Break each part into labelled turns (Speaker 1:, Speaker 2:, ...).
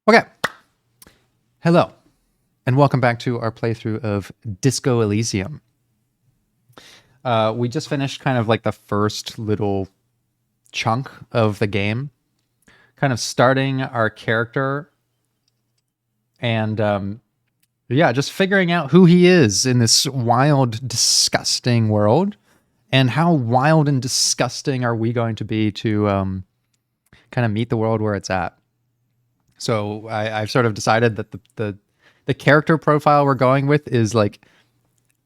Speaker 1: Okay. Hello, and welcome back to our playthrough of Disco Elysium. We just finished kind of like the first little chunk of the game, kind of starting our character and just figuring out who he is in this wild, disgusting world, and how wild and disgusting are we going to be to kind of meet the world where it's at. So I've sort of decided that the character profile we're going with is like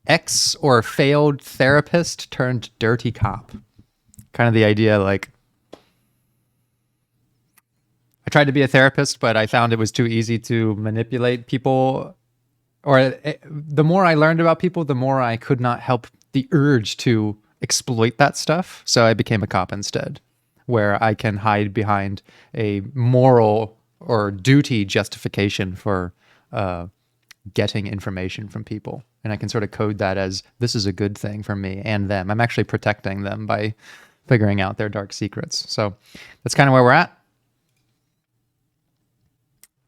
Speaker 1: ex or failed therapist turned dirty cop. Kind of the idea, like, I tried to be a therapist, but I found it was too easy to manipulate people. The more I learned about people, the more I could not help the urge to exploit that stuff. So I became a cop instead, where I can hide behind a moral or duty justification for getting information from people. And I can sort of code that as, this is a good thing for me and them. I'm actually protecting them by figuring out their dark secrets. So that's kind of where we're at.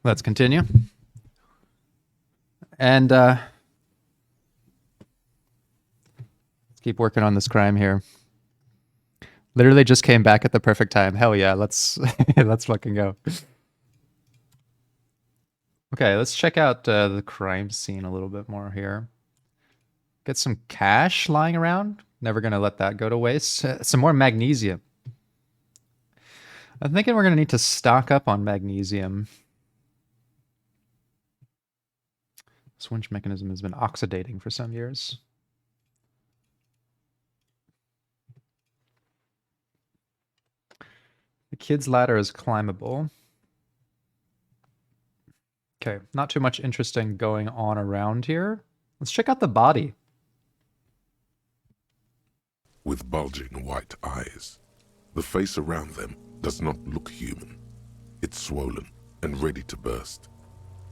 Speaker 1: Let's continue. And let's keep working on this crime here. Literally just came back at the perfect time. Hell yeah, let's let's fucking go. Okay, let's check out the crime scene a little bit more here. Get some cash lying around. Never gonna let that go to waste. Some more magnesium. I'm thinking we're gonna need to stock up on magnesium. This winch mechanism has been oxidating for some years. The kid's ladder is climbable. Okay, not too much interesting going on around here. Let's check out the body.
Speaker 2: With bulging white eyes, the face around them does not look human. It's swollen and ready to burst.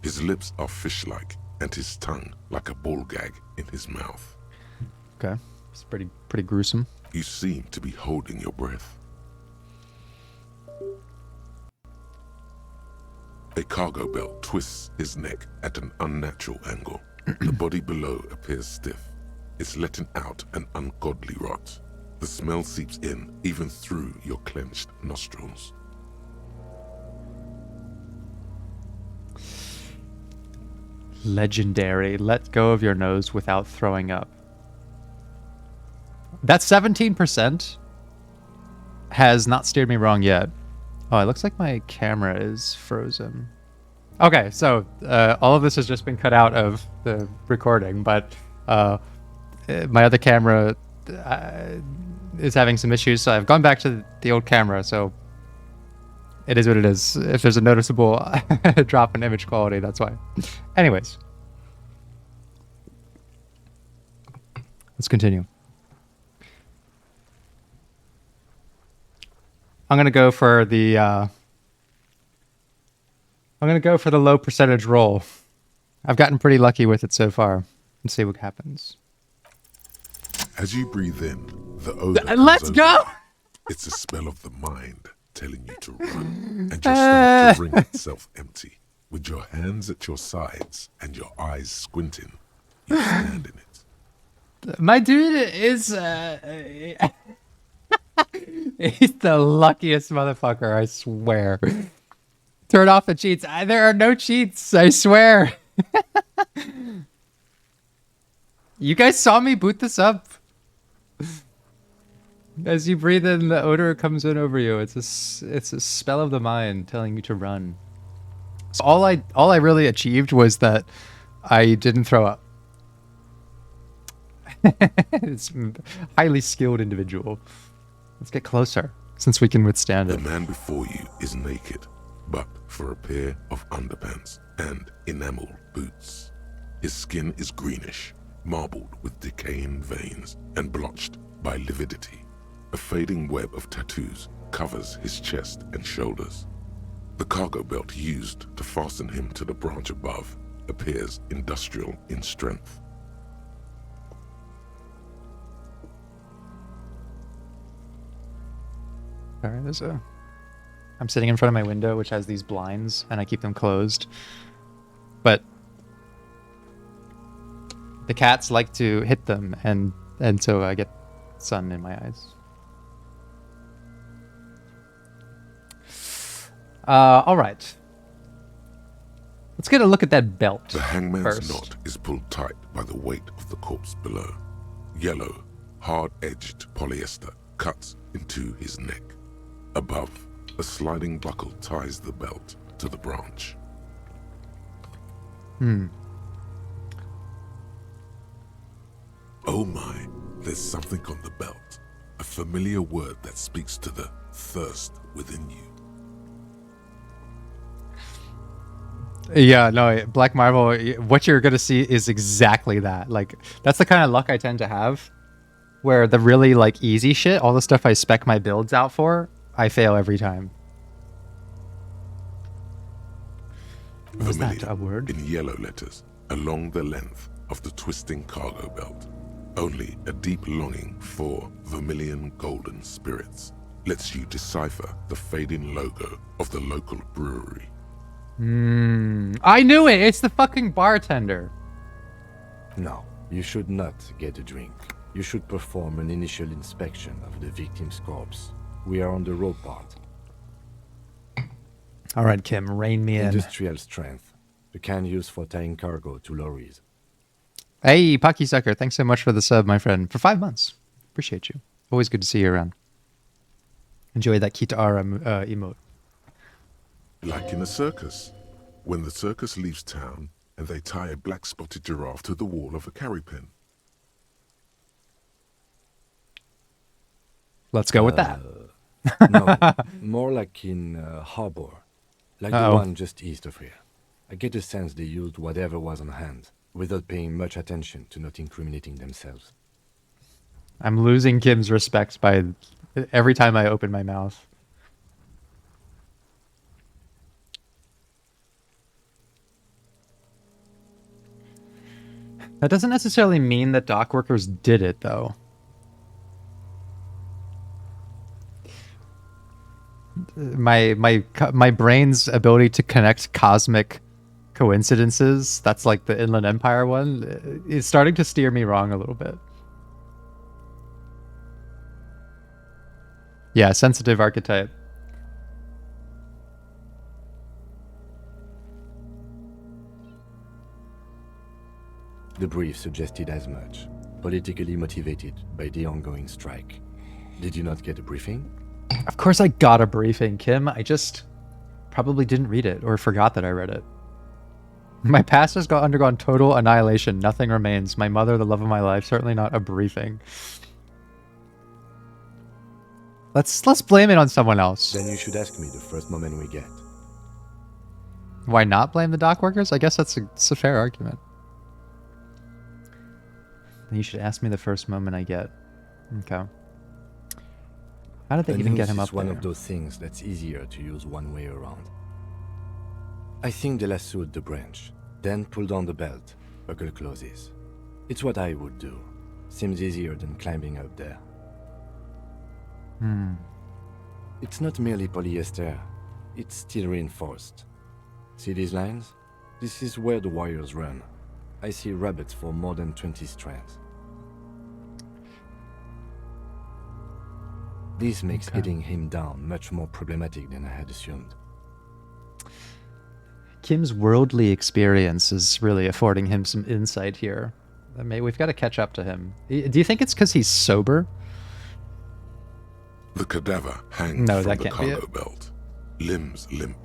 Speaker 2: His lips are fish-like, and his tongue like a ball gag in his mouth.
Speaker 1: Okay, it's pretty gruesome.
Speaker 2: You seem to be holding your breath. A cargo belt twists his neck at an unnatural angle. The body below appears stiff. It's letting out an ungodly rot. The smell seeps in even through your clenched nostrils.
Speaker 1: Legendary. Let go of your nose without throwing up. That 17% has not steered me wrong yet. Oh, it looks like my camera is frozen. Okay, so all of this has just been cut out of the recording, but my other camera is having some issues, so I've gone back to the old camera, so it is what it is. If there's a noticeable drop in image quality, that's why. Anyways. Let's continue. I'm gonna go for the low percentage roll. I've gotten pretty lucky with it so far. Let's see what happens.
Speaker 2: As you breathe in, the odor.
Speaker 1: Let's go!
Speaker 2: It's a spell of the mind telling you to run, and your stomach to wring itself empty. With your hands at your sides and your eyes squinting, you stand in it.
Speaker 1: My dude is he's the luckiest motherfucker, I swear. Turn off the cheats. There are no cheats, I swear. You guys saw me boot this up. As you breathe in, the odor comes in over you. It's a spell of the mind telling you to run. So all I really achieved was that I didn't throw up. It's a highly skilled individual. Let's get closer, since we can withstand it.
Speaker 2: The man before you is naked, but for a pair of underpants and enamel boots. His skin is greenish, marbled with decaying veins and blotched by lividity. A fading web of tattoos covers his chest and shoulders. The cargo belt used to fasten him to the branch above appears industrial in strength.
Speaker 1: Alright, there's a I'm sitting in front of my window, which has these blinds, and I keep them closed. But the cats like to hit them, and so I get sun in my eyes. All right. Let's get a look at that belt.
Speaker 2: The hangman's
Speaker 1: first.
Speaker 2: knot is pulled tight by the weight of the corpse below. Yellow, hard-edged polyester cuts into his neck. Above, a sliding buckle ties the belt to the branch. Oh my, there's something on the belt. A familiar word that speaks to the thirst within you.
Speaker 1: Yeah, no, Black Marvel, what you're going to see is exactly that. Like, that's the kind of luck I tend to have, where the really, like, easy shit, all the stuff I spec my builds out for, I fail every time. Was that a word?
Speaker 2: In yellow letters, along the length of the twisting cargo belt. Only a deep longing for vermilion golden spirits lets you decipher the fading logo of the local brewery.
Speaker 1: I knew it! It's the fucking bartender.
Speaker 3: No, you should not get a drink. You should perform an initial inspection of the victim's corpse. We are on the raw part.
Speaker 1: All right, Kim, rein me in.
Speaker 3: Industrial strength. The kind used for tying cargo to lorries.
Speaker 1: Hey, Pocky Sucker, thanks so much for the sub, my friend. For 5 months. Appreciate you. Always good to see you around. Enjoy that Kitara emote.
Speaker 2: Like in a circus, when the circus leaves town and they tie a black-spotted giraffe to the wall of a carry pen.
Speaker 1: Let's go with that.
Speaker 3: No, more like in Harbor. Like the one just east of here. I get the sense they used whatever was on hand, without paying much attention to not incriminating themselves.
Speaker 1: I'm losing Kim's respect by every time I open my mouth. That doesn't necessarily mean that dock workers did it, though. My brain's ability to connect cosmic coincidences, that's like the Inland Empire one, is starting to steer me wrong a little bit. Yeah, sensitive archetype.
Speaker 3: The brief suggested as much, politically motivated by the ongoing strike. Did you not get a briefing?
Speaker 1: Of course I got a briefing, Kim. I just probably didn't read it or forgot that I read it. My past has undergone total annihilation. Nothing remains. My mother, the love of my life, certainly not a briefing. Let's blame it on someone else.
Speaker 3: Then you should ask me the first moment we get.
Speaker 1: Why not blame the dock workers? I guess it's a fair argument. Then you should ask me the first moment I get. Okay. How did they even get him up
Speaker 3: there? One
Speaker 1: there?
Speaker 3: of those things that's easier to use one way around. I think they lassoed the branch, then pulled on the belt. Buckle closes. It's what I would do. Seems easier than climbing up there. It's not merely polyester. It's steel reinforced. See these lines? This is where the wires run. I see rabbits for more than 20 strands. This makes getting him down much more problematic than I had assumed.
Speaker 1: Kim's worldly experience is really affording him some insight here. We've got to catch up to him. Do you think it's because he's sober?
Speaker 2: The cadaver hangs
Speaker 1: No,
Speaker 2: from
Speaker 1: that
Speaker 2: the
Speaker 1: can't be
Speaker 2: cargo
Speaker 1: it.
Speaker 2: belt, limbs limp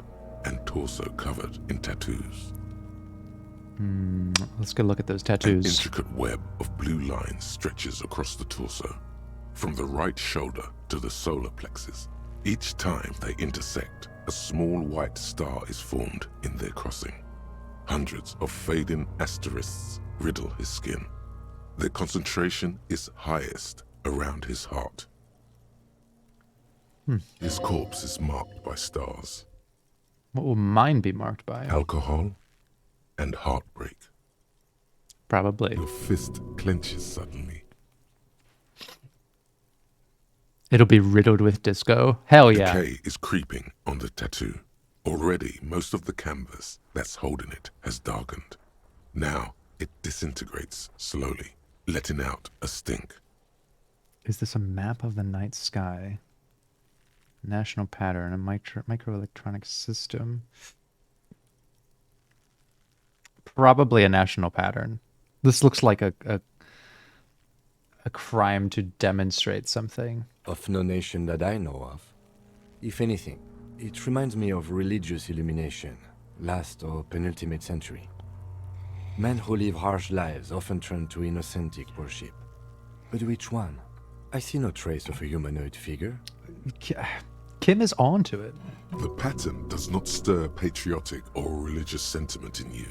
Speaker 2: and torso covered in tattoos.
Speaker 1: Let's go look at those
Speaker 2: An
Speaker 1: tattoos.
Speaker 2: intricate web of blue lines stretches across the torso, from the right shoulder to the solar plexus. Each time they intersect, a small white star is formed in their crossing. Hundreds of fading asterisks riddle his skin. Their concentration is highest around his heart. His corpse is marked by stars,
Speaker 1: What will mine be marked by?
Speaker 2: alcohol, and heartbreak.
Speaker 1: Probably.
Speaker 2: Your fist clenches suddenly.
Speaker 1: It'll be riddled with disco. Hell yeah.
Speaker 2: Decay is creeping on the tattoo. Already, most of the canvas that's holding it has darkened. Now, it disintegrates slowly, letting out a stink.
Speaker 1: Is this a map of the night sky? National pattern, a microelectronic system. Probably a national pattern. This looks like a crime to demonstrate something.
Speaker 3: Of no nation that I know of. If anything, it reminds me of religious illumination, last or penultimate century. Men who live harsh lives often turn to innocentic worship. But which one? I see no trace of a humanoid figure.
Speaker 1: Kim is on to it.
Speaker 2: The pattern does not stir patriotic or religious sentiment in you.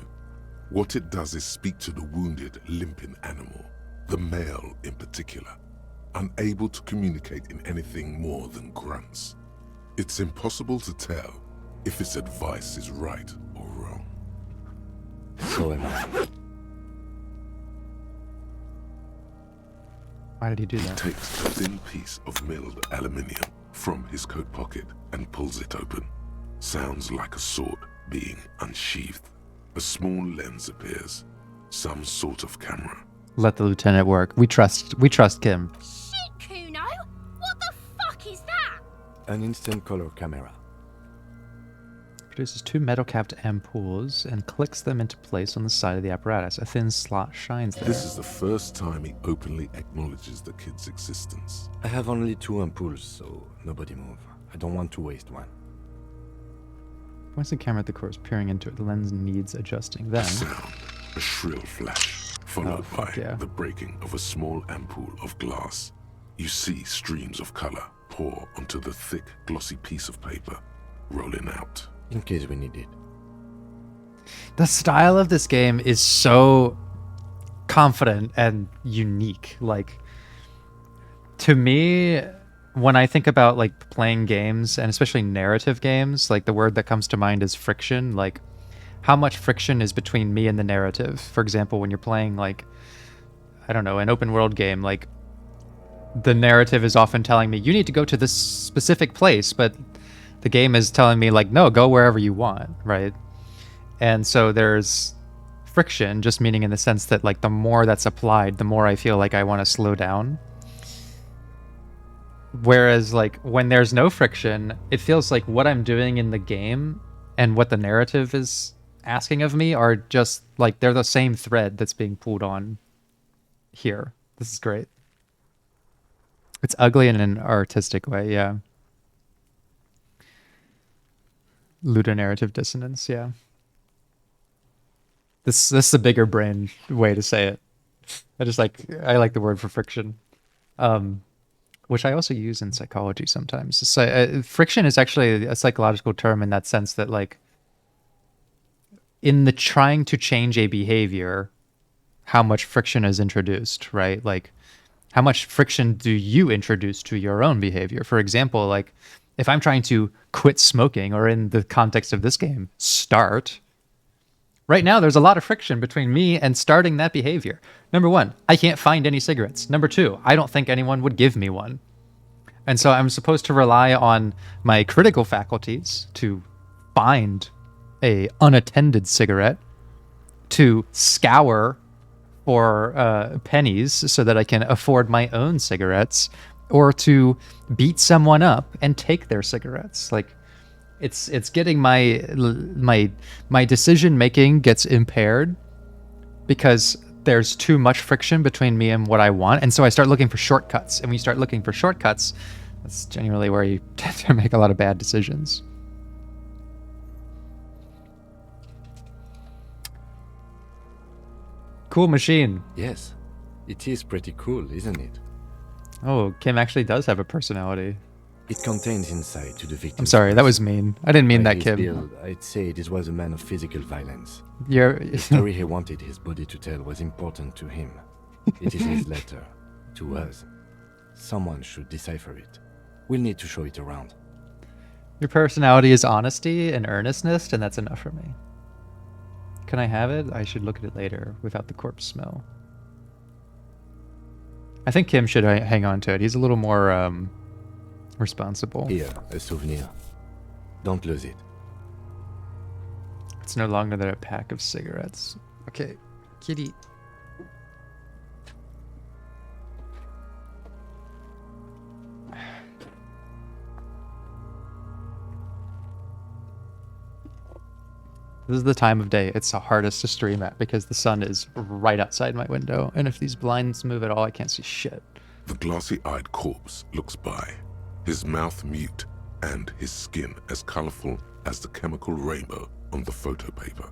Speaker 2: What it does is speak to the wounded, limping animal, the male in particular, unable to communicate in anything more than grunts. It's impossible to tell if its advice is right or wrong.
Speaker 3: So am I.
Speaker 1: Why did he do
Speaker 2: He
Speaker 1: that?
Speaker 2: takes a thin piece of milled aluminium from his coat pocket and pulls it open. Sounds like a sword being unsheathed. A small lens appears, some sort of camera.
Speaker 1: Let the lieutenant work. We trust Kim.
Speaker 4: Shit, Kuno! What the fuck is that?
Speaker 3: An instant color camera.
Speaker 1: Produces 2 metal-capped ampoules and clicks them into place on the side of the apparatus. A thin slot shines there.
Speaker 2: This is the first time he openly acknowledges the kid's existence.
Speaker 3: I have only 2 ampoules, so nobody move. I don't want to waste one.
Speaker 1: Points the camera at the corpse, peering into it. The lens needs adjusting.
Speaker 2: A
Speaker 1: Then,
Speaker 2: sound, a shrill flash, followed by
Speaker 1: fuck yeah.
Speaker 2: the breaking of a small ampoule of glass. You see streams of color pour onto the thick, glossy piece of paper, rolling out.
Speaker 3: In case we need it.
Speaker 1: the style of this game is so confident and unique. Like, to me, when I think about like playing games, and especially narrative games, like the word that comes to mind is friction. Like, how much friction is between me and the narrative? For example, when you're playing like, I don't know, an open world game, like the narrative is often telling me you need to go to this specific place, but the game is telling me like, no, go wherever you want, right? And so there's friction, just meaning in the sense that like the more that's applied, the more I feel like I want to slow down. Whereas like when there's no friction, it feels like what I'm doing in the game and what the narrative is asking of me are just like they're the same thread that's being pulled on here. This is great. It's ugly in an artistic way, yeah. Ludonarrative dissonance, yeah. This is a bigger brain way to say it. I like the word for friction, which I also use in psychology sometimes. So, friction is actually a psychological term in that sense that like in the trying to change a behavior, how much friction is introduced, right? Like how much friction do you introduce to your own behavior? For example, like if I'm trying to quit smoking, or in the context of this game, start, right now there's a lot of friction between me and starting that behavior. Number one, I can't find any cigarettes. Number two, I don't think anyone would give me one. And so I'm supposed to rely on my critical faculties to find a unattended cigarette, to scour for pennies so that I can afford my own cigarettes, or to beat someone up and take their cigarettes. Like it's getting my decision making gets impaired because there's too much friction between me and what I want. And so I start looking for shortcuts. And when you start looking for shortcuts, that's generally where you tend to make a lot of bad decisions. Cool machine.
Speaker 3: Yes, it is pretty cool, isn't it?
Speaker 1: Oh, Kim actually does have a personality.
Speaker 3: It contains insight to the victim.
Speaker 1: I'm sorry, that was mean. I didn't mean
Speaker 3: By
Speaker 1: that,
Speaker 3: his
Speaker 1: Kim.
Speaker 3: build, I'd say this was a man of physical violence.
Speaker 1: You're
Speaker 3: The story he wanted his body to tell was important to him. It is his letter to us. Someone should decipher it. We'll need to show it around.
Speaker 1: your personality is honesty and earnestness, and that's enough for me. Can I have it? I should look at it later without the corpse smell. I think Kim should hang on to it. He's a little more responsible.
Speaker 3: Here, a souvenir. Don't lose it.
Speaker 1: It's no longer than a pack of cigarettes. Okay, kitty. This is the time of day it's the hardest to stream at because the sun is right outside my window, and if these blinds move at all, I can't see shit.
Speaker 2: The glassy-eyed corpse looks by, his mouth mute and his skin as colorful as the chemical rainbow on the photo paper,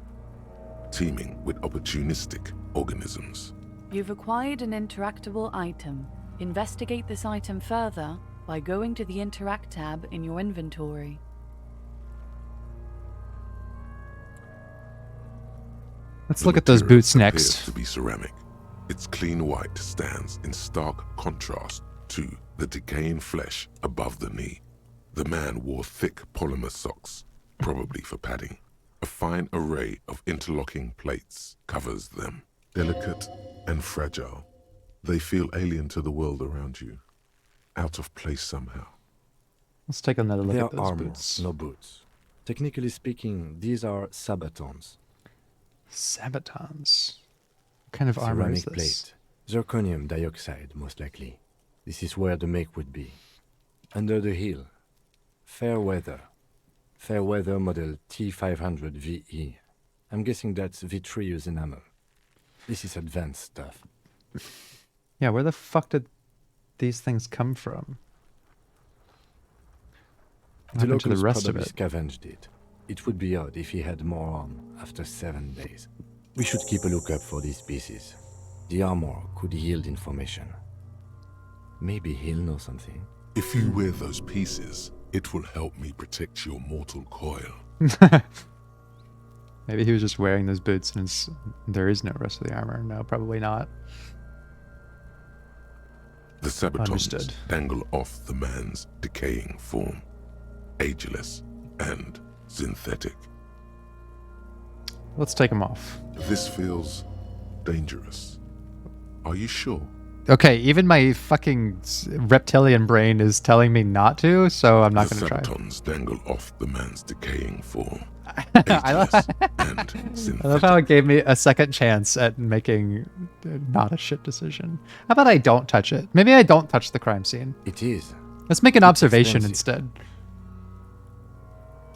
Speaker 2: teeming with opportunistic organisms.
Speaker 5: You've acquired an interactable item. Investigate this item further by going to the Interact tab in your inventory.
Speaker 1: Let's
Speaker 2: The
Speaker 1: look at those
Speaker 2: material
Speaker 1: boots
Speaker 2: appears
Speaker 1: next.
Speaker 2: to be ceramic. Its clean white stands in stark contrast to the decaying flesh above the knee. The man wore thick polymer socks, probably for padding. A fine array of interlocking plates covers them. Delicate and fragile, they feel alien to the world around you, out of place somehow.
Speaker 1: Let's take another look
Speaker 3: They
Speaker 1: at
Speaker 3: are
Speaker 1: those
Speaker 3: armor,
Speaker 1: boots.
Speaker 3: no boots. Technically speaking, these are sabatons.
Speaker 1: Sabatons. What kind of armor is
Speaker 3: Ceramic
Speaker 1: this?
Speaker 3: plate. Zirconium dioxide, most likely. This is where the make would be. Under the heel. Fair weather. Fair weather model T500 VE. I'm guessing that's vitreous enamel. This is advanced stuff.
Speaker 1: Yeah, where the fuck did these things come from? What
Speaker 3: The
Speaker 1: happened to the
Speaker 3: locals
Speaker 1: rest of
Speaker 3: probably
Speaker 1: it?
Speaker 3: scavenged it. It would be odd if he had more on after 7 days. We should keep a lookout for these pieces. The armor could yield information. Maybe he'll know something.
Speaker 2: If you wear those pieces, it will help me protect your mortal coil.
Speaker 1: Maybe he was just wearing those boots and there is no rest of the armor. No, probably not.
Speaker 2: The sabatons
Speaker 1: Understood.
Speaker 2: dangle off the man's decaying form, ageless and synthetic.
Speaker 1: Let's take them off.
Speaker 2: This feels dangerous. Are you sure?
Speaker 1: Okay, even my fucking reptilian brain is telling me not to, so I'm not
Speaker 2: The
Speaker 1: going to try.
Speaker 2: sabatons dangle off the man's decaying form,
Speaker 1: I love,
Speaker 2: ageless and
Speaker 1: I love
Speaker 2: synthetic.
Speaker 1: how it gave me a second chance at making not a shit decision. How about I don't touch it? Maybe I don't touch the crime scene.
Speaker 3: It is.
Speaker 1: Let's make an observation
Speaker 3: expensive.
Speaker 1: instead.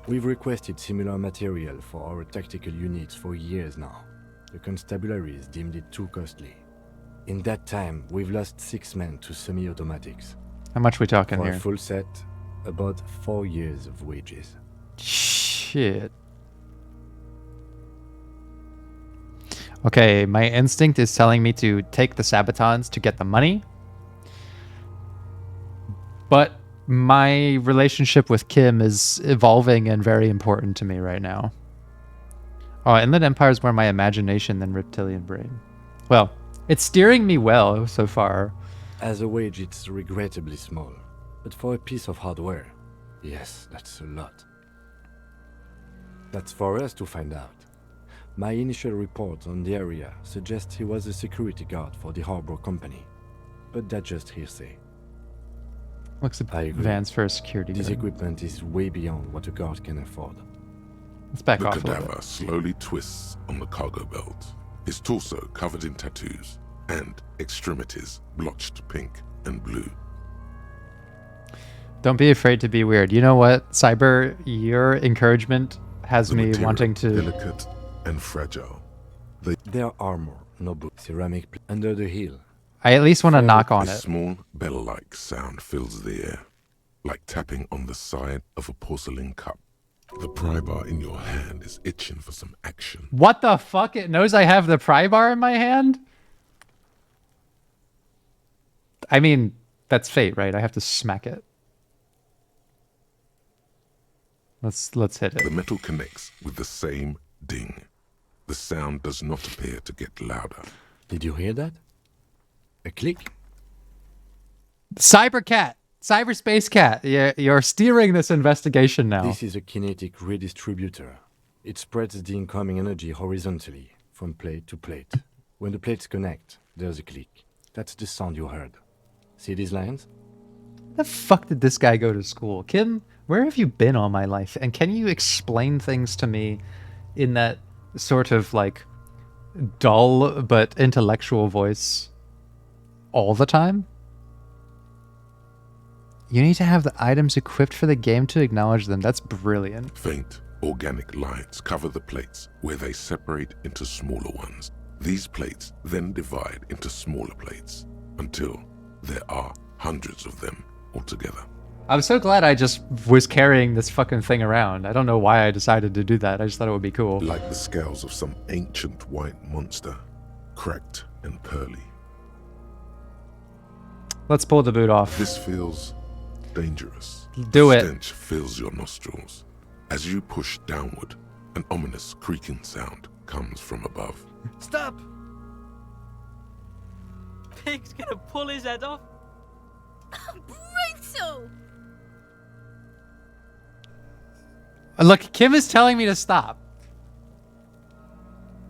Speaker 3: We've requested similar material for our tactical units for years now. The constabularies deemed it too costly. In that time, we've lost 6 men to semi-automatics.
Speaker 1: How much we talking
Speaker 3: For
Speaker 1: here?
Speaker 3: a full set, about 4 years of wages.
Speaker 1: Shit. Okay, my instinct is telling me to take the sabatons to get the money. But my relationship with Kim is evolving and very important to me right now. Oh, Inland Empire is more my imagination than reptilian brain. Well, it's steering me well so far.
Speaker 3: As a wage, it's regrettably small. But for a piece of hardware, yes, that's a lot. That's for us to find out. My initial report on the area suggests he was a security guard for the harbor company. But that's just hearsay.
Speaker 1: Looks
Speaker 3: I agree.
Speaker 1: advanced for a security
Speaker 3: This
Speaker 1: guard.
Speaker 3: equipment is way beyond what a guard can afford.
Speaker 1: Let's back
Speaker 2: The
Speaker 1: off a little
Speaker 2: cadaver
Speaker 1: bit.
Speaker 2: slowly twists on the cargo belt, his torso covered in tattoos and extremities blotched pink and blue.
Speaker 1: Don't be afraid to be weird. You know what, Cyber? Your encouragement has
Speaker 2: The
Speaker 1: me
Speaker 2: material,
Speaker 1: wanting to...
Speaker 2: delicate and fragile.
Speaker 3: Their armor, no boot, ceramic under the heel.
Speaker 1: I at least want to knock on
Speaker 2: A
Speaker 1: it.
Speaker 2: small bell-like sound fills the air, like tapping on the side of a porcelain cup. The pry bar in your hand is itching for some action.
Speaker 1: What the fuck? It knows I have the pry bar in my hand? I mean, that's fate, right? I have to smack it. Let's hit
Speaker 2: The
Speaker 1: it.
Speaker 2: metal connects with the same ding. The sound does not appear to get louder.
Speaker 3: Did you hear that? A click?
Speaker 1: Cybercat! Cyberspace Cat! You're steering this investigation now.
Speaker 3: This is a kinetic redistributor. It spreads the incoming energy horizontally, from plate to plate. When the plates connect, there's a click. That's the sound you heard. See these lines?
Speaker 1: The fuck did this guy go to school? Kim, where have you been all my life? And can you explain things to me in that sort of like dull but intellectual voice all the time? You need to have the items equipped for the game to acknowledge them. That's brilliant.
Speaker 2: Faint organic lines cover the plates where they separate into smaller ones. These plates then divide into smaller plates until there are hundreds of them altogether.
Speaker 1: I'm so glad I just was carrying this fucking thing around. I don't know why I decided to do that. I just thought it would be cool.
Speaker 2: Like the scales of some ancient white monster, cracked and pearly.
Speaker 1: Let's pull the boot off.
Speaker 2: This feels dangerous.
Speaker 1: Do
Speaker 2: The
Speaker 1: it.
Speaker 2: stench fills your nostrils. As you push downward, an ominous creaking sound comes from above.
Speaker 3: Stop!
Speaker 6: Pig's gonna pull his head off.
Speaker 4: Brutal!
Speaker 1: Look, Kim is telling me to stop.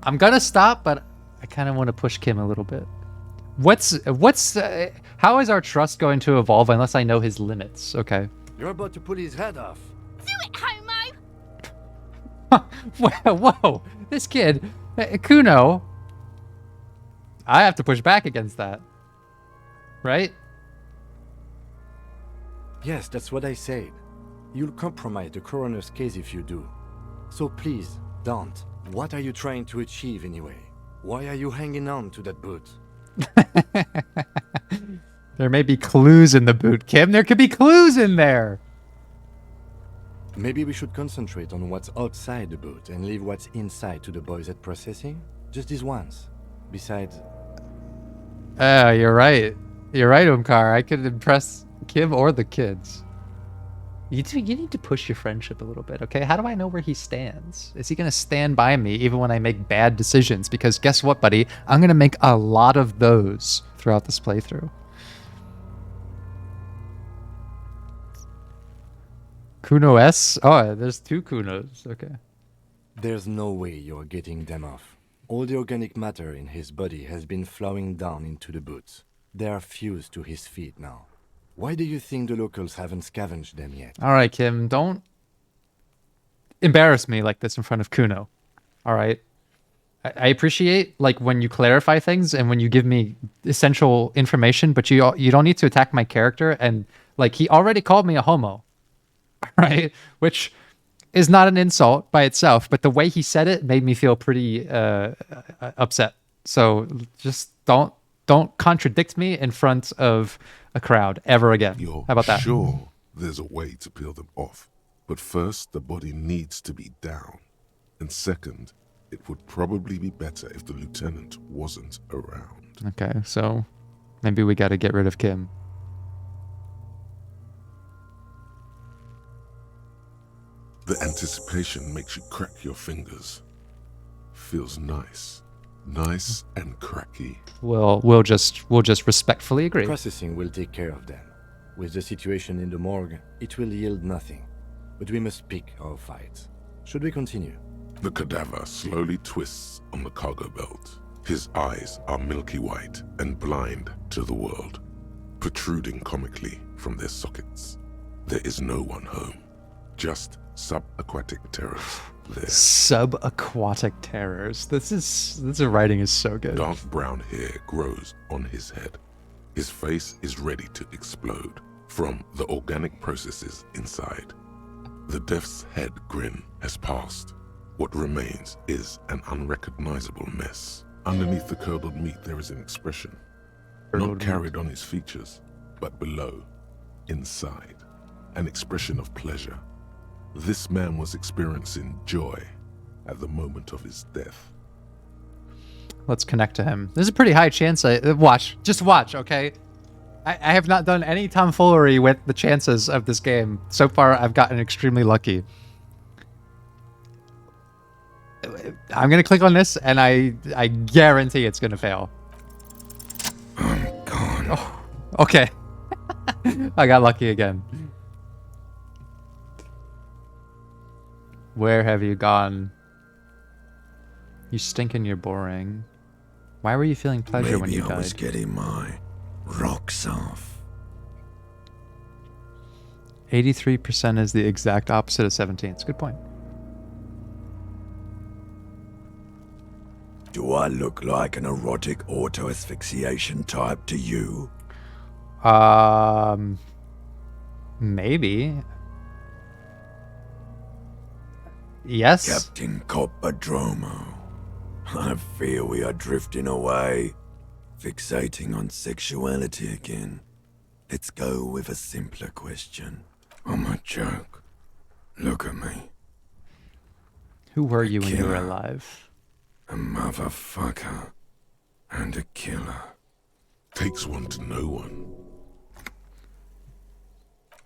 Speaker 1: I'm gonna stop, but I kind of want to push Kim a little bit. How is our trust going to evolve unless I know his limits? Okay.
Speaker 3: You're about to pull his head off.
Speaker 4: Do it, Homo!
Speaker 1: Whoa, this kid, Kuno. I have to push back against that, right?
Speaker 3: Yes, that's what I said. You'll compromise the coroner's case if you do. So please, don't. What are you trying to achieve anyway? Why are you hanging on to that boot?
Speaker 1: There may be clues in the boot, Kim. There could be clues in there.
Speaker 3: Maybe we should concentrate on what's outside the boot and leave what's inside to the boys at processing? Just this once. Besides,
Speaker 1: You're right. You're right, Umkar. I could impress Kim or the kids. You need to push your friendship a little bit, okay? How do I know where he stands? Is he going to stand by me even when I make bad decisions? Because guess what, buddy? I'm going to make a lot of those throughout this playthrough. Kuno S? Oh, there's two Kunos. Okay.
Speaker 3: there's no way you're getting them off. All the organic matter in his body has been flowing down into the boots. They are fused to his feet now. Why do you think the locals haven't scavenged them yet?
Speaker 1: All right, Kim, don't embarrass me like this in front of Kuno. All right? I appreciate like when you clarify things and when you give me essential information, but you don't need to attack my character. And like he already called me a homo, right? Which is not an insult by itself, but the way he said it made me feel pretty upset. So just don't contradict me in front of a crowd ever again.
Speaker 2: You're
Speaker 1: How about that?
Speaker 2: sure there's a way to peel them off, but first the body needs to be down, and second, it would probably be better if the lieutenant wasn't around.
Speaker 1: Okay, so maybe we got to get rid of Kim.
Speaker 2: The anticipation makes you crack your fingers. Feels nice. Nice and cracky.
Speaker 1: We'll just respectfully agree.
Speaker 3: Processing will take care of them. With the situation in the morgue, it will yield nothing. But we must pick our fights. Should we continue?
Speaker 2: The cadaver slowly twists on the cargo belt. His eyes are milky white and blind to the world, protruding comically from their sockets. There is no one home, just subaquatic terrors there.
Speaker 1: Subaquatic terrors. This writing is so good.
Speaker 2: Dark brown hair grows on his head. His face is ready to explode from the organic processes inside. The death's head grin has passed. What remains is an unrecognizable mess. Underneath the curdled meat there is an expression, not carried on his features, but below, inside, an expression of pleasure. This man was experiencing joy at the moment of his death.
Speaker 1: Let's connect to him. There's a pretty high chance. Just watch, okay? I have not done any tomfoolery with the chances of this game. So far, I've gotten extremely lucky. I'm going to click on this, and I guarantee it's going to fail.
Speaker 2: I'm gone.
Speaker 1: Oh, okay. I got lucky again. Where have you gone? You stink and you're boring. Why were you feeling pleasure when you died?
Speaker 7: Maybe I was getting my rocks off.
Speaker 1: 83% is the exact opposite of 17. It's a good point.
Speaker 7: Do I look like an erotic auto-asphyxiation type to you?
Speaker 1: Maybe. Yes.
Speaker 7: Captain Coppadromo, I fear we are drifting away, fixating on sexuality again. Let's go with a simpler question. I'm a joke. Look at me.
Speaker 1: Who were you when you were
Speaker 7: killer.
Speaker 1: alive?
Speaker 7: A motherfucker and a killer.
Speaker 2: Takes one to know one.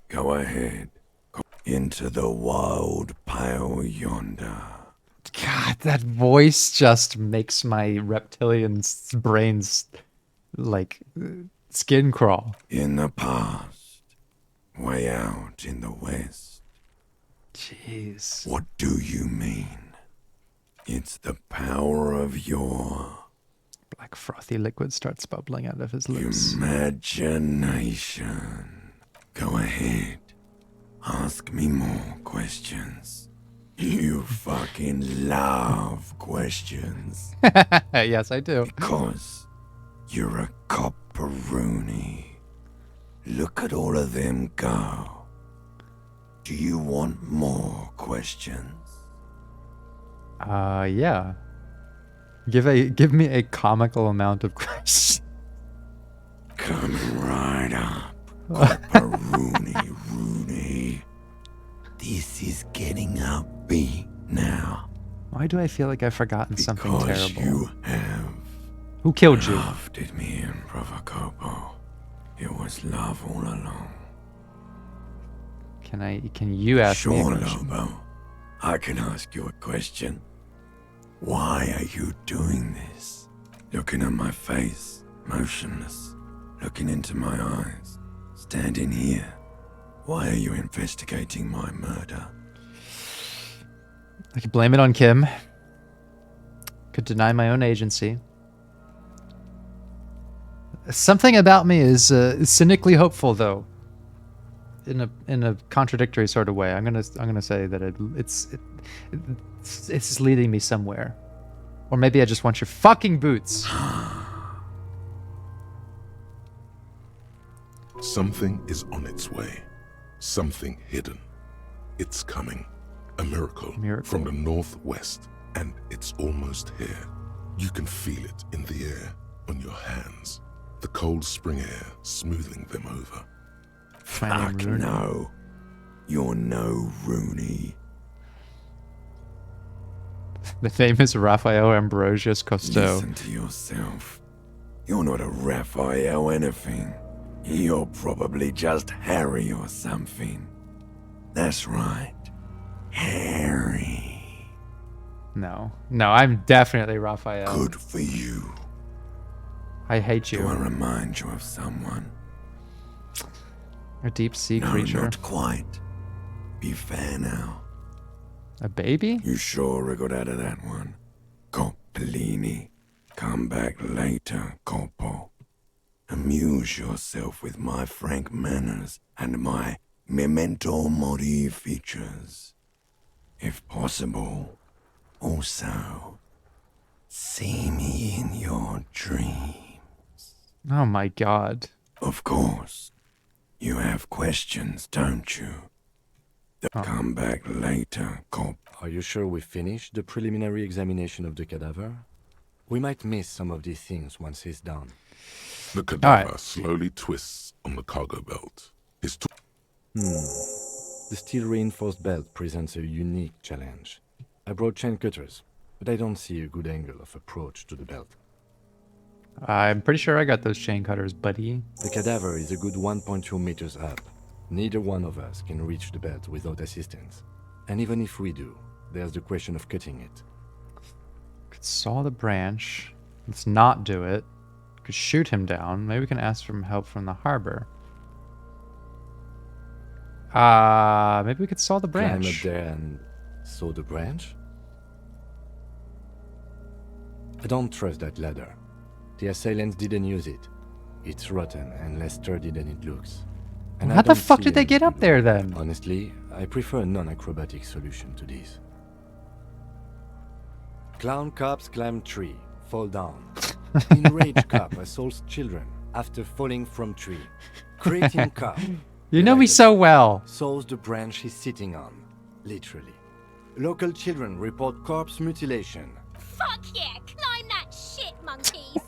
Speaker 7: Go ahead. Go into the wild pale yonder.
Speaker 1: God, that voice just makes my reptilian brains like skin crawl.
Speaker 7: In the past, way out in the west.
Speaker 1: Jeez.
Speaker 7: What do you mean? It's the power of your
Speaker 1: Black frothy liquid starts bubbling out of his lips.
Speaker 7: imagination. Go ahead. Ask me more questions. You fucking love questions.
Speaker 1: Yes, I do.
Speaker 7: Because you're a copperoonie. Look at all of them go. Do you want more questions?
Speaker 1: Yeah. Give me a comical amount of questions.
Speaker 7: Coming right up. Copperoonie, Rooney. This is getting upbeat now.
Speaker 1: Why do I feel like I've forgotten something
Speaker 7: Because
Speaker 1: terrible?
Speaker 7: you have
Speaker 1: Who killed you?
Speaker 7: laughed at me in Provocopo. It was love all along.
Speaker 1: Can you ask me a
Speaker 7: Sure,
Speaker 1: question?
Speaker 7: Lobo. I can ask you a question. Why are you doing this? Looking at my face, motionless, looking into my eyes, standing here. Why are you investigating my murder?
Speaker 1: I could blame it on Kim. Could deny my own agency. Something about me is cynically hopeful, though. In a contradictory sort of way. I'm gonna say that it's leading me somewhere, or maybe I just want your fucking boots.
Speaker 2: Something is on its way. Something hidden. It's coming. A miracle,
Speaker 1: Miracle.
Speaker 2: from the northwest, and it's almost here. You can feel it in the air, on your hands. The cold spring air smoothing them over.
Speaker 1: My name
Speaker 7: Fuck
Speaker 1: Rooney.
Speaker 7: no. You're no Rooney.
Speaker 1: The name is Raphael Ambrosius Cousteau.
Speaker 7: Listen to yourself. You're not a Raphael anything. You're probably just Harry or something. That's right. Harry.
Speaker 1: No, I'm definitely Raphael.
Speaker 7: Good for you.
Speaker 1: I hate
Speaker 7: Do I
Speaker 1: you.
Speaker 7: remind you of someone?
Speaker 1: A deep sea
Speaker 7: No,
Speaker 1: creature.
Speaker 7: not quite. Be fair now.
Speaker 1: A baby?
Speaker 7: You sure got out of that one. Coppellini. Come back later, Coppo. Amuse yourself with my frank manners and my memento mori features. If possible, also, see me in your dreams.
Speaker 1: Oh my god.
Speaker 7: Of course, you have questions, don't you? Come back later, Cop.
Speaker 3: Are you sure we finished the preliminary examination of the cadaver? We might miss some of these things once it's done.
Speaker 2: The cadaver
Speaker 1: right.
Speaker 2: slowly twists on the cargo belt. His
Speaker 3: The steel reinforced belt presents a unique challenge. I brought chain cutters, but I don't see a good angle of approach to the belt.
Speaker 1: I'm pretty sure I got those chain cutters, buddy.
Speaker 3: The cadaver is a good 1.2 meters up. Neither one of us can reach the belt without assistance. And even if we do, there's the question of cutting it.
Speaker 1: Could saw the branch. Let's not do it. Could shoot him down. Maybe we can ask for help from the harbor. Maybe we could saw the branch.
Speaker 3: Climb up there and saw the branch? I don't trust that ladder. The assailants didn't use it. It's rotten and less sturdy than it looks. And I
Speaker 1: How the
Speaker 3: don't
Speaker 1: fuck
Speaker 3: see
Speaker 1: did they
Speaker 3: any
Speaker 1: get up
Speaker 3: good
Speaker 1: there
Speaker 3: way.
Speaker 1: then?
Speaker 3: Honestly, I prefer a non-acrobatic solution to this. Clown cops climb tree, fall down. Enraged cop assaults children after falling from tree. Creating cop.
Speaker 1: You know
Speaker 3: like
Speaker 1: me
Speaker 3: the
Speaker 1: so well.
Speaker 3: saws the branch he's sitting on. Literally. Local children report corpse mutilation.
Speaker 4: Fuck yeah, climb that shit, monkeys.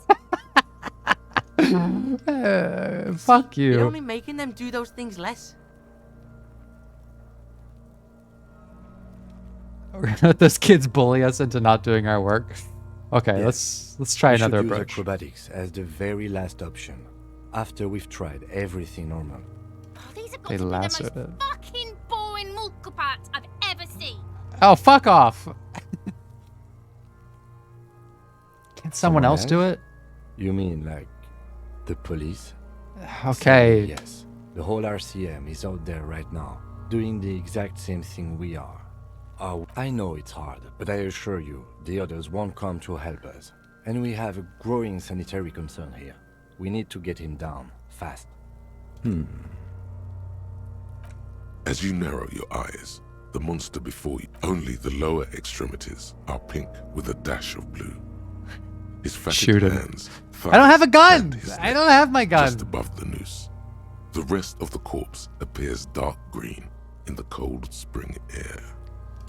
Speaker 1: Fuck
Speaker 6: You're
Speaker 1: you.
Speaker 6: only making them do those things less.
Speaker 1: We're gonna let those kids bully us into not doing our work. Okay,
Speaker 3: Yes.
Speaker 1: let's try
Speaker 3: We
Speaker 1: another
Speaker 3: should use
Speaker 1: approach.
Speaker 3: acrobatics as the very last option. After we've tried everything normal.
Speaker 4: Oh, these have got
Speaker 1: They
Speaker 4: to be the most
Speaker 1: lassoed it.
Speaker 4: fucking boring mulka parts I've ever seen.
Speaker 1: Oh, fuck off! Can't someone else do it?
Speaker 3: You mean like the police?
Speaker 1: Okay.
Speaker 3: Yes. The whole RCM is out there right now, doing the exact same thing we are. Oh, I know it's hard, but I assure you, the others won't come to help us. And we have a growing sanitary concern here. We need to get him down, fast.
Speaker 2: As you narrow your eyes, the monster before you, only the lower extremities are pink with a dash of blue. His
Speaker 1: Shoot
Speaker 2: fatted
Speaker 1: him.
Speaker 2: hands,
Speaker 1: I don't have a gun!
Speaker 2: and his
Speaker 1: I
Speaker 2: neck
Speaker 1: don't have my gun!
Speaker 2: just above the noose. The rest of the corpse appears dark green in the cold spring air.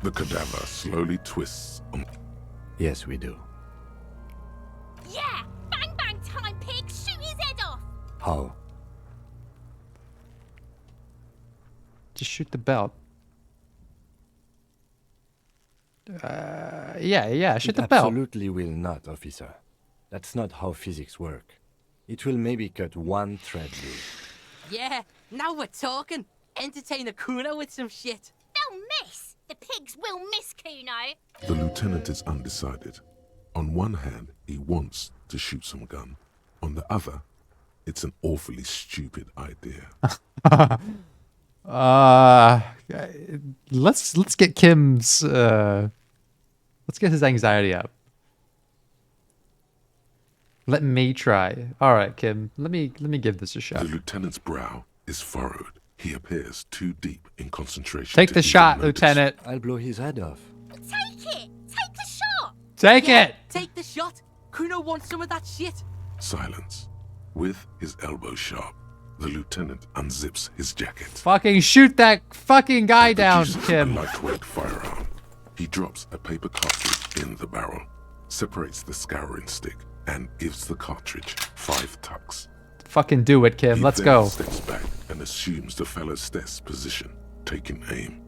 Speaker 2: The cadaver slowly twists on.
Speaker 3: Yes, we do.
Speaker 4: Yeah, bang bang time, pig, shoot his head off.
Speaker 3: How?
Speaker 1: Just shoot the belt. Yeah, shoot the
Speaker 3: It
Speaker 1: belt.
Speaker 3: absolutely will not, officer. That's not how physics work. It will maybe cut one thread loose.
Speaker 6: Yeah, now we're talking. Entertain a Kuno with some shit.
Speaker 4: They'll miss. The pigs will miss Kuno.
Speaker 2: The lieutenant is undecided. On one hand, he wants to shoot some gun. On the other, it's an awfully stupid idea.
Speaker 1: Let's get Kim's let's get his anxiety up. Let me try. All right, Kim. Let me give this a
Speaker 2: The
Speaker 1: shot.
Speaker 2: lieutenant's brow is furrowed. He appears too deep in concentration.
Speaker 1: Take
Speaker 2: to
Speaker 1: the
Speaker 2: even
Speaker 1: shot,
Speaker 2: notice.
Speaker 1: Lieutenant.
Speaker 3: I'll blow his head off.
Speaker 4: Take it. Take the shot.
Speaker 1: Take
Speaker 6: Yeah,
Speaker 1: it.
Speaker 6: take the shot. Kuno wants some of that shit.
Speaker 2: Silence. With his elbow sharp, the lieutenant unzips his jacket.
Speaker 1: Fucking shoot that fucking guy down,
Speaker 2: Produces
Speaker 1: Kim.
Speaker 2: a lightweight firearm. He drops a paper cartridge in the barrel, separates the scouring stick, and gives the cartridge 5 tucks.
Speaker 1: Fucking do it, Kim.
Speaker 2: He
Speaker 1: Let's
Speaker 2: then
Speaker 1: go.
Speaker 2: steps back and assumes the fellow's desk position, taking aim.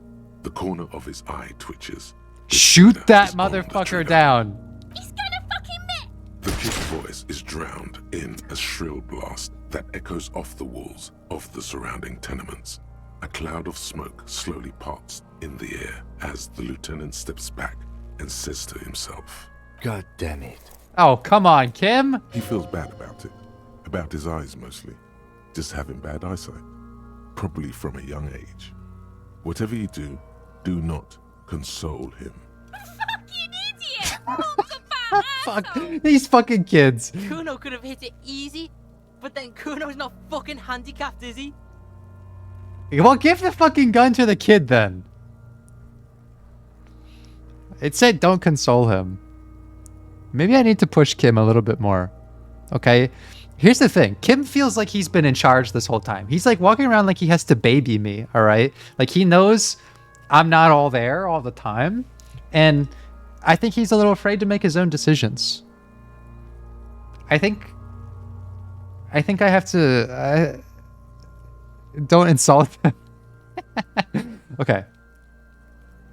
Speaker 2: The corner of his eye twitches. His
Speaker 1: Shoot
Speaker 2: finger
Speaker 1: that
Speaker 2: is on the
Speaker 1: motherfucker
Speaker 2: trigger.
Speaker 1: down.
Speaker 4: He's gonna fucking miss.
Speaker 2: The kid's voice is drowned in a shrill blast that echoes off the walls of the surrounding tenements. A cloud of smoke slowly parts in the air as the lieutenant steps back and says to himself,
Speaker 3: God damn it.
Speaker 1: Oh, come on, Kim.
Speaker 2: he feels bad about it. About his eyes mostly. Just having bad eyesight. Probably from a young age. Whatever you do, do not console him.
Speaker 4: Fucking idiot. Mulka part
Speaker 1: Fuck
Speaker 4: asshole.
Speaker 1: these fucking kids.
Speaker 6: Kuno could have hit it easy, but then Kuno's not fucking handicapped, is he?
Speaker 1: Well, give the fucking gun to the kid then. It said don't console him. Maybe I need to push Kim a little bit more. Okay? Here's the thing. Kim feels like he's been in charge this whole time. He's like walking around like he has to baby me, all right? Like he knows I'm not all there all the time. And I think he's a little afraid to make his own decisions. I think I have to don't insult him. Okay.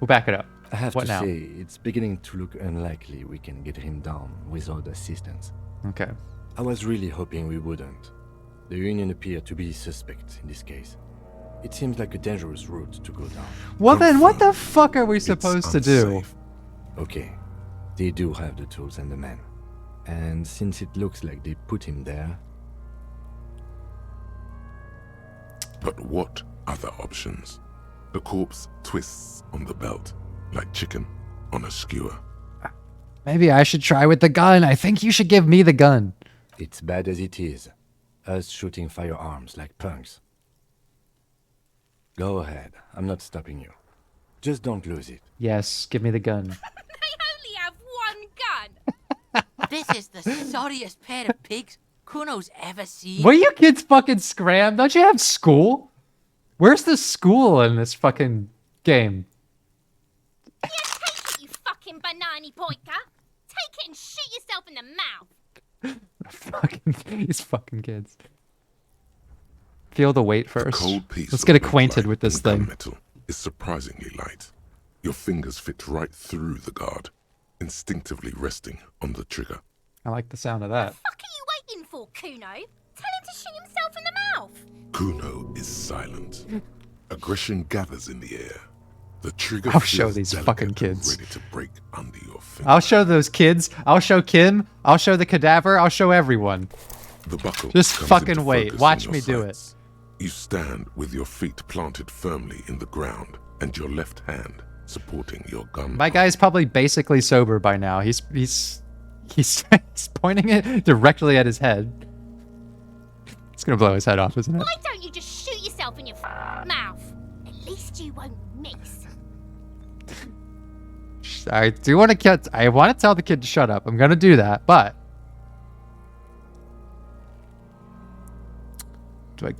Speaker 1: We'll back it up.
Speaker 3: I have
Speaker 1: What
Speaker 3: to
Speaker 1: now?
Speaker 3: say, it's beginning to look unlikely we can get him down without assistance.
Speaker 1: Okay.
Speaker 3: I was really hoping we wouldn't. The Union appear to be suspect in this case. It seems like a dangerous route to go down.
Speaker 1: Well then, what the fuck are we supposed to do?
Speaker 2: unsafe.
Speaker 3: Okay, they do have the tools and the men. And since it looks like they put him there,
Speaker 2: But what other options? The corpse twists on the belt, like chicken on a skewer.
Speaker 1: Maybe I should try with the gun. I think you should give me the gun.
Speaker 3: it's bad as it is. Us shooting firearms like punks. Go ahead. I'm not stopping you. Just don't lose it.
Speaker 1: Yes, give me the gun.
Speaker 4: I only have one gun.
Speaker 6: This is the sorriest pair of pigs Kuno's ever seen.
Speaker 1: Will you kids fucking scram? Don't you have school? Where's the school in this fucking game?
Speaker 4: Take it, you fucking banana pointer. Take it and shoot yourself in the mouth.
Speaker 1: Fucking these fucking kids. Feel the weight
Speaker 2: The
Speaker 1: first.
Speaker 2: cold piece
Speaker 1: Let's
Speaker 2: of
Speaker 1: get
Speaker 2: wood
Speaker 1: acquainted
Speaker 2: light
Speaker 1: with this
Speaker 2: in
Speaker 1: thing.
Speaker 2: gunmetal is surprisingly light. Your fingers fit right through the guard, instinctively resting on the trigger.
Speaker 1: I like the sound of that.
Speaker 4: Fuck are you waiting for, Kuno? Tell him to shoot himself in the mouth.
Speaker 2: Kuno is silent. Aggression gathers in the air. The trigger
Speaker 1: I'll show
Speaker 2: feels
Speaker 1: these
Speaker 2: delicate
Speaker 1: fucking
Speaker 2: and
Speaker 1: kids.
Speaker 2: ready to break under your finger.
Speaker 1: I'll show those kids. I'll show Kim. I'll show the cadaver. I'll show everyone.
Speaker 2: The buckle
Speaker 1: Just
Speaker 2: comes
Speaker 1: fucking
Speaker 2: into
Speaker 1: wait.
Speaker 2: focus
Speaker 1: Watch
Speaker 2: in
Speaker 1: me
Speaker 2: your
Speaker 1: do it.
Speaker 2: sights. You stand with your feet planted firmly in the ground and your left hand supporting your gun.
Speaker 1: My guy's probably basically sober by now. He's pointing it directly at his head. It's gonna blow his head off, isn't it?
Speaker 4: Why don't you just shoot yourself in your mouth? At least you won't miss.
Speaker 1: I do want to I want to tell the kid to shut up. I'm gonna do that, but do I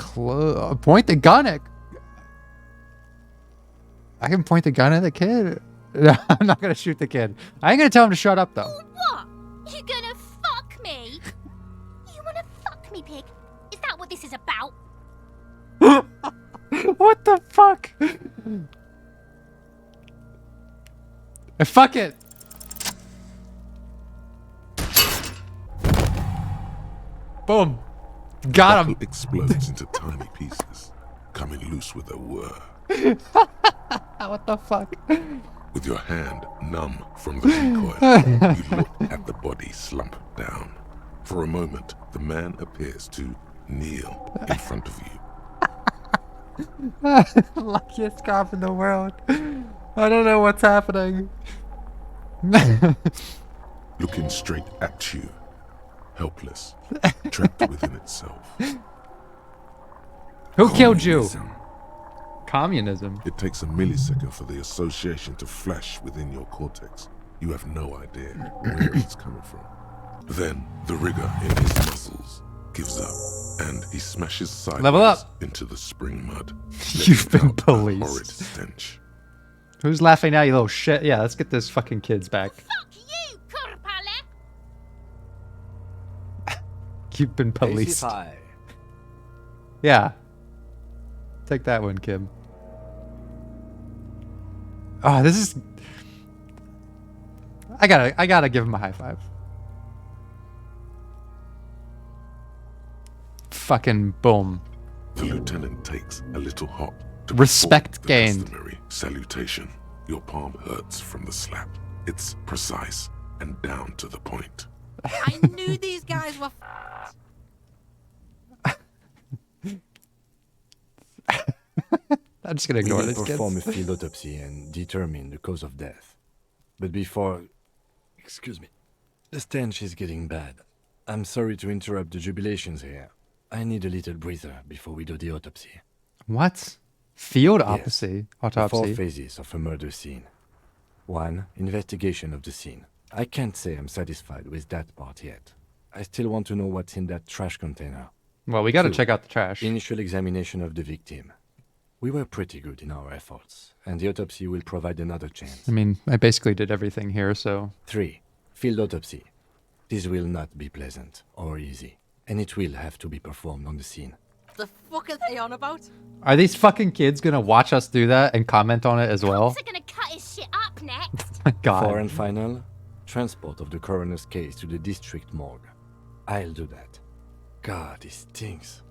Speaker 1: point the gun at? I can point the gun at the kid. No, I'm not gonna shoot the kid. I ain't gonna tell him to shut up though.
Speaker 4: What? You gonna fuck me? You wanna fuck me, pig? Is that what this is about?
Speaker 1: What the fuck? Fuck it. Boom. Got him.
Speaker 2: Buckle explodes into tiny pieces, coming loose with a whir.
Speaker 1: What the fuck?
Speaker 2: With your hand numb from the recoil, you look at the body slump down. For a moment, the man appears to kneel in front of you.
Speaker 1: Luckiest cop in the world. I don't know what's happening.
Speaker 2: Looking straight at you, helpless, trapped within itself.
Speaker 1: Who killed you?
Speaker 7: Communism.
Speaker 1: Communism.
Speaker 2: It takes a millisecond for the association to flash within your cortex. You have no idea where it's coming from. Then the rigor in his muscles gives up, and he smashes sideways
Speaker 1: Level up.
Speaker 2: into the spring mud.
Speaker 1: You've
Speaker 2: letting
Speaker 1: been
Speaker 2: out a horrid
Speaker 1: policed.
Speaker 2: stench.
Speaker 1: Who's laughing now, you little shit? Yeah, let's get those fucking kids back.
Speaker 4: Fuck you, Kurpale!
Speaker 1: You've been policed.
Speaker 3: Pacify.
Speaker 1: Yeah. Take that one, Kim. Oh, this is... I gotta give him a high five. Fucking boom.
Speaker 2: The lieutenant takes a little hop to
Speaker 1: Respect
Speaker 2: perform the
Speaker 1: gained.
Speaker 2: customary salutation. Your palm hurts from the slap. It's precise and down to the point.
Speaker 6: I knew these guys were
Speaker 1: I'm just gonna
Speaker 3: We
Speaker 1: ignore
Speaker 3: will
Speaker 1: this
Speaker 3: perform a
Speaker 1: kid.
Speaker 3: field autopsy and determine the cause of death. But before... Excuse me. The stench is getting bad. I'm sorry to interrupt the jubilations here. I need a little breather before we do the autopsy.
Speaker 1: What? Field
Speaker 3: Yes.
Speaker 1: autopsy?
Speaker 3: The 4
Speaker 1: Autopsy?
Speaker 3: phases of a murder scene. 1. Investigation of the scene. I can't say I'm satisfied with that part yet. I still want to know what's in that trash container.
Speaker 1: Well, we gotta
Speaker 3: 2.
Speaker 1: check out the trash.
Speaker 3: Initial examination of the victim. We were pretty good in our efforts, and the autopsy will provide another chance.
Speaker 1: I mean, I basically did everything here, so...
Speaker 3: 3. Field autopsy. This will not be pleasant or easy, and it will have to be performed on the scene.
Speaker 6: the fuck are they on about?
Speaker 1: Are these fucking kids gonna watch us do that and comment on it as well?
Speaker 4: Cops are gonna cut his shit up next.
Speaker 1: My God.
Speaker 3: 4 and final, transport of the coroner's case to the district morgue. I'll do that. God, this stinks.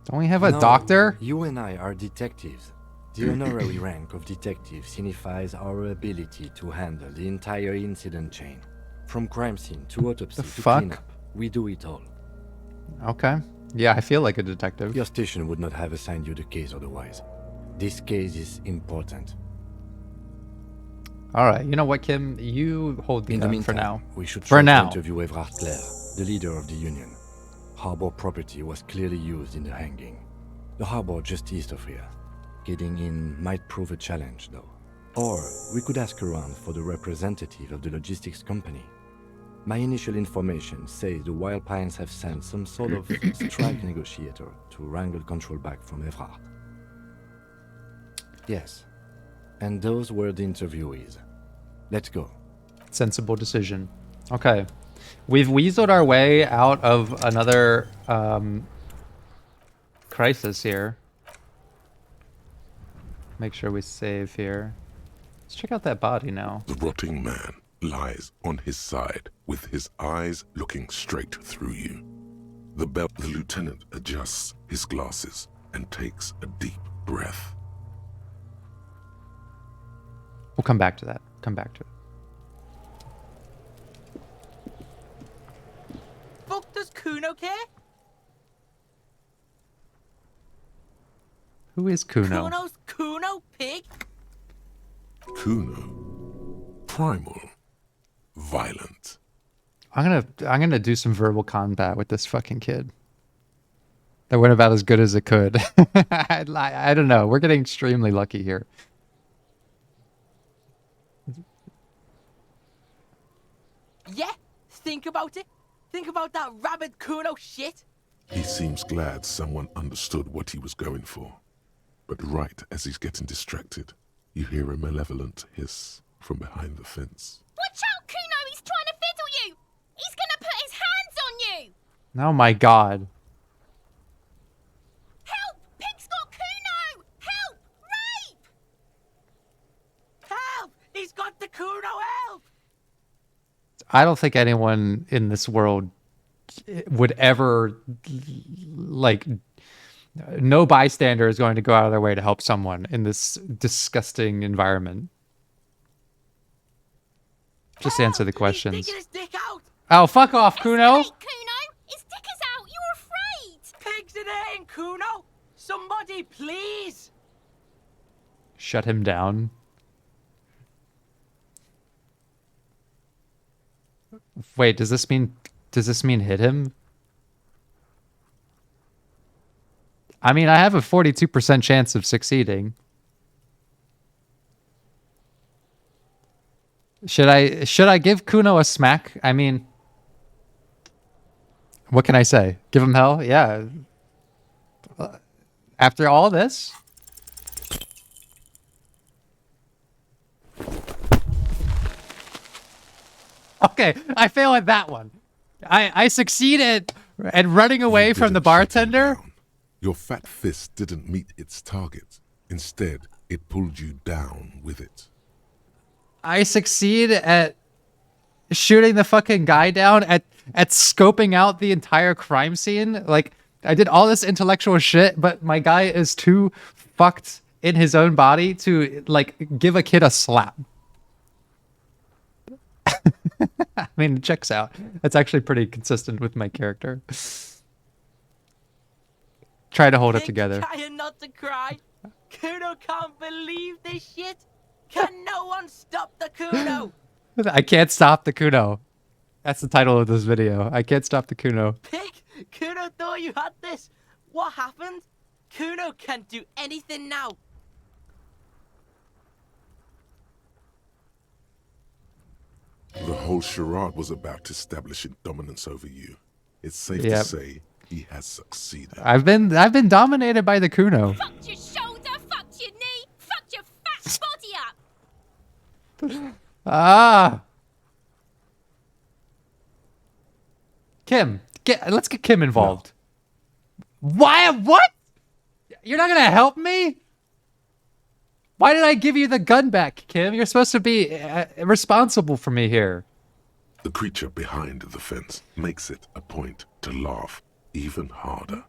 Speaker 1: Don't we have a
Speaker 3: No,
Speaker 1: doctor?
Speaker 3: You and I are detectives. The honorary rank of detective signifies our ability to handle the entire incident chain. From crime scene to autopsy
Speaker 1: The
Speaker 3: to
Speaker 1: fuck?
Speaker 3: cleanup. We do it all.
Speaker 1: Okay. Yeah, I feel like a detective.
Speaker 3: Your station would not have assigned you the case otherwise. This case is important.
Speaker 1: Alright, you know what, Kim? You hold the
Speaker 3: In the
Speaker 1: gun
Speaker 3: meantime,
Speaker 1: for now.
Speaker 3: we should
Speaker 1: For
Speaker 3: try
Speaker 1: now.
Speaker 3: to interview Evrard Clare, the leader of the union. Harbor property was clearly used in the hanging. The harbor just east of here. Getting in might prove a challenge, though. Or we could ask around for the representative of the logistics company. My initial information says the Wild Pines have sent some sort of strike negotiator to wrangle control back from Evrard. Yes, and those were the interviewees. Let's go.
Speaker 1: Sensible decision. Okay. We've weaseled our way out of another crisis here. Make sure we save here. Let's check out that body now.
Speaker 2: The rotting man lies on his side with his eyes looking straight through you. The lieutenant adjusts his glasses and takes a deep breath.
Speaker 1: We'll come back to that. Come back to it.
Speaker 6: Fuck does Kuno care?
Speaker 1: Who is Kuno?
Speaker 6: Kuno's Kuno, pig?
Speaker 2: Kuno. Primal. Violent.
Speaker 1: I'm gonna do some verbal combat with this fucking kid. That went about as good as it could. I don't know. We're getting extremely lucky here.
Speaker 6: Yeah, think about it. Think about that rabid Kuno shit.
Speaker 2: He seems glad someone understood what he was going for. But right as he's getting distracted, you hear a malevolent hiss from behind the fence.
Speaker 4: Watch out, Kuno! He's trying to fiddle you! He's gonna put his hands on you!
Speaker 1: Oh my god.
Speaker 4: Help! Pig's got Kuno! Help! Rape!
Speaker 6: Help! He's got the Kuno, help!
Speaker 1: I don't think anyone in this world would ever, like, no bystander is going to go out of their way to help someone in this disgusting environment. Just answer the questions.
Speaker 6: He's sticking his dick out!
Speaker 1: Oh, fuck off, Kuno!
Speaker 4: Escalate, Kuno! His dick is out! You're afraid!
Speaker 6: Pigs in here, Kuno! Somebody, please!
Speaker 1: Shut him down. Wait, does this mean hit him? I mean, I have a 42% chance of succeeding. Should I give Kuno a smack? I mean, what can I say? Give him hell? Yeah. After all this? Okay, I fail at that one. I succeeded at running away
Speaker 2: You
Speaker 1: from the
Speaker 2: didn't shut him
Speaker 1: bartender.
Speaker 2: down. Your fat fist didn't meet its target. Instead, it pulled you down with it.
Speaker 1: I succeed at shooting the fucking guy down, at scoping out the entire crime scene. Like, I did all this intellectual shit, but my guy is too fucked in his own body to, like, give a kid a slap. I mean, it checks out. That's actually pretty consistent with my character. Try to hold it
Speaker 6: Pig
Speaker 1: together.
Speaker 6: trying not to cry. Kuno can't believe this shit. Can no one stop the Kuno?
Speaker 1: I can't stop the Kuno. That's the title of this video. I can't stop the Kuno.
Speaker 6: Pig, Kuno thought you had this. What happened? Kuno can't do anything now.
Speaker 2: The whole charade was about establishing dominance over you. It's safe to
Speaker 1: Yep.
Speaker 2: say he has succeeded.
Speaker 1: I've been dominated by the Kuno.
Speaker 4: Fucked your shoulder, fucked your knee, fucked your fat body up!
Speaker 1: Ah. Kim, let's get Kim involved. Why? What? You're not gonna help me? Why did I give you the gun back, Kim? You're supposed to be responsible for me here.
Speaker 2: The creature behind the fence makes it a point to laugh even harder.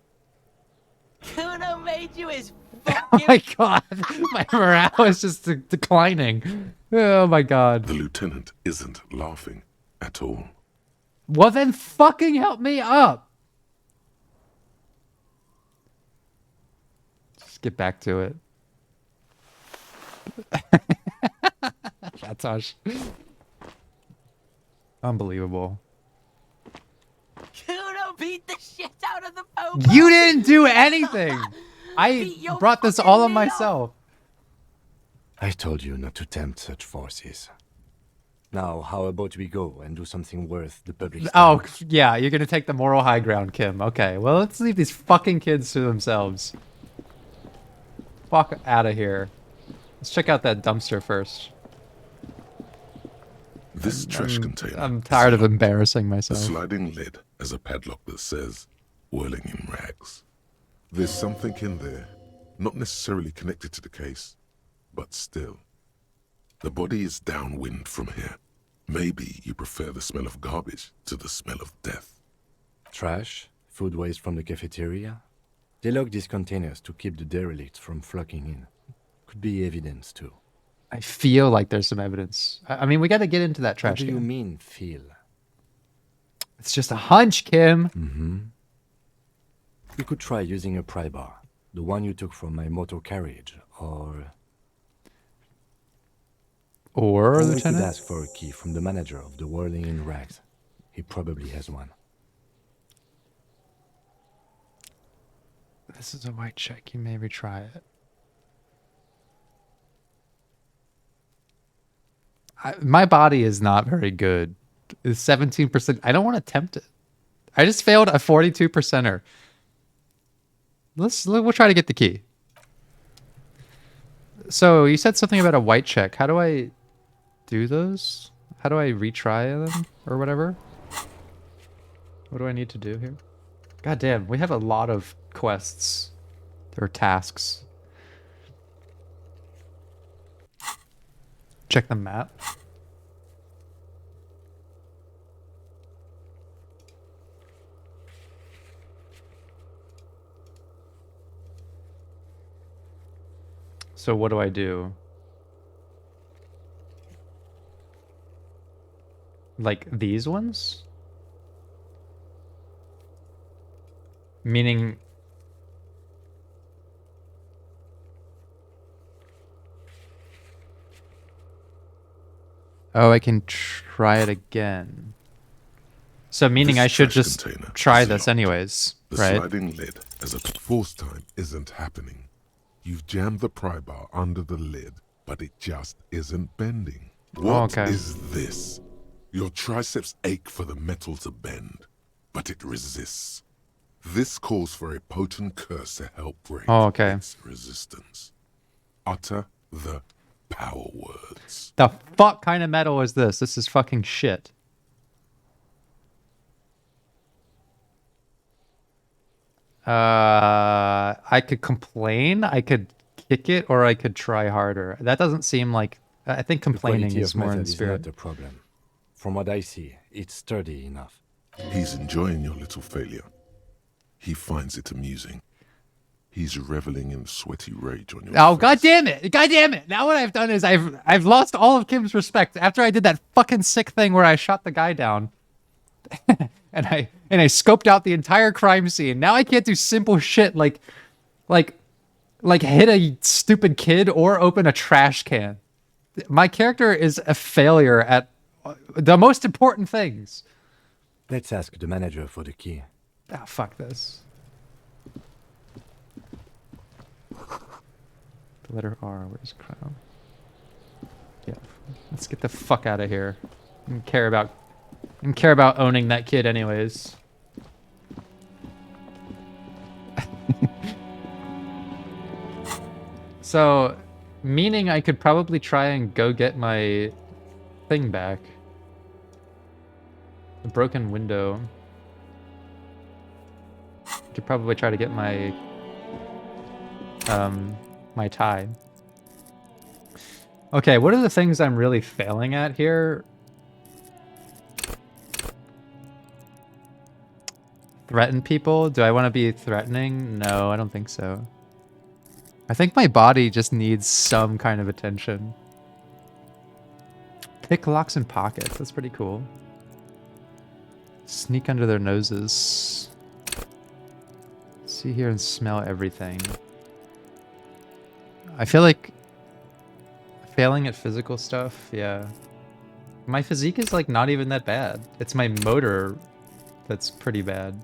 Speaker 6: Kuno made you his
Speaker 1: Oh
Speaker 6: fucking...
Speaker 1: my god, my morale is just declining. Oh my god.
Speaker 2: The lieutenant isn't laughing at all.
Speaker 1: Well then fucking help me up. Just get back to it. Shatosh. Unbelievable.
Speaker 6: Kuno beat the shit out of the popo.
Speaker 1: You didn't do anything. I
Speaker 6: Beat your
Speaker 1: brought this
Speaker 6: fucking
Speaker 1: all on
Speaker 6: meat off.
Speaker 1: myself.
Speaker 3: I told you not to tempt such forces. Now, how about we go and do something worth the public's
Speaker 1: Oh,
Speaker 3: time?
Speaker 1: yeah, you're gonna take the moral high ground, Kim. Okay, well, let's leave these fucking kids to themselves. Fuck out of here. Let's check out that dumpster first.
Speaker 2: This trash container.
Speaker 1: I'm
Speaker 2: is
Speaker 1: tired of
Speaker 2: locked.
Speaker 1: embarrassing
Speaker 2: The
Speaker 1: myself.
Speaker 2: sliding lid has a padlock that says, whirling in rags. There's something in there, not necessarily connected to the case, but still. The body is downwind from here. Maybe you prefer the smell of garbage to the smell of death.
Speaker 3: Trash? Food waste from the cafeteria? They lock these containers to keep the derelicts from flocking in. Could be evidence too.
Speaker 1: I feel like there's some evidence. I mean, we gotta get into that
Speaker 3: What
Speaker 1: trash
Speaker 3: do you
Speaker 1: can.
Speaker 3: mean, feel?
Speaker 1: It's just a hunch, Kim.
Speaker 3: We could try using a pry bar. The one you took from my motor carriage, or
Speaker 1: Or,
Speaker 3: we could
Speaker 1: Lieutenant?
Speaker 3: ask for a key from the manager of the Whirling in Rags. He probably has one.
Speaker 1: This is a white check. You may retry it. My body is not very good. It's 17%. I don't want to tempt it. I just failed a 42%er. We'll try to get the key. So you said something about a white check. How do I do those? How do I retry them or whatever? What do I need to do here? God damn, we have a lot of quests or tasks. Check the map. So what do I do? Like these ones? Meaning... Oh, I can try it again. So meaning
Speaker 2: This
Speaker 1: I should
Speaker 2: trash
Speaker 1: just
Speaker 2: container
Speaker 1: try
Speaker 2: is
Speaker 1: this
Speaker 2: locked.
Speaker 1: anyways,
Speaker 2: The
Speaker 1: right?
Speaker 2: sliding lid as a force time isn't happening. You've jammed the pry bar under the lid, but it just isn't bending. What is
Speaker 1: okay.
Speaker 2: this? Your triceps ache for the metal to bend, but it resists. This calls for a potent curse to help break
Speaker 1: Okay.
Speaker 2: its resistance. Utter the power words.
Speaker 1: The fuck kind of metal is this? This is fucking shit. I could complain, I could kick it, or I could try harder. That doesn't seem like... I think
Speaker 3: The
Speaker 1: complaining
Speaker 3: quality
Speaker 1: is
Speaker 3: of
Speaker 1: more
Speaker 3: metal
Speaker 1: in
Speaker 3: is
Speaker 1: spirit.
Speaker 3: not the problem. From what I see, it's sturdy enough.
Speaker 2: He's enjoying your little failure. He finds it amusing. He's reveling in sweaty rage on your
Speaker 1: Oh,
Speaker 2: face.
Speaker 1: god damn it! God damn it! Now what I've done is I've lost all of Kim's respect after I did that fucking sick thing where I shot the guy down. and I scoped out the entire crime scene. Now I can't do simple shit like hit a stupid kid or open a trash can. My character is a failure at the most important things.
Speaker 3: Let's ask the manager for the key.
Speaker 1: Ah, fuck this. The letter R, where's crown? Yeah, let's get the fuck out of here. I don't care about owning that kid anyways. So, meaning I could probably try and go get my thing back. A broken window. Could probably try to get my my tie. Okay, what are the things I'm really failing at here? Threaten people? Do I want to be threatening? No, I don't think so. I think my body just needs some kind of attention. Pick locks and pockets. That's pretty cool. Sneak under their noses. See, hear, and smell everything. I feel like failing at physical stuff, yeah. My physique is like not even that bad. It's my motor that's pretty bad.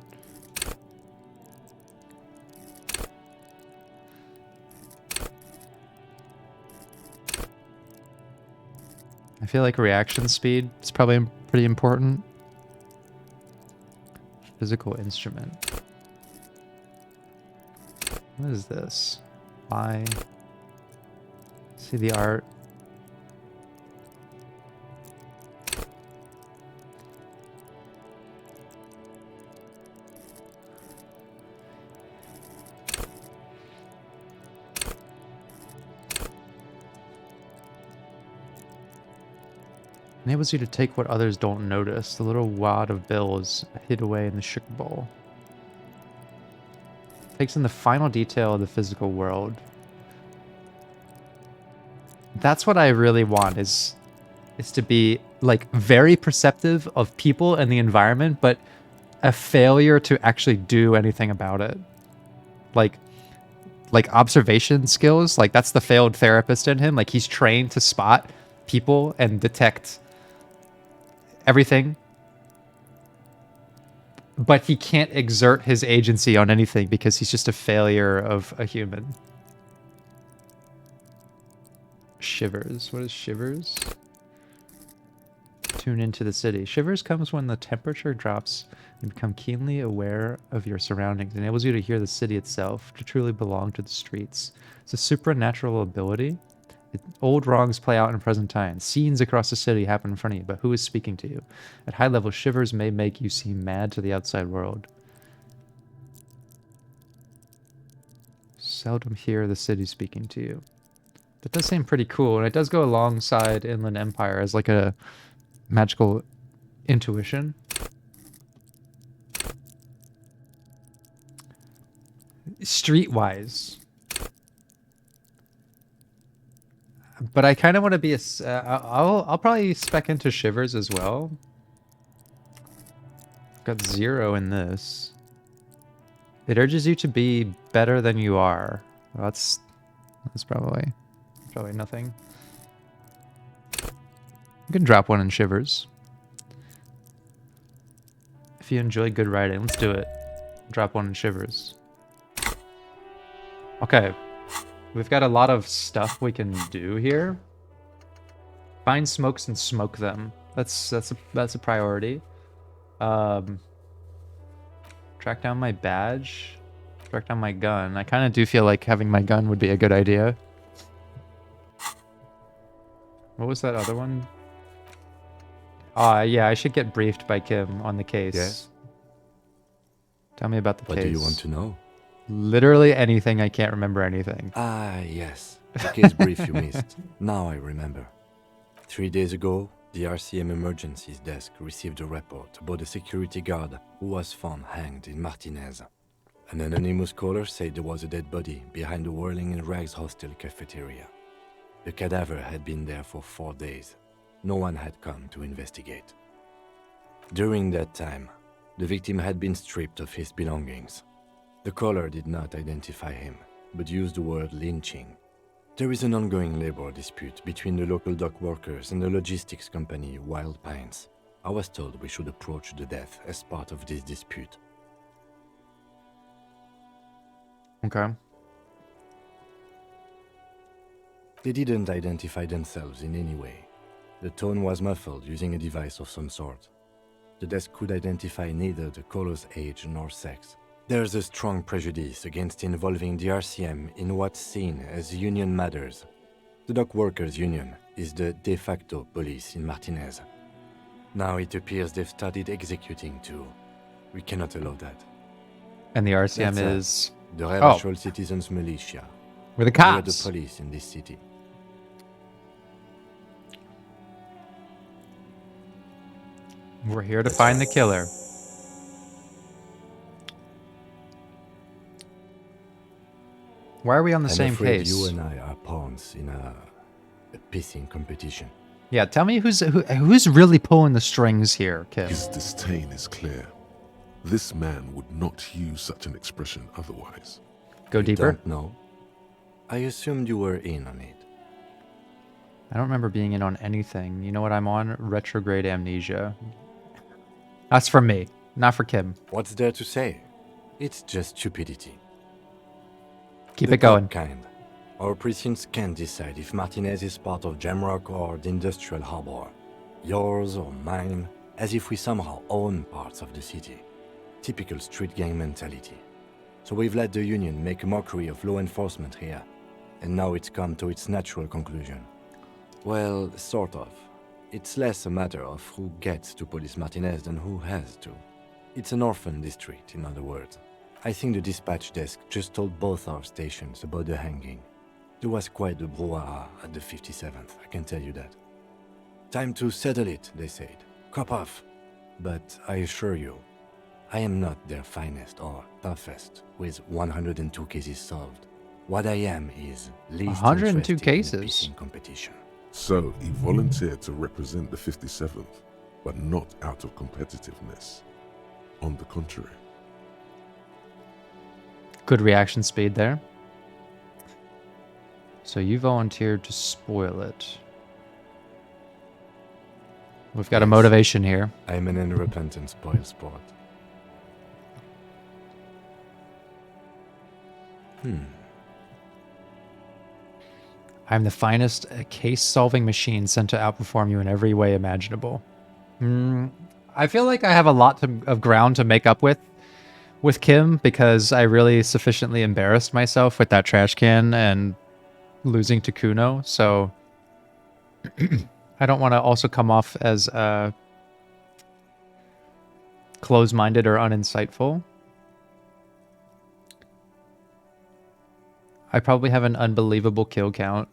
Speaker 1: I feel like reaction speed is probably pretty important. Physical instrument. What is this? Why? See the art. Enables you to take what others don't notice. The little wad of bills hid away in the sugar bowl. Takes in the final detail of the physical world. That's what I really want, is to be like very perceptive of people and the environment, but a failure to actually do anything about it. Like observation skills, like that's the failed therapist in him. Like he's trained to spot people and detect everything, but he can't exert his agency on anything because he's just a failure of a human. Shivers. What is shivers? Tune into the city. Shivers comes when the temperature drops and become keenly aware of your surroundings. It enables you to hear the city itself, to truly belong to the streets. It's a supernatural ability. Old wrongs play out in present time. Scenes across the city happen in front of you, but who is speaking to you? At high level, shivers may make you seem mad to the outside world. Seldom hear the city speaking to you. That does seem pretty cool, and it does go alongside Inland Empire as like a magical intuition. Streetwise. But I kind of want to be a... I'll probably spec into Shivers as well. Got 0 in this. It urges you to be better than you are. Well, that's probably nothing. You can drop 1 in Shivers. If you enjoy good writing, let's do it. Drop 1 in Shivers. Okay. We've got a lot of stuff we can do here. Find smokes and smoke them. That's a priority. Track down my badge. Track down my gun. I kind of do feel like having my gun would be a good idea. What was that other one? Yeah, I should get briefed by Kim on the case.
Speaker 3: Yes?
Speaker 1: Tell me about the case.
Speaker 3: What do you want to know?
Speaker 1: Literally anything. I can't remember anything.
Speaker 3: Ah, yes. The case brief you missed. Now I remember. 3 days ago, the RCM Emergencies Desk received a report about a security guard who was found hanged in Martinez. An anonymous caller said there was a dead body behind the Whirling in Rags hostel cafeteria. The cadaver had been there for 4 days. No one had come to investigate. During that time, the victim had been stripped of his belongings. The caller did not identify him, but used the word lynching. There is an ongoing labor dispute between the local dock workers and the logistics company Wild Pines. I was told we should approach the death as part of this dispute.
Speaker 1: Okay.
Speaker 3: They didn't identify themselves in any way. The tone was muffled using a device of some sort. The desk could identify neither the caller's age nor sex. There's a strong prejudice against involving the RCM in what's seen as union matters. The dock workers' union is the de facto police in Martinez. Now it appears they've started executing too. We cannot allow that.
Speaker 1: And the RCM
Speaker 3: That's
Speaker 1: is...
Speaker 3: the Revival Citizens Militia.
Speaker 1: We're the
Speaker 3: We are the
Speaker 1: cops.
Speaker 3: police in this city.
Speaker 1: We're here to find the killer. Why are we on the
Speaker 3: I'm
Speaker 1: same
Speaker 3: afraid
Speaker 1: case?
Speaker 3: you and I are pawns in a pissing competition.
Speaker 1: Yeah, tell me who's really pulling the strings here, Kim.
Speaker 2: His disdain is clear. This man would not use such an expression otherwise.
Speaker 1: Go
Speaker 3: You
Speaker 1: deeper.
Speaker 3: don't know? I assumed you were in on it.
Speaker 1: I don't remember being in on anything. You know what I'm on? Retrograde amnesia. That's for me, not for Kim.
Speaker 3: What's there to say? It's just stupidity.
Speaker 1: Keep
Speaker 3: The
Speaker 1: it going.
Speaker 3: good kind. Our precincts can't decide if Martinez is part of Jamrock or the industrial harbor. Yours or mine, as if we somehow own parts of the city. Typical street gang mentality. So we've let the Union make a mockery of law enforcement here. And now it's come to its natural conclusion. Well, sort of. It's less a matter of who gets to police Martinez than who has to. It's an orphan district, in other words. I think the dispatch desk just told both our stations about the hanging. There was quite the brouhaha at the 57th, I can tell you that. Time to settle it, they said. Cop off. But I assure you, I am not their finest or toughest, with 102 cases solved. What I am is least
Speaker 1: 102
Speaker 3: interested in the
Speaker 1: cases?
Speaker 3: pissing competition.
Speaker 2: So he volunteered to represent the 57th, but not out of competitiveness. On the contrary.
Speaker 1: Good reaction speed there. So you volunteered to spoil it. We've got a
Speaker 3: Yes.
Speaker 1: motivation here.
Speaker 3: I'm an unrepentant spoil sport.
Speaker 1: I'm the finest case-solving machine sent to outperform you in every way imaginable. I feel like I have a lot of ground to make up with Kim because I really sufficiently embarrassed myself with that trash can and losing to Kuno. So I don't want to also come off as close-minded or uninsightful. I probably have an unbelievable kill count.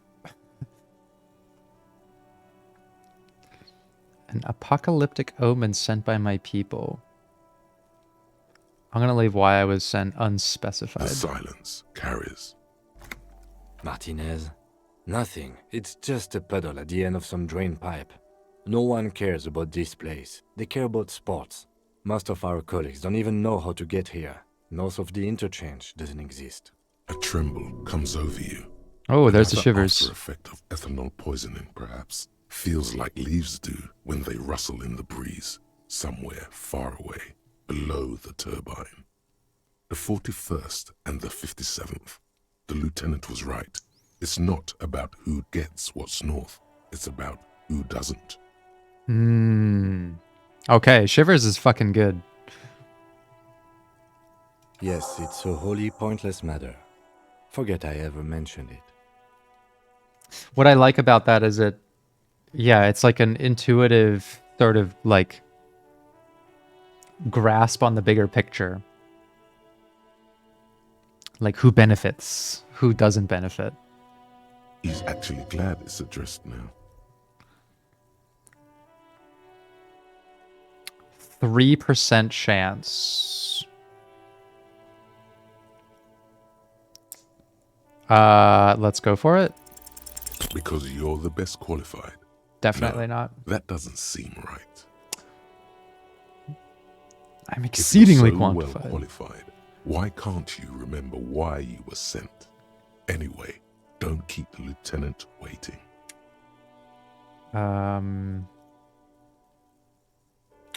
Speaker 1: An apocalyptic omen sent by my people. I'm gonna leave why I was sent unspecified.
Speaker 2: The silence carries.
Speaker 3: Martinez? Nothing. It's just a puddle at the end of some drain pipe. No one cares about this place. They care about sports. Most of our colleagues don't even know how to get here. North of the interchange doesn't exist.
Speaker 2: A tremble comes over you.
Speaker 1: Oh, there's the
Speaker 2: Another
Speaker 1: shivers.
Speaker 2: after effect of ethanol poisoning, perhaps. Feels like leaves do when they rustle in the breeze, somewhere far away, below the turbine. The 41st and the 57th. The lieutenant was right. It's not about who gets what's north. It's about who doesn't.
Speaker 1: Okay, shivers is fucking good.
Speaker 3: Yes, it's a wholly pointless matter. Forget I ever mentioned it.
Speaker 1: What I like about that is it's like an intuitive sort of like grasp on the bigger picture. Like who benefits, who doesn't benefit.
Speaker 2: He's actually glad it's addressed now.
Speaker 1: 3% chance. Let's go for it.
Speaker 2: Because you're the best qualified.
Speaker 1: Definitely
Speaker 2: No,
Speaker 1: not.
Speaker 2: That doesn't seem right.
Speaker 1: I'm
Speaker 2: If
Speaker 1: exceedingly
Speaker 2: you're so well
Speaker 1: quantified.
Speaker 2: qualified, why can't you remember why you were sent? Anyway, don't keep the lieutenant waiting.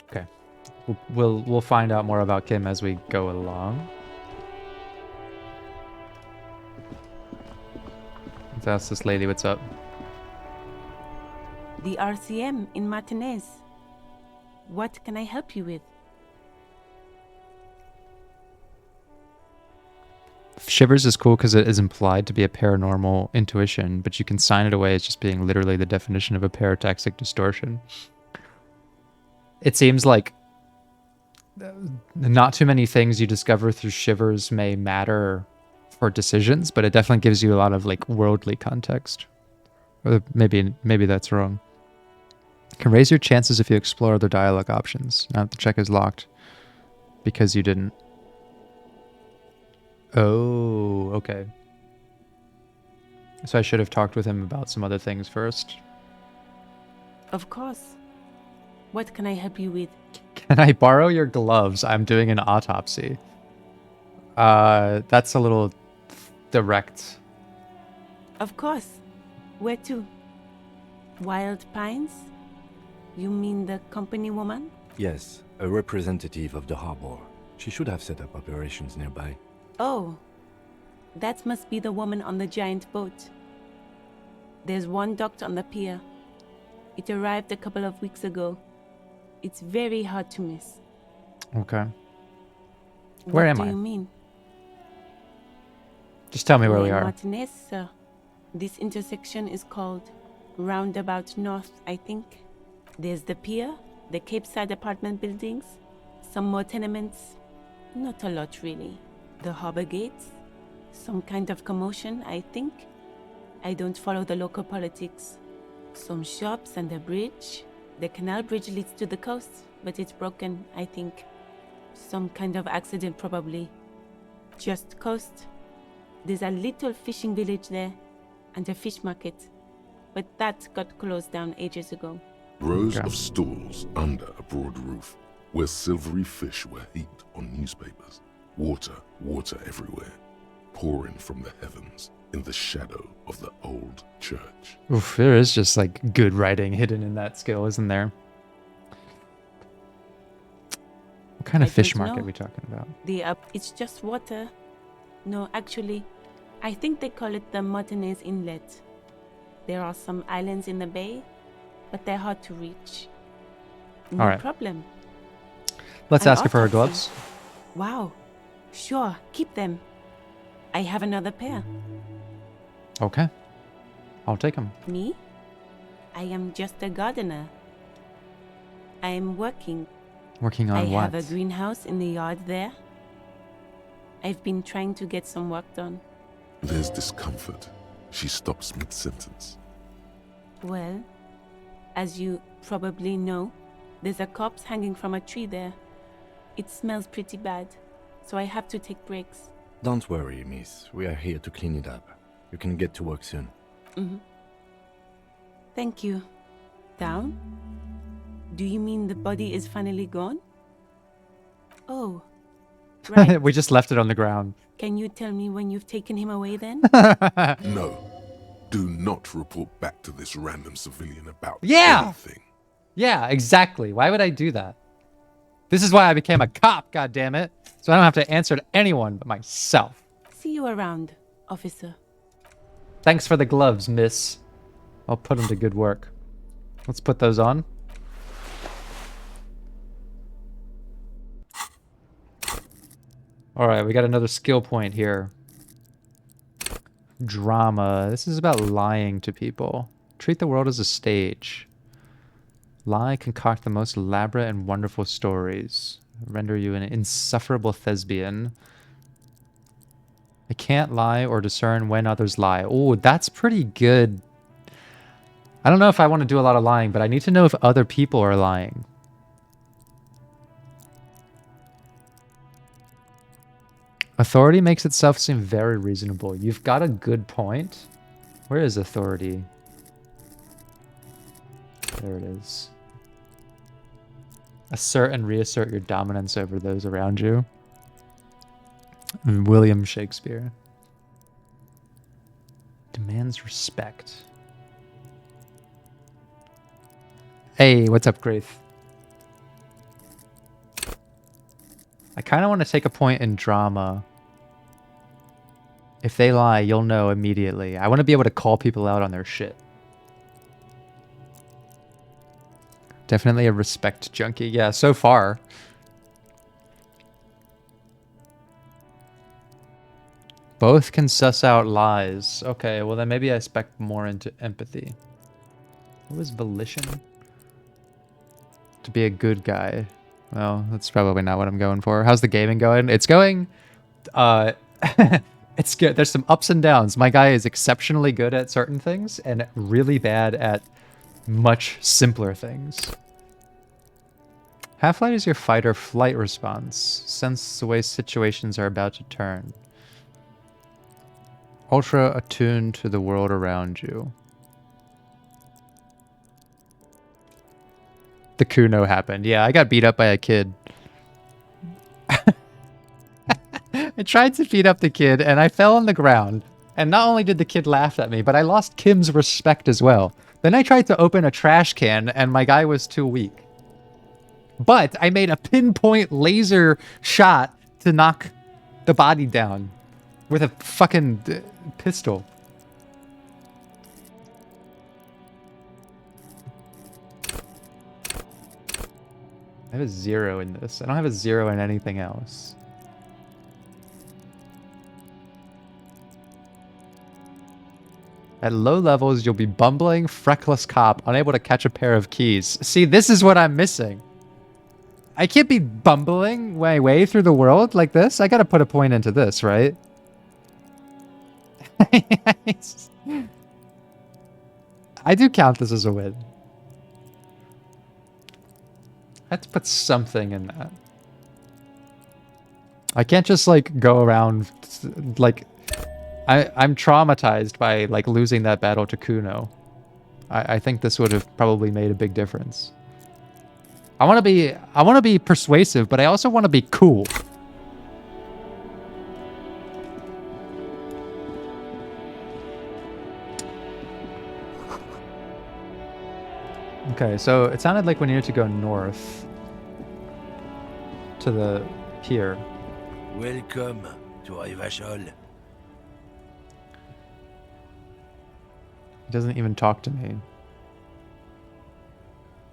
Speaker 1: Okay. We'll find out more about Kim as we go along. Let's ask this lady what's up.
Speaker 8: The RCM in Martinez. What can I help you with?
Speaker 1: Shivers is cool because it is implied to be a paranormal intuition, but you can sign it away as just being literally the definition of a parataxic distortion. It seems like not too many things you discover through shivers may matter for decisions, but it definitely gives you a lot of like worldly context. Or maybe that's wrong. Can raise your chances if you explore other dialogue options. Now that the check is locked because you didn't. Oh, okay. So I should have talked with him about some other things first.
Speaker 8: Of course. What can I help you with?
Speaker 1: Can I borrow your gloves? I'm doing an autopsy. That's a little direct.
Speaker 8: Of course. Where to? Wild Pines? You mean the company woman?
Speaker 3: Yes, a representative of the harbor. She should have set up operations nearby.
Speaker 8: Oh. That must be the woman on the giant boat. There's one docked on the pier. It arrived a couple of weeks ago. It's very hard to miss.
Speaker 1: Okay. Where am
Speaker 8: What
Speaker 1: I?
Speaker 8: do you mean?
Speaker 1: Just tell me where
Speaker 8: We're
Speaker 1: we
Speaker 8: in
Speaker 1: are.
Speaker 8: Martinez, sir. This intersection is called Roundabout North, I think. There's the pier, the Cape Side apartment buildings, some more tenements. Not a lot, really. The harbor gates, some kind of commotion, I think. I don't follow the local politics. Some shops and a bridge. The canal bridge leads to the coast, but it's broken, I think. Some kind of accident, probably. Just coast. There's a little fishing village there, and a fish market. But that got closed down ages ago.
Speaker 2: Rows
Speaker 1: Okay.
Speaker 2: of stalls under a broad roof, where silvery fish were heaped on newspapers. Water, water everywhere, pouring from the heavens in the shadow of the old church.
Speaker 1: Oof, there is just like good writing hidden in that skill, isn't there? What kind of
Speaker 8: I
Speaker 1: fish
Speaker 8: don't
Speaker 1: market
Speaker 8: know.
Speaker 1: are we talking about?
Speaker 8: It's just water. No, actually, I think they call it the Martinez Inlet. There are some islands in the bay, but they're hard to reach. No
Speaker 1: All right.
Speaker 8: problem.
Speaker 1: Let's
Speaker 8: An
Speaker 1: ask her for her
Speaker 8: autopsy.
Speaker 1: gloves.
Speaker 8: Wow. Sure, keep them. I have another pair.
Speaker 1: Okay. I'll take them.
Speaker 8: Me? I am just a gardener. I am working.
Speaker 1: Working on
Speaker 8: I
Speaker 1: what?
Speaker 8: have a greenhouse in the yard there. I've been trying to get some work done.
Speaker 2: There's discomfort. She stops mid-sentence.
Speaker 8: Well, as you probably know, there's a corpse hanging from a tree there. It smells pretty bad, so I have to take breaks.
Speaker 3: Don't worry, miss. We are here to clean it up. You can get to work soon.
Speaker 8: Thank you. Down? Do you mean the body is finally gone? Oh, right.
Speaker 1: We just left it on the ground.
Speaker 8: Can you tell me when you've taken him away then?
Speaker 2: No. Do not report back to this random civilian about
Speaker 1: Yeah!
Speaker 2: anything.
Speaker 1: Yeah, exactly. Why would I do that? This is why I became a cop, goddammit. So I don't have to answer to anyone but myself.
Speaker 8: See you around, officer.
Speaker 1: Thanks for the gloves, miss. I'll put them to good work. Let's put those on. All right, we got another skill point here. Drama. This is about lying to people. Treat the world as a stage. Lie, concoct the most elaborate and wonderful stories. Render you an insufferable thespian. I can't lie or discern when others lie. Oh, that's pretty good. I don't know if I want to do a lot of lying, but I need to know if other people are lying. Authority makes itself seem very reasonable. You've got a good point. Where is authority? There it is. Assert and reassert your dominance over those around you. William Shakespeare. Demands respect. Hey, what's up, Graith? I kind of want to take a point in drama. If they lie, you'll know immediately. I want to be able to call people out on their shit. Definitely a respect junkie. Yeah, so far. Both can suss out lies. Okay, well then maybe I spec more into empathy. What was volition? To be a good guy. Well, that's probably not what I'm going for. How's the gaming going? It's going... it's good. There's some ups and downs. My guy is exceptionally good at certain things and really bad at much simpler things. Half-Light is your fight or flight response. Sense the way situations are about to turn. Ultra attuned to the world around you. The Kuno happened. Yeah, I got beat up by a kid. I tried to beat up the kid and I fell on the ground. And not only did the kid laugh at me, but I lost Kim's respect as well. Then I tried to open a trash can and my guy was too weak. But I made a pinpoint laser shot to knock the body down. with a fucking pistol. I have a 0 in this. I don't have a 0 in anything else. At low levels, you'll be bumbling, freckless cop, unable to catch a pair of keys. See, this is what I'm missing. I can't be bumbling my way through the world like this. I gotta put a point into this, right? I do count this as a win. I have to put something in that. I can't just like go around like I'm traumatized by like losing that battle to Kuno. I think this would have probably made a big difference. I want to be persuasive, but I also want to be cool. Okay, so it sounded like we needed to go north to the pier.
Speaker 9: Welcome to Rivachol.
Speaker 1: He doesn't even talk to me.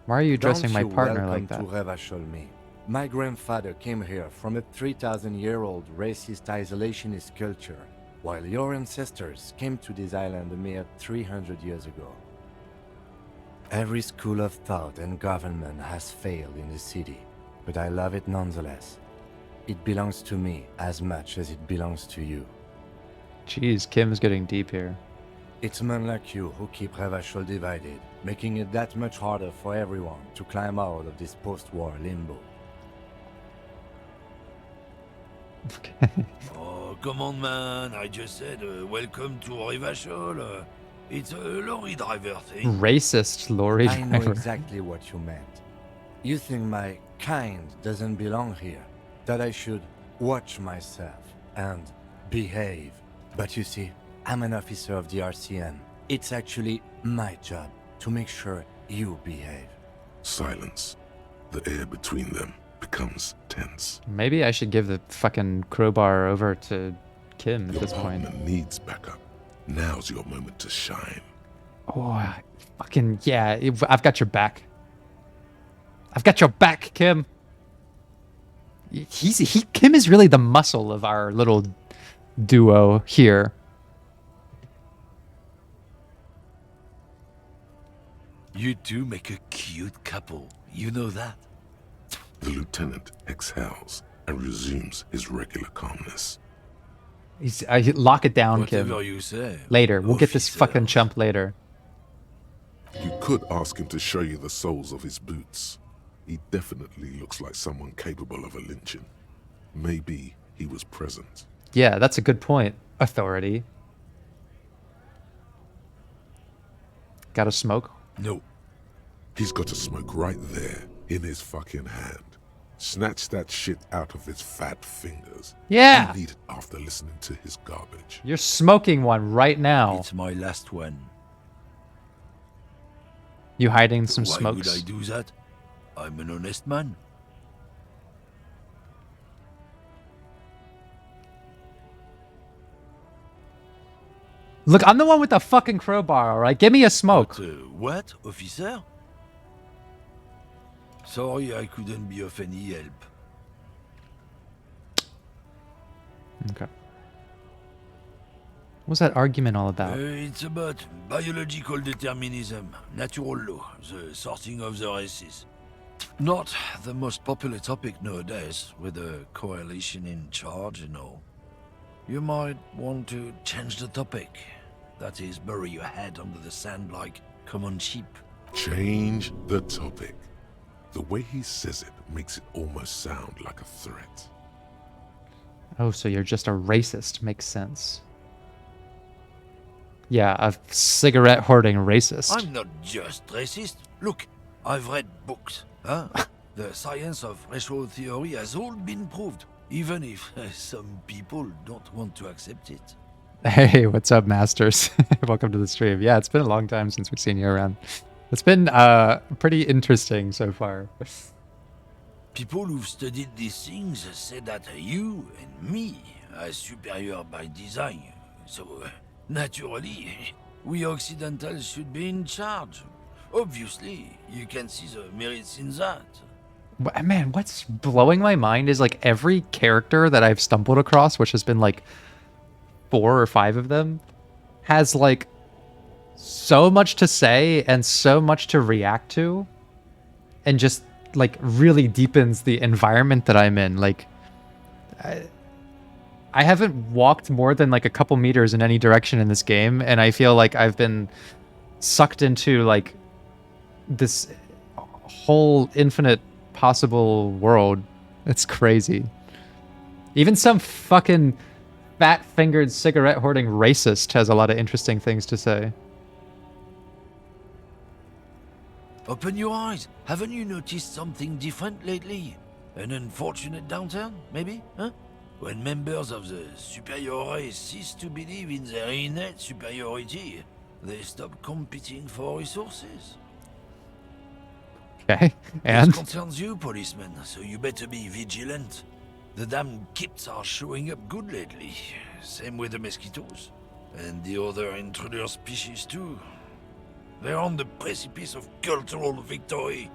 Speaker 1: Why are you addressing my partner like that?
Speaker 3: Don't you welcome to Revachol me. My grandfather came here from a 3,000-year-old racist isolationist culture, while your ancestors came to this island a mere 300 years ago. Every school of thought and government has failed in the city, but I love it nonetheless. It belongs to me as much as it belongs to you.
Speaker 1: Jeez, Kim's getting deep here.
Speaker 3: It's men like you who keep Revachol divided, making it that much harder for everyone to climb out of this post-war limbo.
Speaker 1: Okay.
Speaker 9: Oh, come on, man. I just said welcome to Rivachol. It's a lorry driver thing.
Speaker 1: Racist lorry
Speaker 3: I know
Speaker 1: driver.
Speaker 3: exactly what you meant. You think my kind doesn't belong here, that I should watch myself and behave. But you see, I'm an officer of the RCM. It's actually my job to make sure you behave.
Speaker 2: Silence. The air between them becomes tense.
Speaker 1: Maybe I should give the fucking crowbar over to Kim at
Speaker 2: Your
Speaker 1: this point.
Speaker 2: partner needs backup. Now's your moment to shine.
Speaker 1: Oh, fucking yeah! I've got your back. I've got your back, Kim. Kim is really the muscle of our little duo here.
Speaker 9: You two make a cute couple. You know that.
Speaker 2: The lieutenant exhales and resumes his regular calmness.
Speaker 1: Lock it down,
Speaker 9: Whatever
Speaker 1: Kim.
Speaker 9: you say.
Speaker 1: Later. We'll get this
Speaker 9: Officer.
Speaker 1: fucking chump later.
Speaker 2: You could ask him to show you the soles of his boots. He definitely looks like someone capable of a lynching. Maybe he was present.
Speaker 1: Yeah, that's a good point. Authority. Got a smoke?
Speaker 9: No.
Speaker 2: He's got a smoke right there in his fucking hand. Snatch that shit out of his fat fingers.
Speaker 1: Yeah.
Speaker 2: You need it after listening to his garbage.
Speaker 1: You're smoking one right now.
Speaker 9: It's my last one.
Speaker 1: You hiding some
Speaker 9: Why
Speaker 1: smokes?
Speaker 9: would I do that? I'm an honest man.
Speaker 1: Look, I'm the one with the fucking crowbar, alright? Give me a smoke.
Speaker 9: But, what, officer? Sorry I couldn't be of any help.
Speaker 1: Okay. What's that argument all about?
Speaker 9: It's about biological determinism, natural law, the sorting of the races. Not the most popular topic nowadays, with the coalition in charge and all. You might want to change the topic. That is, bury your head under the sand like common sheep.
Speaker 2: Change the topic. The way he says it makes it almost sound like a threat.
Speaker 1: Oh, so you're just a racist. Makes sense. Yeah, a cigarette hoarding racist.
Speaker 9: I'm not just racist. Look, I've read books. Huh? The science of racial theory has all been proved, even if some people don't want to accept it.
Speaker 1: Hey, what's up, Masters? Welcome to the stream. Yeah, it's been a long time since we've seen you around. It's been pretty interesting so far.
Speaker 9: People who've studied these things say that you and me are superior by design. So, naturally, we Occidentals should be in charge. Obviously, you can see the merits in that.
Speaker 1: Man, what's blowing my mind is like every character that I've stumbled across, which has been like 4 or 5 of them, has like so much to say and so much to react to, and just like really deepens the environment that I'm in. Like, I haven't walked more than like a couple meters in any direction in this game, and I feel like I've been sucked into like this whole infinite possible world. It's crazy. Even some fucking fat-fingered cigarette-hoarding racist has a lot of interesting things to say.
Speaker 9: Open your eyes. Haven't you noticed something different lately? An unfortunate downturn, maybe? Huh? When members of the superior race cease to believe in their innate superiority, they stop competing for resources.
Speaker 1: Okay, and?
Speaker 9: This concerns you, policeman, so you better be vigilant. The damn kips are showing up good lately. Same with the mosquitoes. And the other intruder species too. They're on the precipice of cultural victory.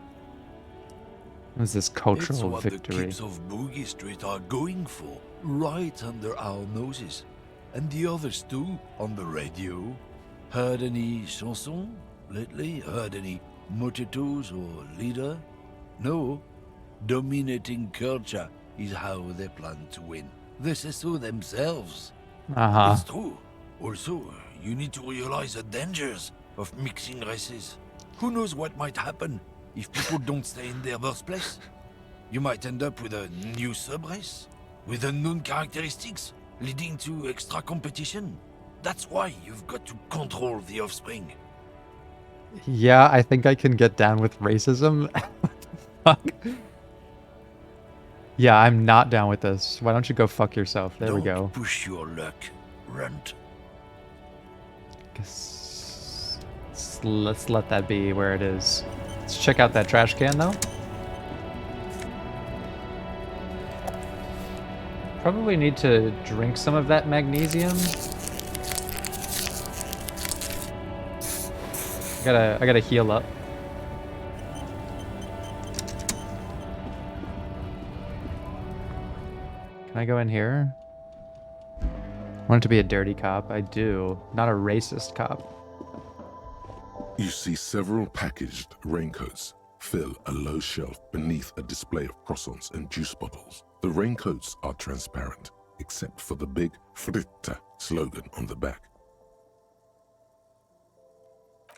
Speaker 1: What is this
Speaker 9: It's
Speaker 1: cultural
Speaker 9: what
Speaker 1: victory?
Speaker 9: the kids of Boogie Street are going for, right under our noses. And the others too, on the radio. Heard any chansons lately? Heard any motetos or leader? No. Dominating culture is how they plan to win. They say so themselves.
Speaker 1: Uh-huh.
Speaker 9: It's true. Also, you need to realize the dangers of mixing races. Who knows what might happen if people don't stay in their birthplace? You might end up with a new sub-race, with unknown characteristics, leading to extra competition. That's why you've got to control the offspring.
Speaker 1: Yeah, I think I can get down with racism. Fuck. Yeah, I'm not down with this. Why don't you go fuck yourself? There we
Speaker 9: Don't
Speaker 1: go.
Speaker 9: push your luck, runt.
Speaker 1: Guess let's let that be where it is. Let's check out that trash can though. Probably need to drink some of that magnesium. I gotta heal up. Can I go in here? I want it to be a dirty cop. I do. Not a racist cop.
Speaker 2: You see several packaged raincoats fill a low shelf beneath a display of croissants and juice bottles. The raincoats are transparent, except for the big Fritta slogan on the back.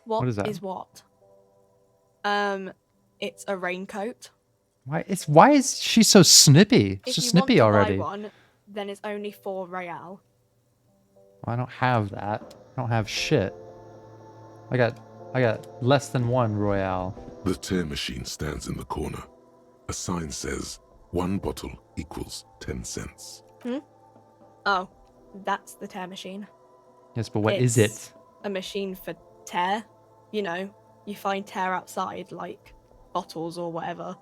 Speaker 1: What is that?
Speaker 10: Is what? It's a raincoat.
Speaker 1: Why is she so snippy?
Speaker 10: If
Speaker 1: So
Speaker 10: you
Speaker 1: snippy
Speaker 10: want to
Speaker 1: already.
Speaker 10: buy one, then it's only 4 real.
Speaker 1: Well, I don't have that. I don't have shit. I got less than 1 Royale.
Speaker 2: The tear machine stands in the corner. A sign says 1 bottle equals 10 cents.
Speaker 10: Oh, that's the tear machine.
Speaker 1: Yes, but what is it?
Speaker 10: It's a machine for tear. You know, you find tear outside, like bottles or whatever,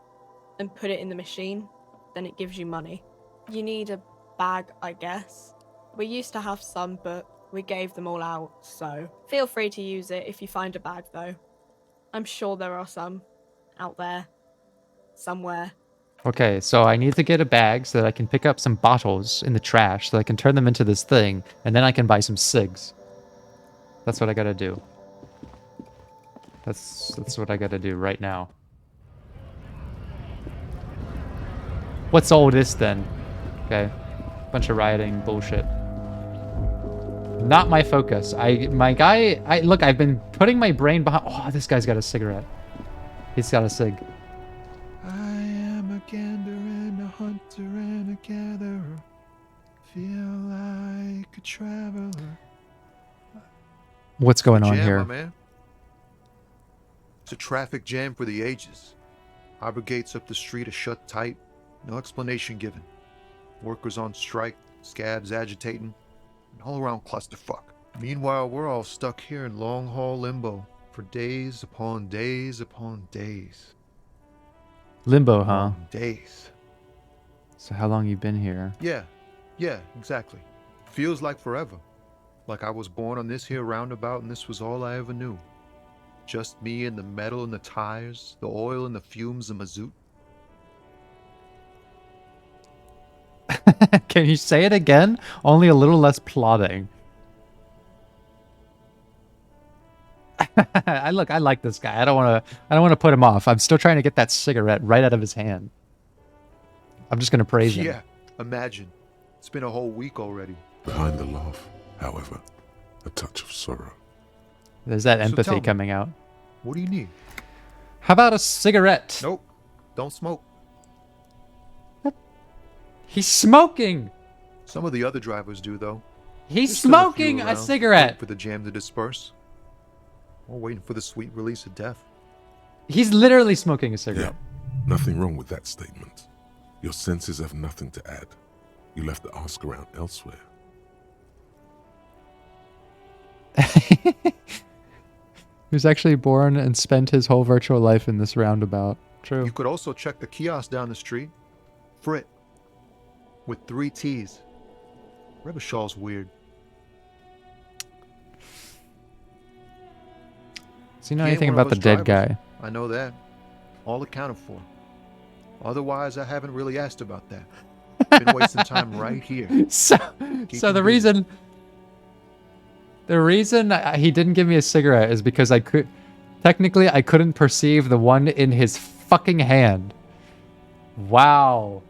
Speaker 10: and put it in the machine, then it gives you money. You need a bag, I guess. We used to have some, but we gave them all out, so feel free to use it if you find a bag, though. I'm sure there are some out there, somewhere.
Speaker 1: Okay, so I need to get a bag so that I can pick up some bottles in the trash so that I can turn them into this thing, and then I can buy some cigs. That's what I gotta do. That's what I gotta do right now. What's all this then? Okay. Bunch of rioting bullshit. Not my focus. Look, I've been putting my brain behind. Oh, this guy's got a cigarette. He's got a cig.
Speaker 11: I am a gander and a hunter and a gatherer. Feel like a traveler.
Speaker 1: What's going on
Speaker 11: Jam,
Speaker 1: here?
Speaker 11: my man. It's a traffic jam for the ages. Harbor gates up the street are shut tight. No explanation given. Workers on strike, scabs agitating, an all-around clusterfuck. Meanwhile, we're all stuck here in long-haul limbo for days upon days upon days.
Speaker 1: Limbo, huh?
Speaker 11: Days.
Speaker 1: So how long you been here?
Speaker 11: Yeah, exactly. Feels like forever. Like I was born on this here roundabout and this was all I ever knew. Just me and the metal and the tires, the oil and the fumes and mazout.
Speaker 1: Can you say it again? Only a little less plodding. I like this guy. I don't want to put him off. I'm still trying to get that cigarette right out of his hand. I'm just going to praise him.
Speaker 11: Yeah, imagine. It's been a whole week already.
Speaker 2: Behind the laugh, however, a touch of sorrow.
Speaker 1: There's that
Speaker 11: So
Speaker 1: empathy
Speaker 11: tell me,
Speaker 1: coming out.
Speaker 11: What do you need?
Speaker 1: How about a cigarette?
Speaker 11: Nope. Don't smoke.
Speaker 1: He's smoking.
Speaker 11: Some of the other drivers do, though.
Speaker 1: He's
Speaker 11: There's still a few
Speaker 1: smoking a
Speaker 11: around,
Speaker 1: cigarette.
Speaker 11: waiting for the jam to disperse. Or waiting for the sweet release of death.
Speaker 1: He's literally smoking a cigarette.
Speaker 2: Yeah, nothing wrong with that statement. Your senses have nothing to add. You left the ask around elsewhere.
Speaker 1: He was actually born and spent his whole virtual life in this roundabout. True.
Speaker 11: You could also check the kiosk down the street. Frit. With 3 T's. Rebishaw's weird.
Speaker 1: Does he know
Speaker 11: He ain't
Speaker 1: anything
Speaker 11: one of
Speaker 1: about the
Speaker 11: us
Speaker 1: dead
Speaker 11: drivers.
Speaker 1: guy?
Speaker 11: I know that. All accounted for. Otherwise, I haven't really asked about that. Been wasting time right here.
Speaker 1: So
Speaker 11: Keep
Speaker 1: the
Speaker 11: him busy.
Speaker 1: reason he didn't give me a cigarette is because I couldn't perceive the one in his fucking hand. Wow.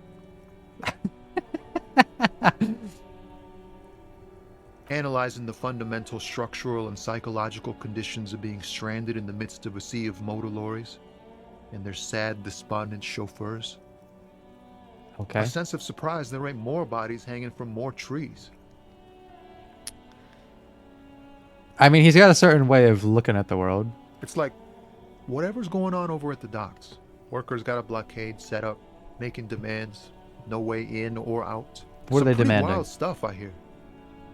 Speaker 11: Analyzing the fundamental structural and psychological conditions of being stranded in the midst of a sea of motor lorries and their sad, despondent chauffeurs.
Speaker 1: Okay.
Speaker 11: A sense of surprise there ain't more bodies hanging from more trees.
Speaker 1: I mean, he's got a certain way of looking at the world.
Speaker 11: It's like whatever's going on over at the docks. Workers got a blockade set up, making demands, no way in or out.
Speaker 1: What are they
Speaker 11: Some pretty
Speaker 1: demanding?
Speaker 11: Wild stuff, I hear.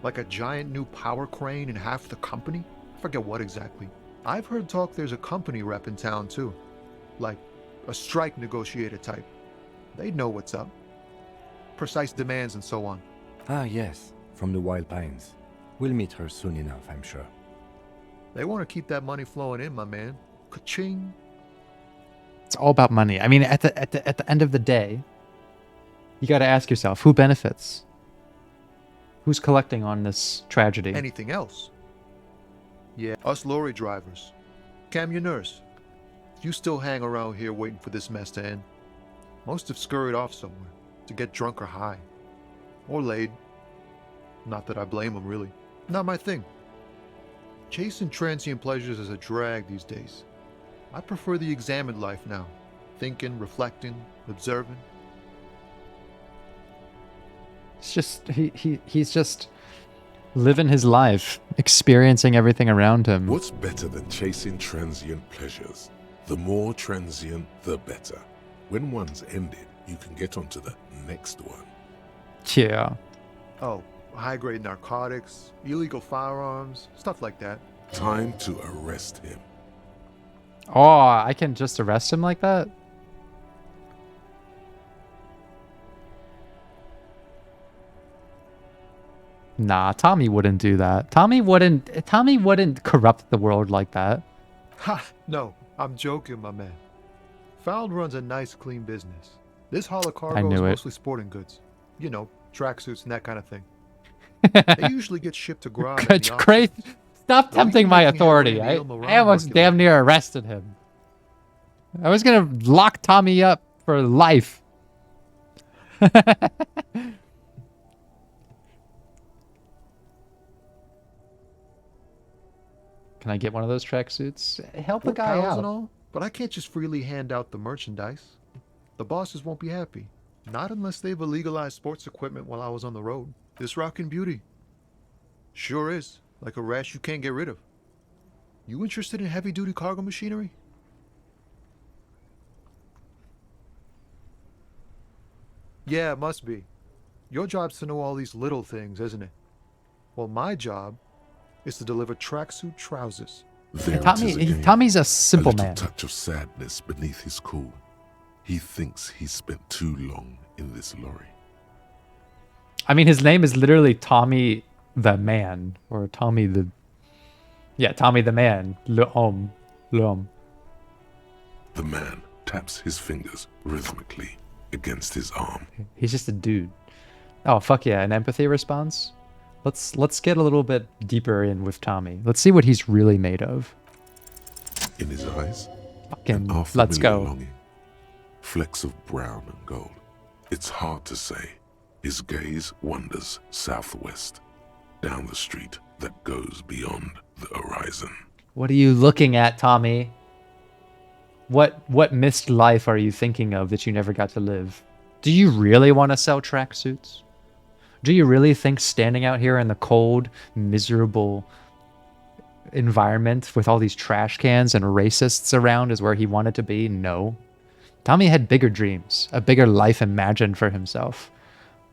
Speaker 11: Like a giant new power crane in half the company? I forget what exactly. I've heard talk there's a company rep in town too. Like a strike negotiator type. They'd know what's up. Precise demands and so on.
Speaker 3: Ah, yes, from the Wild Pines. We'll meet her soon enough, I'm sure.
Speaker 11: They want to keep that money flowing in, my man. Ka-ching.
Speaker 1: It's all about money. I mean, at the end of the day, you got to ask yourself, who benefits? Who's collecting on this tragedy?
Speaker 11: Anything else? Yeah, us lorry drivers. Camionneurs. You still hang around here waiting for this mess to end. Most have scurried off somewhere to get drunk or high. Or laid. Not that I blame them, really. Not my thing. Chasing transient pleasures is a drag these days. I prefer the examined life now. Thinking, reflecting, observing.
Speaker 1: It's just he's just living his life, experiencing everything around him.
Speaker 2: What's better than chasing transient pleasures? The more transient, the better. When one's ended, you can get onto the next one.
Speaker 1: Yeah.
Speaker 11: Oh, high-grade narcotics, illegal firearms, stuff like that.
Speaker 2: Time to arrest him.
Speaker 1: Oh, I can just arrest him like that? Nah, Tommy wouldn't do that. Tommy wouldn't corrupt the world like that.
Speaker 11: Ha! No, I'm joking, my man. Found runs a nice, clean business. This haul of cargo is
Speaker 1: knew it.
Speaker 11: mostly sporting goods. You know, tracksuits and that kind of thing. They usually get shipped to Grime. in
Speaker 1: Good
Speaker 11: the
Speaker 1: great.
Speaker 11: auctions.
Speaker 1: Stop
Speaker 11: Though you
Speaker 1: tempting
Speaker 11: can
Speaker 1: my
Speaker 11: make me
Speaker 1: authority.
Speaker 11: have
Speaker 1: I
Speaker 11: Neil Moran
Speaker 1: almost
Speaker 11: work
Speaker 1: damn
Speaker 11: you.
Speaker 1: near arrested him. I was gonna lock Tommy up for life. Can I get one of those tracksuits? Help a
Speaker 11: We're
Speaker 1: guy
Speaker 11: pals and
Speaker 1: out.
Speaker 11: all, but I can't just freely hand out the merchandise. The bosses won't be happy. Not unless they've illegalized sports equipment while I was on the road. This rockin' beauty. Sure is. Like a rash you can't get rid of. You interested in heavy-duty cargo machinery? Yeah, it must be. Your job's to know all these little things, isn't it? Well, my job is to deliver tracksuit trousers.
Speaker 2: There it is again.
Speaker 1: Tommy's a simple
Speaker 2: a little
Speaker 1: man.
Speaker 2: touch of sadness beneath his cool. He thinks he spent too long in this lorry.
Speaker 1: I mean, his name is literally Tommy the Man, or Tommy the... Yeah, Tommy the Man. L'homme. L'homme.
Speaker 2: The man taps his fingers rhythmically against his arm.
Speaker 1: He's just a dude. Oh, fuck yeah, an empathy response? Let's get a little bit deeper in with Tommy. Let's see what he's really made of.
Speaker 2: In his eyes,
Speaker 1: Fucking,
Speaker 2: an
Speaker 1: let's go.
Speaker 2: longing. Flecks of brown and gold. It's hard to say. His gaze wanders southwest, down the street that goes beyond the horizon.
Speaker 1: What are you looking at, Tommy? What missed life are you thinking of that you never got to live? Do you really want to sell tracksuits? Do you really think standing out here in the cold, miserable environment with all these trash cans and racists around is where he wanted to be? No. Tommy had bigger dreams, a bigger life imagined for himself.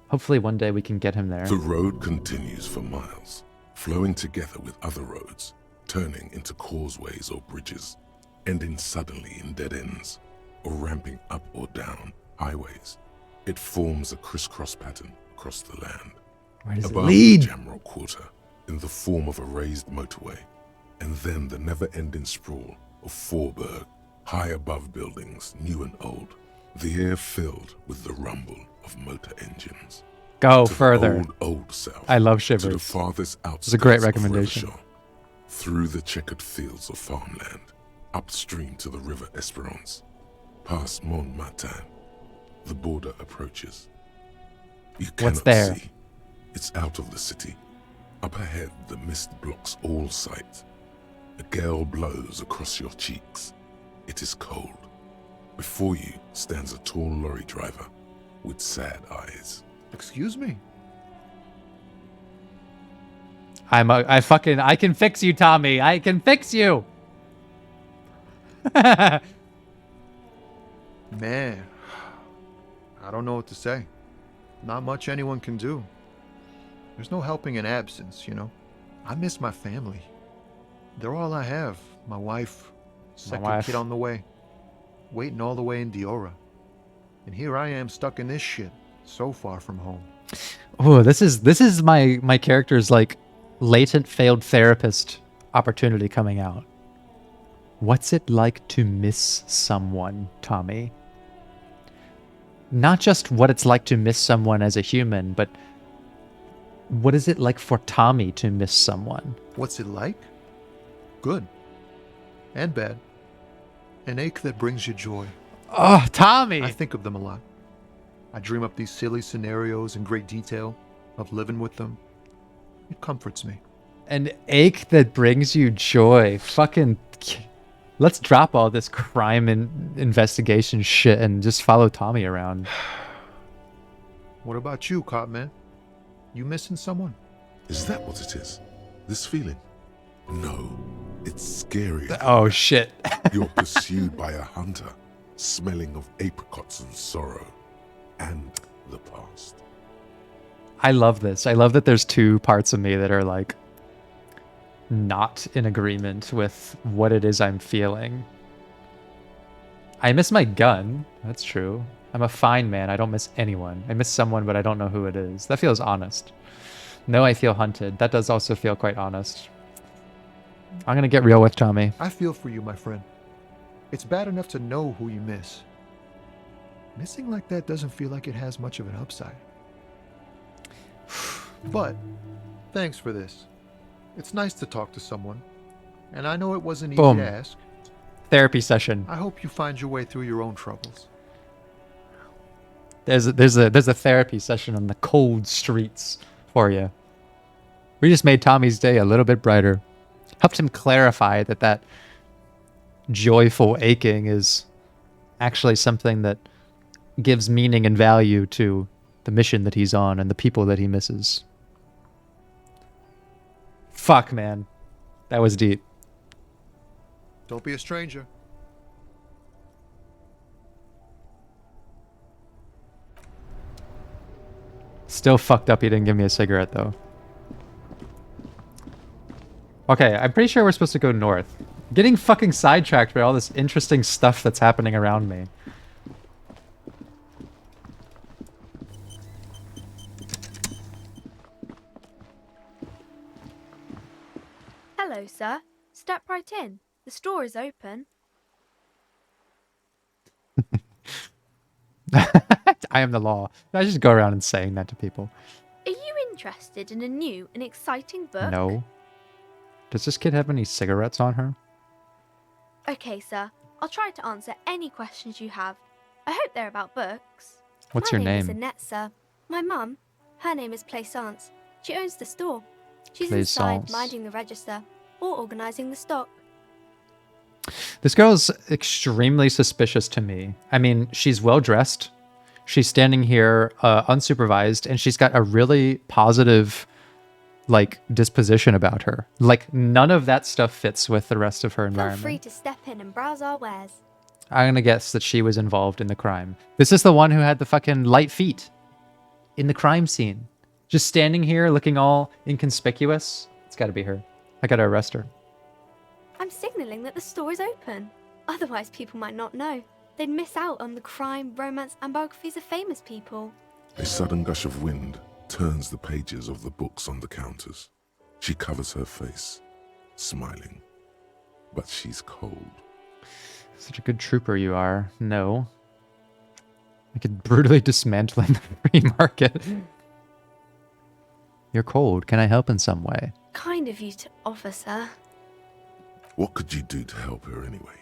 Speaker 1: Hopefully one day we can get him there.
Speaker 2: The road continues for miles, flowing together with other roads, turning into causeways or bridges, ending suddenly in dead ends, or ramping up or down highways. It forms a crisscross pattern across the land.
Speaker 1: Where does
Speaker 2: Above
Speaker 1: it lead?
Speaker 2: the Jamrock Quarter, in the form of a raised motorway, and then the never-ending sprawl of Forburg, high above buildings, new and old, the air filled with the rumble of motor engines.
Speaker 1: Go
Speaker 2: To
Speaker 1: further.
Speaker 2: the old south.
Speaker 1: I love
Speaker 2: To the
Speaker 1: Shivers.
Speaker 2: farthest outskirts
Speaker 1: It's a great
Speaker 2: of
Speaker 1: recommendation.
Speaker 2: Revershaw, through the checkered fields of farmland, upstream to the river Esperance, past Montmartin, the border approaches. You
Speaker 1: What's
Speaker 2: cannot
Speaker 1: there?
Speaker 2: see. It's out of the city. Up ahead, the mist blocks all sight. A gale blows across your cheeks. It is cold. Before you stands a tall lorry driver with sad eyes.
Speaker 11: Excuse me?
Speaker 1: I can fix you, Tommy. I can fix you.
Speaker 11: Man, I don't know what to say. Not much anyone can do. There's no helping in absence, you know. I miss my family. They're all I have. My wife, second
Speaker 1: wife.
Speaker 11: kid on the way, waiting all the way in Diora. And here I am stuck in this shit, so far from home.
Speaker 1: Oh, this is my character's like latent failed therapist opportunity coming out. What's it like to miss someone, Tommy? Not just what it's like to miss someone as a human, but what is it like for Tommy to miss someone?
Speaker 11: What's it like? Good. And bad. An ache that brings you joy.
Speaker 1: Oh, Tommy!
Speaker 11: I think of them a lot. I dream up these silly scenarios in great detail of living with them. It comforts me.
Speaker 1: An ache that brings you joy. Fucking... Let's drop all this crime and investigation shit and just follow Tommy around.
Speaker 11: What about you, cop man? You missing someone?
Speaker 2: Is that what it is? This feeling? No, it's scary.
Speaker 1: Oh, shit.
Speaker 2: You're pursued by a hunter, smelling of apricots and sorrow, and the past.
Speaker 1: I love this. I love that there's two parts of me that are like not in agreement with what it is I'm feeling. I miss my gun. That's true. I'm a fine man. I don't miss anyone. I miss someone, but I don't know who it is. That feels honest. No, I feel hunted. That does also feel quite honest. I'm gonna get real with Tommy.
Speaker 11: I feel for you, my friend. It's bad enough to know who you miss. Missing like that doesn't feel like it has much of an upside. But, thanks for this. It's nice to talk to someone. And I know it wasn't easy
Speaker 1: Boom.
Speaker 11: to ask.
Speaker 1: Therapy session.
Speaker 11: I hope you find your way through your own troubles.
Speaker 1: There's a therapy session on the cold streets for you. We just made Tommy's day a little bit brighter. Helped him clarify that joyful aching is actually something that gives meaning and value to the mission that he's on and the people that he misses. Fuck, man. That was deep.
Speaker 11: Don't be a stranger.
Speaker 1: Still fucked up he didn't give me a cigarette, though. Okay, I'm pretty sure we're supposed to go north. Getting fucking sidetracked by all this interesting stuff that's happening around me.
Speaker 12: Hello, sir. Step right in. The store is open.
Speaker 1: I am the law. I just go around and saying that to people.
Speaker 12: Are you interested in a new and exciting book?
Speaker 1: No. Does this kid have any cigarettes on her?
Speaker 12: Okay, sir. I'll try to answer any questions you have. I hope they're about books.
Speaker 1: What's
Speaker 12: My
Speaker 1: your
Speaker 12: name is
Speaker 1: name?
Speaker 12: Annette, sir. My mum, her name is Plaisance. She owns the store. She's inside
Speaker 1: Plaisance.
Speaker 12: minding the register or organising the stock.
Speaker 1: This girl's extremely suspicious to me. I mean, she's well dressed. She's standing here unsupervised, and she's got a really positive, like, disposition about her. Like, none of that stuff fits with the rest of her
Speaker 12: Feel
Speaker 1: environment.
Speaker 12: free to step in and browse our wares.
Speaker 1: I'm gonna guess that she was involved in the crime. This is the one who had the fucking light feet in the crime scene. Just standing here looking all inconspicuous. It's gotta be her. I gotta arrest her.
Speaker 12: I'm signalling that the store is open. Otherwise, people might not know. They'd miss out on the crime, romance, and biographies of famous people.
Speaker 2: A sudden gush of wind turns the pages of the books on the counters. She covers her face, smiling. But she's cold.
Speaker 1: Such a good trooper you are. No. I could brutally dismantle in the free market. You're cold. Can I help in some way?
Speaker 12: Kind of you to offer, sir.
Speaker 2: What could you do to help her anyway?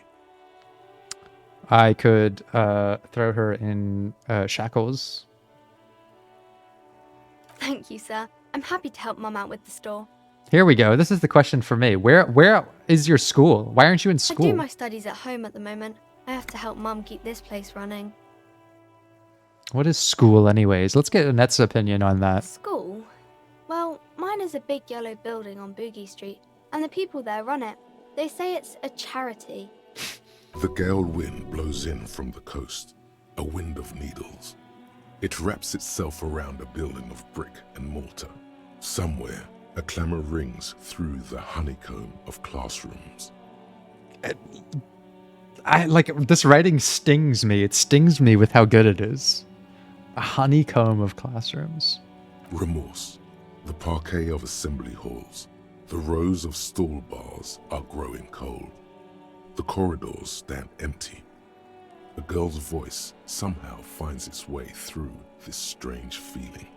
Speaker 1: I could throw her in shackles.
Speaker 12: Thank you, sir. I'm happy to help Mum out with the store.
Speaker 1: Here we go. This is the question for me. Where is your school? Why aren't you in
Speaker 12: I
Speaker 1: school?
Speaker 12: do my studies at home at the moment. I have to help Mum keep this place running.
Speaker 1: What is school anyways? Let's get Annette's opinion on that.
Speaker 12: School? Well, mine is a big yellow building on Boogie Street, and the people there run it. They say it's a charity.
Speaker 2: The gale wind blows in from the coast, a wind of needles. It wraps itself around a building of brick and mortar. Somewhere, a clamor rings through the honeycomb of classrooms.
Speaker 1: I like this writing stings me. It stings me with how good it is. A honeycomb of classrooms.
Speaker 2: Remorse, the parquet of assembly halls, the rows of stall bars are growing cold. The corridors stand empty. A girl's voice somehow finds its way through this strange feeling.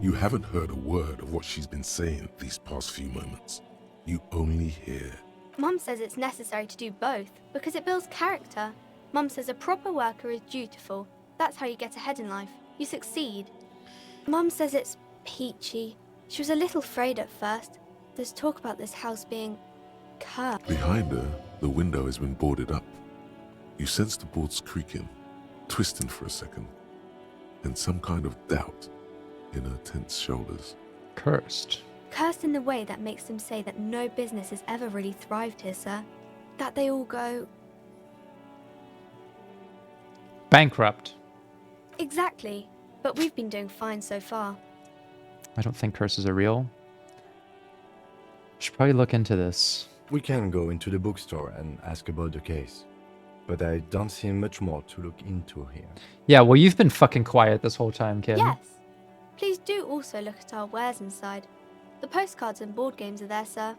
Speaker 2: You haven't heard a word of what she's been saying these past few moments. You only hear.
Speaker 12: Mum says it's necessary to do both because it builds character. Mum says a proper worker is dutiful. That's how you get ahead in life. You succeed. Mum says it's peachy. She was a little afraid at first. There's talk about this house being cursed.
Speaker 2: Behind her, the window has been boarded up. You sense the boards creaking, twisting for a second, and some kind of doubt in her tense shoulders.
Speaker 1: Cursed.
Speaker 12: Cursed in the way that makes them say that no business has ever really thrived here, sir. That they all go...
Speaker 1: Bankrupt.
Speaker 12: Exactly. But we've been doing fine so far.
Speaker 1: I don't think curses are real. Should probably look into this.
Speaker 3: We can go into the bookstore and ask about the case. But I don't see much more to look into here.
Speaker 1: Yeah, well, you've been fucking quiet this whole time, kid.
Speaker 12: Yes. Please do also look at our wares inside. The postcards and board games are there, sir.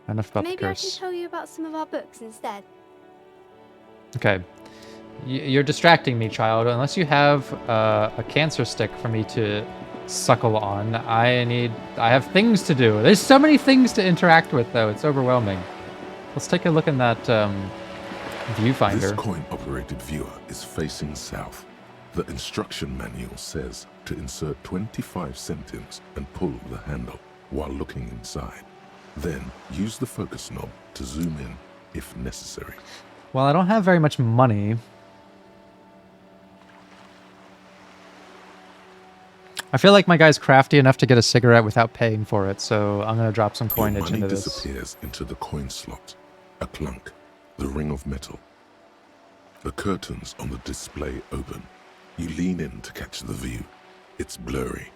Speaker 1: Enough about
Speaker 12: Maybe
Speaker 1: the
Speaker 12: I
Speaker 1: curse.
Speaker 12: can tell you about some of our books instead.
Speaker 1: Okay. You're distracting me, child. Unless you have a cancer stick for me to suckle on, I have things to do. There's so many things to interact with, though. It's overwhelming. Let's take a look in that viewfinder.
Speaker 2: This coin-operated viewer is facing south. The instruction manual says to insert 25 centimes and pull the handle while looking inside. Then use the focus knob to zoom in if necessary.
Speaker 1: Well, I don't have very much money. I feel like my guy's crafty enough to get a cigarette without paying for it, so I'm going to drop some
Speaker 2: Your
Speaker 1: coinage
Speaker 2: money
Speaker 1: into this.
Speaker 2: disappears into the coin slot. A clunk, the ring of metal. The curtains on the display open. You lean in to catch the view. It's blurry,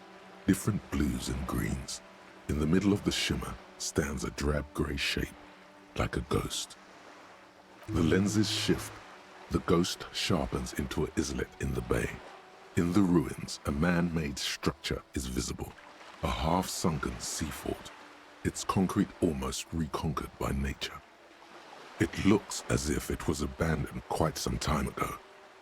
Speaker 2: different blues and greens. In the middle of the shimmer stands a drab grey shape, like a ghost. The lenses shift. The ghost sharpens into an islet in the bay. In the ruins, a man-made structure is visible, a half-sunken sea fort. its concrete almost reconquered by nature. It looks as if it was abandoned quite some time ago.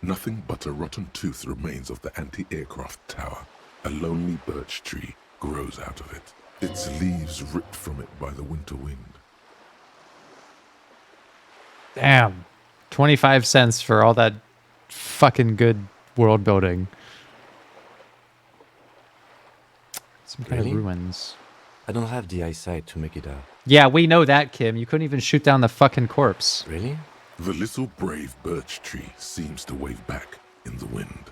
Speaker 2: Nothing but a rotten tooth remains of the anti-aircraft tower. A lonely birch tree grows out of it, its leaves ripped from it by the winter wind.
Speaker 1: Damn. 25 cents for all that fucking good world building. Some kind of ruins.
Speaker 3: I don't have the eyesight to make it out.
Speaker 1: Yeah, we know that, Kim. You couldn't even shoot down the fucking corpse.
Speaker 3: Really?
Speaker 2: The little brave birch tree seems to wave back in the wind.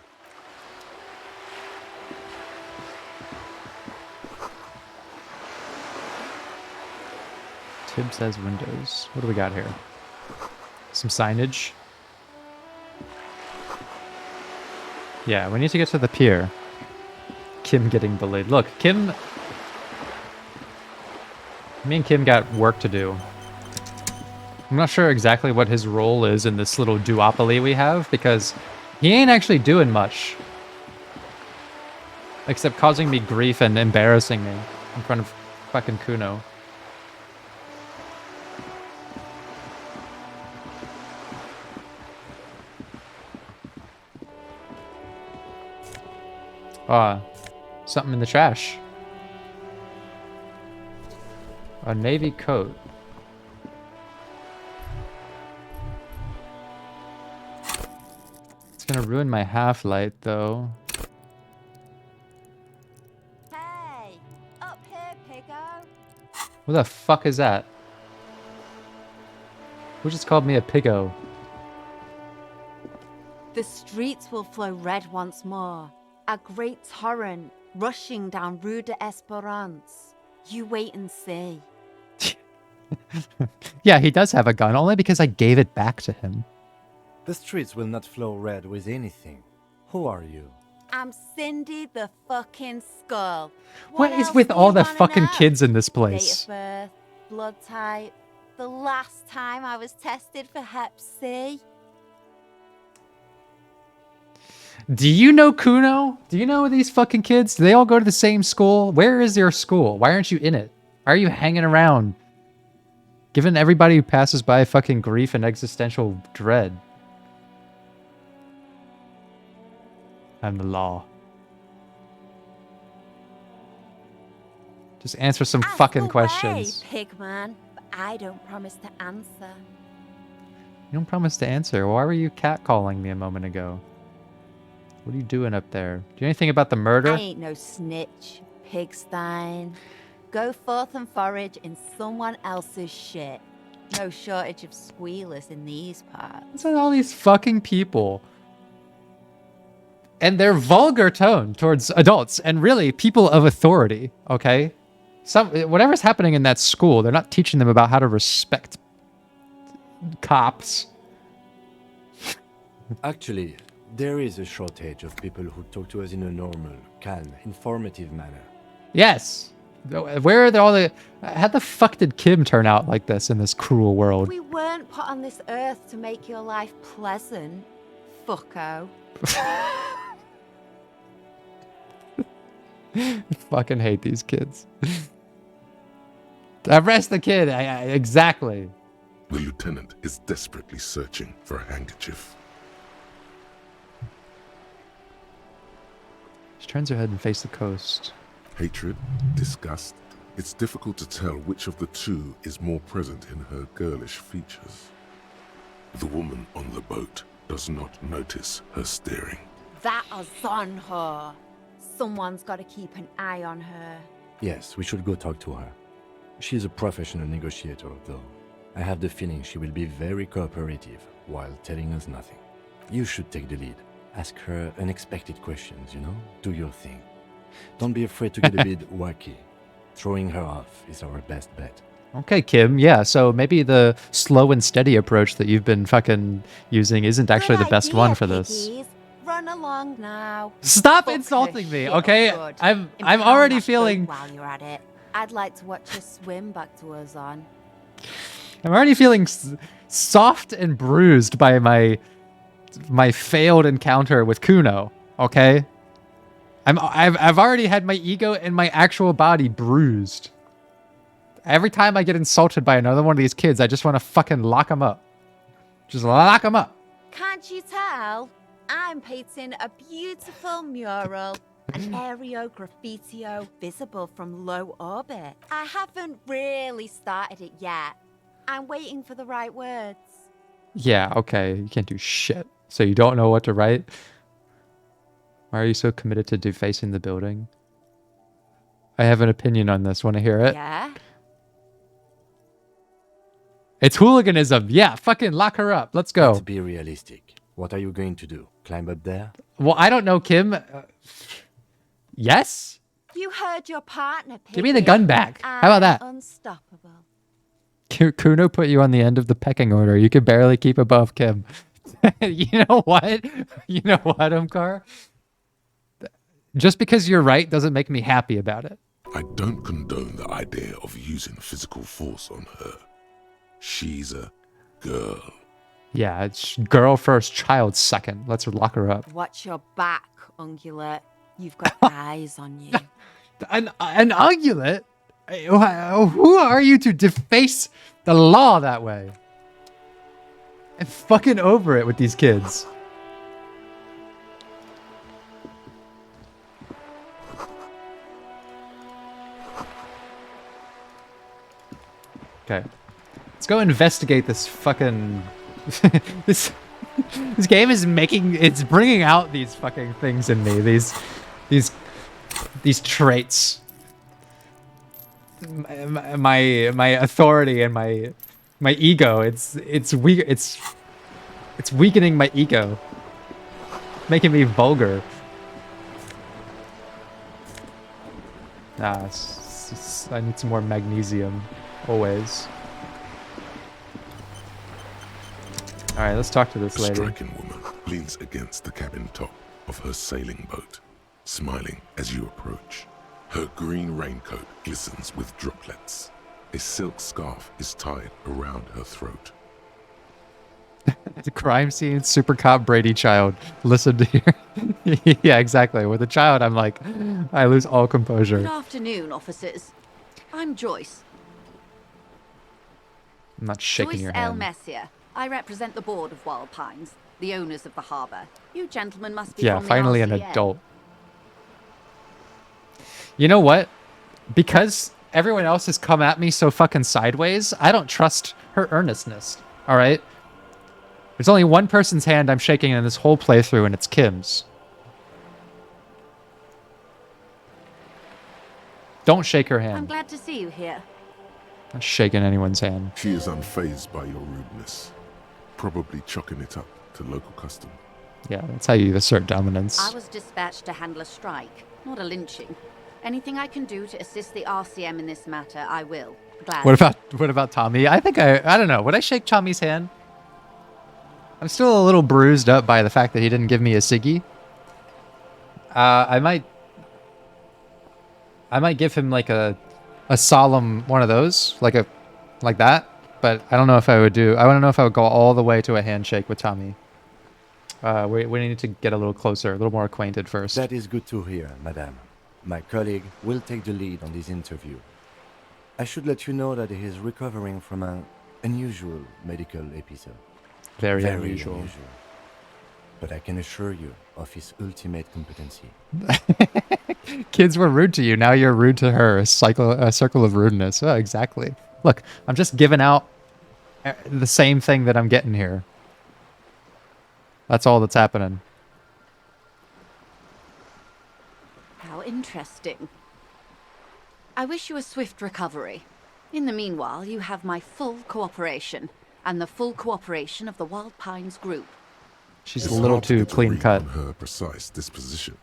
Speaker 1: Tib says windows. What do we got here? Some signage. Yeah, we need to get to the pier. Kim getting bullied. Look, Kim... Me and Kim got work to do. I'm not sure exactly what his role is in this little duopoly we have, because he ain't actually doing much. Except causing me grief and embarrassing me in front of fucking Kuno. Something in the trash. A navy coat. It's gonna ruin my half-light, though.
Speaker 13: Hey, up here, piggo.
Speaker 1: What the fuck is that? Who just called me a piggo?
Speaker 13: The streets will flow red once more. A great torrent rushing down Rue de Esperance. You wait and see.
Speaker 1: Yeah, he does have a gun, only because I gave it back to him.
Speaker 3: The streets will not flow red with anything. Who are you?
Speaker 13: I'm Cindy the fucking Skull.
Speaker 1: What is
Speaker 13: else
Speaker 1: with
Speaker 13: do
Speaker 1: all
Speaker 13: you
Speaker 1: the
Speaker 13: wanna
Speaker 1: fucking
Speaker 13: know?
Speaker 1: kids in this
Speaker 13: Date
Speaker 1: place?
Speaker 13: of birth, blood type, the last time I was tested for Hep C.
Speaker 1: Do you know Kuno? Do you know these fucking kids? Do they all go to the same school? Where is your school? Why aren't you in it? Why are you hanging around? Giving everybody who passes by fucking grief and existential dread. I'm the law. Just answer some fucking questions.
Speaker 13: Hey, pigman, but I don't promise to answer.
Speaker 1: You don't promise to answer. Why were you catcalling me a moment ago? What are you doing up there? Do you know anything about the murder?
Speaker 13: I ain't no snitch, pigstein. Go forth and forage in someone else's shit. No shortage of squealers in these parts.
Speaker 1: Listen to all these fucking people. And their vulgar tone towards adults and really people of authority, okay? Whatever's happening in that school, they're not teaching them about how to respect cops.
Speaker 3: Actually, there is a shortage of people who talk to us in a normal, calm, informative manner.
Speaker 1: Yes. Where are all the... How the fuck did Kim turn out like this in this cruel world?
Speaker 13: We weren't put on this earth to make your life pleasant, fucko.
Speaker 1: I fucking hate these kids. Arrest the kid. Exactly.
Speaker 2: The lieutenant is desperately searching for a handkerchief.
Speaker 1: She turns her head and faces the coast.
Speaker 2: Hatred, disgust. It's difficult to tell which of the two is more present in her girlish features. The woman on the boat does not notice her staring.
Speaker 13: That is on her. Someone's got to keep an eye on her.
Speaker 3: Yes, we should go talk to her. She's a professional negotiator, though. I have the feeling she will be very cooperative while telling us nothing. You should take the lead. Ask her unexpected questions, you know? Do your thing. Don't be afraid to get a bit wacky. Throwing her off is our best bet.
Speaker 1: Okay, Kim. Yeah, so maybe the slow and steady approach that you've been fucking using isn't actually the best one for this.
Speaker 13: Piggies. Run along now.
Speaker 1: Stop
Speaker 13: Fuck
Speaker 1: insulting
Speaker 13: her
Speaker 1: me,
Speaker 13: shit
Speaker 1: okay?
Speaker 13: good.
Speaker 1: I'm
Speaker 13: Impound
Speaker 1: already
Speaker 13: that
Speaker 1: feeling...
Speaker 13: boat while you're at it. I'd like to watch you swim back to us on.
Speaker 1: I'm already feeling soft and bruised by my failed encounter with Kuno, okay? I've already had my ego and my actual body bruised. Every time I get insulted by another one of these kids, I just want to fucking lock them up. Just lock them up.
Speaker 13: Can't you tell? I'm painting a beautiful mural, an aerial graffitio visible from low orbit. I haven't really started it yet. I'm waiting for the right words.
Speaker 1: Yeah, okay. You can't do shit. So you don't know what to write? Why are you so committed to defacing the building? I have an opinion on this. Want to hear it?
Speaker 13: Yeah?
Speaker 1: It's hooliganism. Yeah, fucking lock her up. Let's go.
Speaker 3: Let's be realistic. What are you going to do? Climb up there?
Speaker 1: Well, I don't know, Kim. Yes?
Speaker 13: You heard your partner.
Speaker 1: Give me the gun back. How about that?
Speaker 13: Unstoppable.
Speaker 1: Kuno put you on the end of the pecking order. You could barely keep above Kim. You know what? You know what, Umkar? Just because you're right doesn't make me happy about it.
Speaker 2: I don't condone the idea of using physical force on her. She's a girl.
Speaker 1: Yeah, it's girl first, child second. Let's lock her up.
Speaker 13: Watch your back, ungulate. You've got eyes on you.
Speaker 1: An ungulate? Who are you to deface the law that way? I'm fucking over it with these kids. Okay. Let's go investigate this fucking... this game is it's bringing out these fucking things in me. These traits. My authority and my ego. It's weakening my ego. Making me vulgar. I need some more magnesium. Always. Alright, let's talk to this lady.
Speaker 2: A striking woman leans against the cabin top of her sailing boat, smiling as you approach. Her green raincoat glistens with droplets. A silk scarf is tied around her throat.
Speaker 1: The crime scene, super cop Brady child. Listen to here. Yeah, exactly. With a child, I'm like, I lose all composure.
Speaker 13: Good afternoon, officers. I'm Joyce.
Speaker 1: I'm not shaking
Speaker 13: Joyce
Speaker 1: your
Speaker 13: L.
Speaker 1: hand.
Speaker 13: Messier. I represent the board of Wild Pines, the owners of the harbour. You gentlemen must be
Speaker 1: Yeah,
Speaker 13: from the
Speaker 1: finally an
Speaker 13: RCA.
Speaker 1: adult. You know what? Because everyone else has come at me so fucking sideways, I don't trust her earnestness. All right? There's only one person's hand I'm shaking in this whole playthrough, and it's Kim's. Don't shake her
Speaker 13: I'm
Speaker 1: hand.
Speaker 13: glad to see you here.
Speaker 1: I'm not shaking anyone's hand.
Speaker 2: She is unfazed by your rudeness, probably chalking it up to local custom.
Speaker 1: Yeah, that's how you assert dominance.
Speaker 13: I was dispatched to handle a strike, not a lynching. Anything I can do to assist the RCM in this matter, I will. Gladly.
Speaker 1: What about Tommy? I think I don't know. Would I shake Tommy's hand? I'm still a little bruised up by the fact that he didn't give me a ciggy. I might give him like a solemn one of those, like that. But I don't know if I would do. I don't know if I would go all the way to a handshake with Tommy. We need to get a little closer, a little more acquainted first.
Speaker 3: That is good to hear, madame. My colleague will take the lead on this interview. I should let you know that he is recovering from an unusual medical episode.
Speaker 1: Very unusual.
Speaker 3: But I can assure you of his ultimate competency.
Speaker 1: Kids were rude to you. Now you're rude to her. A circle of rudeness. Oh, exactly. Look, I'm just giving out the same thing that I'm getting here. That's all that's happening.
Speaker 13: How interesting. I wish you a swift recovery. In the meanwhile, you have my full cooperation, and the full cooperation of the Wild Pines group.
Speaker 1: She's a little too clean cut.
Speaker 2: Her precise disposition,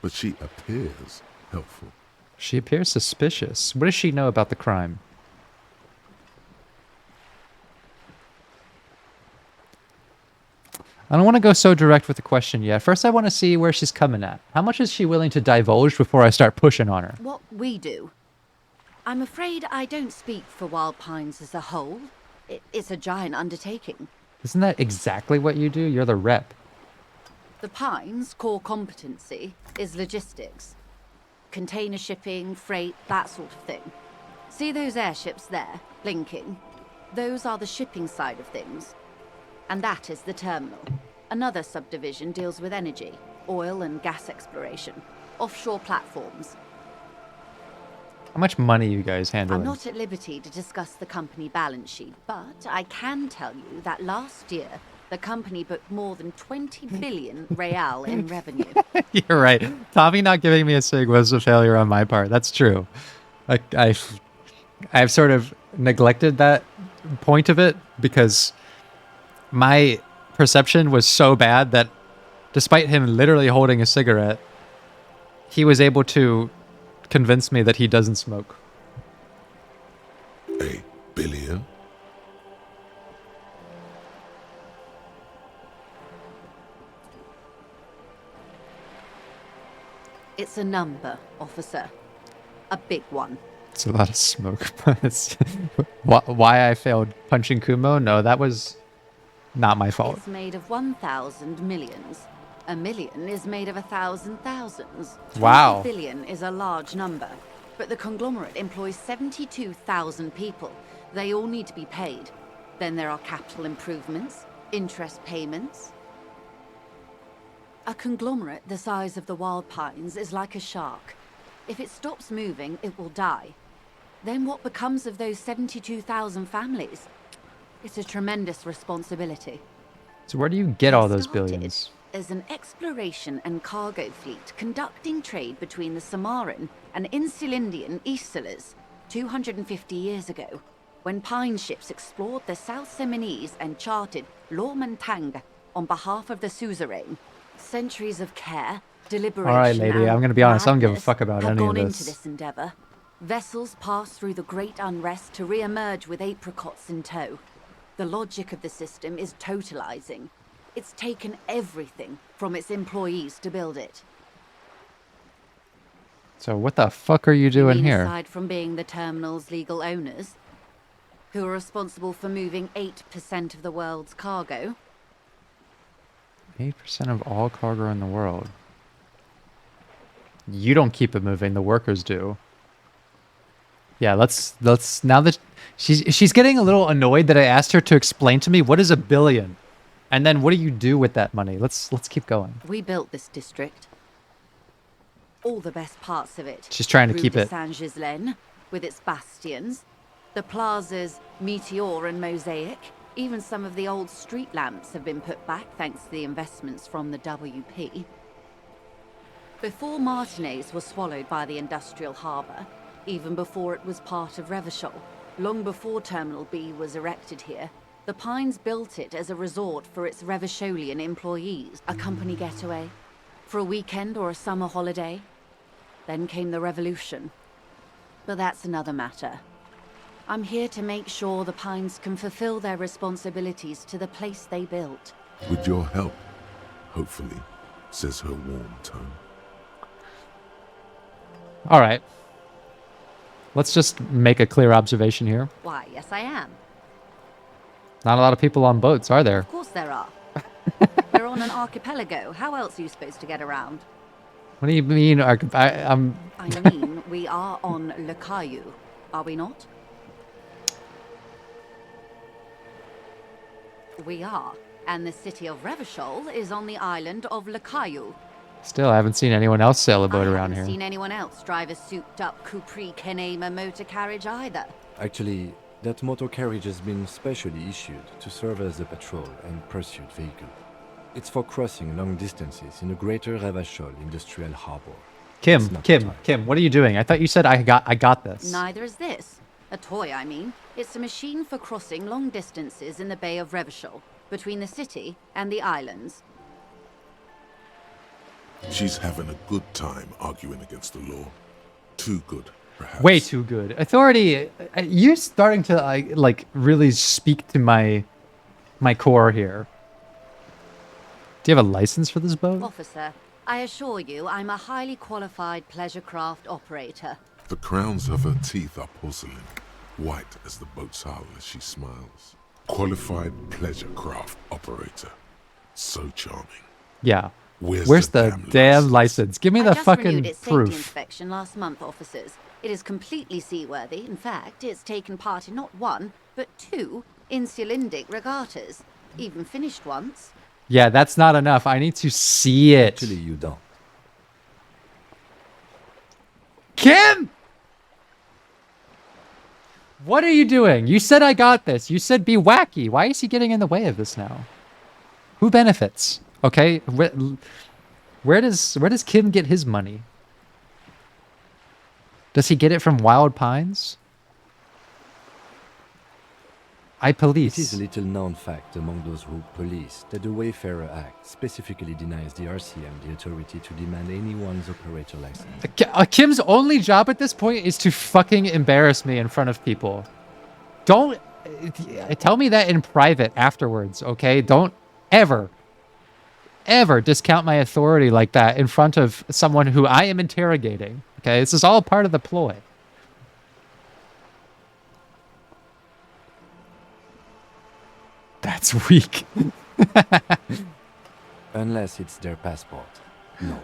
Speaker 2: but she appears helpful.
Speaker 1: She appears suspicious. What does she know about the crime? I don't want to go so direct with the question yet. First, I want to see where she's coming at. How much is she willing to divulge before I start pushing on her?
Speaker 13: What we do. I'm afraid I don't speak for Wild Pines as a whole. It's a giant undertaking.
Speaker 1: Isn't that exactly what you do? You're the rep.
Speaker 13: The Pines' core competency is logistics. Container shipping, freight, that sort of thing.
Speaker 14: See those airships there, blinking? Those are the shipping side of things. And that is the terminal. Another subdivision deals with energy, oil and gas exploration, offshore platforms.
Speaker 1: How much money you guys handling?
Speaker 14: I'm not at liberty to discuss the company balance sheet, but I can tell you that last year, the company booked more than 20 billion real in revenue.
Speaker 1: You're right. Tommy not giving me a SIG was a failure on my part. That's true. I've sort of neglected that point of it because my perception was so bad that despite him literally holding a cigarette, he was able to convince me that he doesn't smoke.
Speaker 2: A billion?
Speaker 14: It's a number, officer. A big one.
Speaker 1: It's a lot of smoke. Why I failed punching Kumo? No, that was not my fault.
Speaker 14: It's made of 1,000 millions. A million is made of 1,000 thousands. 20
Speaker 1: Wow.
Speaker 14: billion is a large number, but the conglomerate employs 72,000 people. They all need to be paid. Then there are capital improvements, interest payments. A conglomerate the size of the Wild Pines is like a shark. If it stops moving, it will die. Then what becomes of those 72,000 families? It's a tremendous responsibility.
Speaker 1: So where do you get all those billions?
Speaker 14: As an exploration and cargo fleet conducting trade between the Samaran and Insulindian Isolas 250 years ago, when pine ships explored the South Seminese and charted Lomantang on behalf of the suzerain. Centuries of care, deliberation,
Speaker 1: All right, lady,
Speaker 14: and
Speaker 1: I'm going to be honest. I don't give a
Speaker 14: madness
Speaker 1: fuck about
Speaker 14: have
Speaker 1: any
Speaker 14: gone
Speaker 1: of
Speaker 14: into
Speaker 1: this.
Speaker 14: this endeavor. Vessels pass through the great unrest to re-emerge with apricots in tow. The logic of the system is totalizing. It's taken everything from its employees to build it.
Speaker 1: So what the fuck are you doing
Speaker 14: mean
Speaker 1: here?
Speaker 14: Aside from being the terminal's legal owners, who are responsible for moving 8% of the world's cargo.
Speaker 1: 8% of all cargo in the world. You don't keep it moving, the workers do. Yeah, let's now that she's getting a little annoyed that I asked her to explain to me what is a billion. And then what do you do with that money? Let's keep going.
Speaker 14: We built this district. All the best parts of it.
Speaker 1: She's trying to
Speaker 14: Rue
Speaker 1: keep
Speaker 14: de
Speaker 1: it.
Speaker 14: Saint-Ghislain, with its bastions, the plazas Meteor and Mosaic. Even some of the old street lamps have been put back thanks to the investments from the WP. Before Martinez was swallowed by the industrial harbour, even before it was part of Revachol, long before Terminal B was erected here, the Pines built it as a resort for its Revacholian employees, a company getaway, for a weekend or a summer holiday. Then came the revolution. But that's another matter. I'm here to make sure the Pines can fulfill their responsibilities to the place they built.
Speaker 2: With your help, hopefully, says her warm tone.
Speaker 1: All right. Let's just make a clear observation here.
Speaker 14: Why, yes I am.
Speaker 1: Not a lot of people on boats, are there?
Speaker 14: Of course there are. They're on an archipelago. How else are you supposed to get around?
Speaker 1: What do you mean?
Speaker 14: I mean, we are on Le Caillou, are we not? We are. And the city of Revachol is on the island of Le Caillou.
Speaker 1: Still, I haven't seen anyone else sail a boat
Speaker 14: I
Speaker 1: around
Speaker 14: haven't
Speaker 1: here.
Speaker 14: seen anyone else drive a souped-up Capri Kenema motor carriage either.
Speaker 3: Actually, that motor carriage has been specially issued to serve as a patrol and pursuit vehicle. It's for crossing long distances in the greater Revachol industrial harbor.
Speaker 1: Kim, what are you doing? I thought you said I got this.
Speaker 14: Neither is this. A toy, I mean. It's a machine for crossing long distances in the Bay of Revachol, between the city and the islands.
Speaker 2: She's having a good time arguing against the law. Too good, perhaps.
Speaker 1: Way too good. Authority, you're starting to like really speak to my core here. Do you have a license for this boat?
Speaker 14: Officer, I assure you I'm a highly qualified pleasure craft operator.
Speaker 2: The crowns of her teeth are porcelain, white as the boat's hull as she smiles. Qualified pleasure craft operator. So charming.
Speaker 1: Yeah. Where's the damn license? Give me
Speaker 14: I
Speaker 1: the
Speaker 14: just
Speaker 1: fucking
Speaker 14: renewed its safety
Speaker 1: proof.
Speaker 14: inspection last month, officers. It is completely seaworthy. In fact, it's taken part in not one, but 2 insulindic regattas. Even finished once.
Speaker 1: Yeah, that's not enough. I need to see it.
Speaker 3: Actually, you don't.
Speaker 1: Kim! What are you doing? You said I got this. You said be wacky. Why is he getting in the way of this now? Who benefits? Okay, where does Kim get his money? Does he get it from Wild Pines? I police.
Speaker 3: It is a little known fact among those who police that the Wayfarer Act specifically denies the RCM the authority to demand anyone's operator license.
Speaker 1: Kim's only job at this point is to fucking embarrass me in front of people. Don't tell me that in private afterwards, okay? Don't ever discount my authority like that in front of someone who I am interrogating, okay? This is all part of the ploy. That's weak.
Speaker 3: Unless it's their passport. No.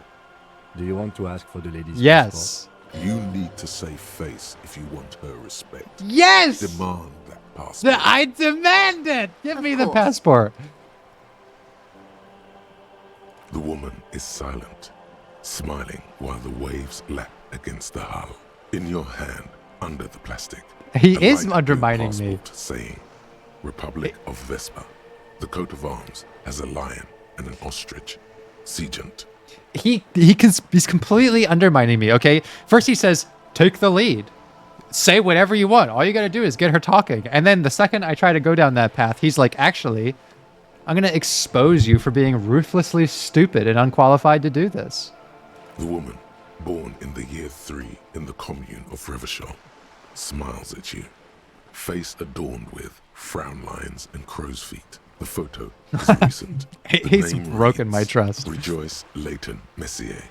Speaker 3: Do you want to ask for the lady's
Speaker 1: Yes.
Speaker 3: passport?
Speaker 2: You need to save face if you want her respect.
Speaker 1: Yes!
Speaker 2: Demand that passport.
Speaker 1: I demand it! Give me the
Speaker 14: course.
Speaker 1: passport.
Speaker 2: The woman is silent, smiling while the waves lap against the hull. In your hand, under the plastic.
Speaker 1: He
Speaker 2: a
Speaker 1: is
Speaker 2: light
Speaker 1: undermining
Speaker 2: blue
Speaker 1: me.
Speaker 2: passport saying, Republic of Vespa. The coat of arms has a lion and an ostrich. Seagent.
Speaker 1: He's completely undermining me, okay? First he says, take the lead. Say whatever you want. All you gotta do is get her talking. And then the second I try to go down that path, he's like, actually, I'm gonna expose you for being ruthlessly stupid and unqualified to do this.
Speaker 2: The woman, born in the year 3 in the commune of Revachol, smiles at you. Face adorned with frown lines and crow's feet. The photo is recent. The
Speaker 1: He's
Speaker 2: name
Speaker 1: broken my
Speaker 2: reads,
Speaker 1: trust.
Speaker 2: Rejoice Leighton Messier.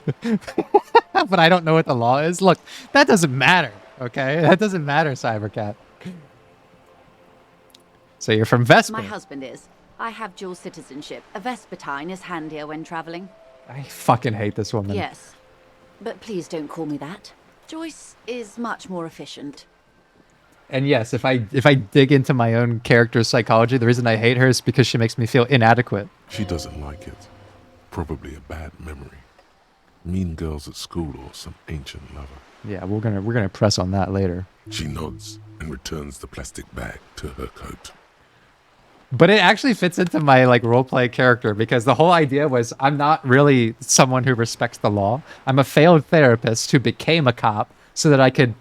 Speaker 1: But I don't know what the law is. Look, that doesn't matter, okay? That doesn't matter, Cybercat. So you're from Vespa.
Speaker 14: My husband is. I have dual citizenship. A Vespertine is handier when traveling.
Speaker 1: I fucking hate this woman.
Speaker 14: Yes. But please don't call me that. Joyce is much more efficient.
Speaker 1: And yes, if I dig into my own character's psychology, the reason I hate her is because she makes me feel inadequate.
Speaker 2: She doesn't like it. Probably a bad memory. Mean girls at school or some ancient lover.
Speaker 1: Yeah, we're gonna press on that later.
Speaker 2: She nods and returns the plastic bag to her coat.
Speaker 1: But it actually fits into my like roleplay character because the whole idea was I'm not really someone who respects the law. I'm a failed therapist who became a cop so that I could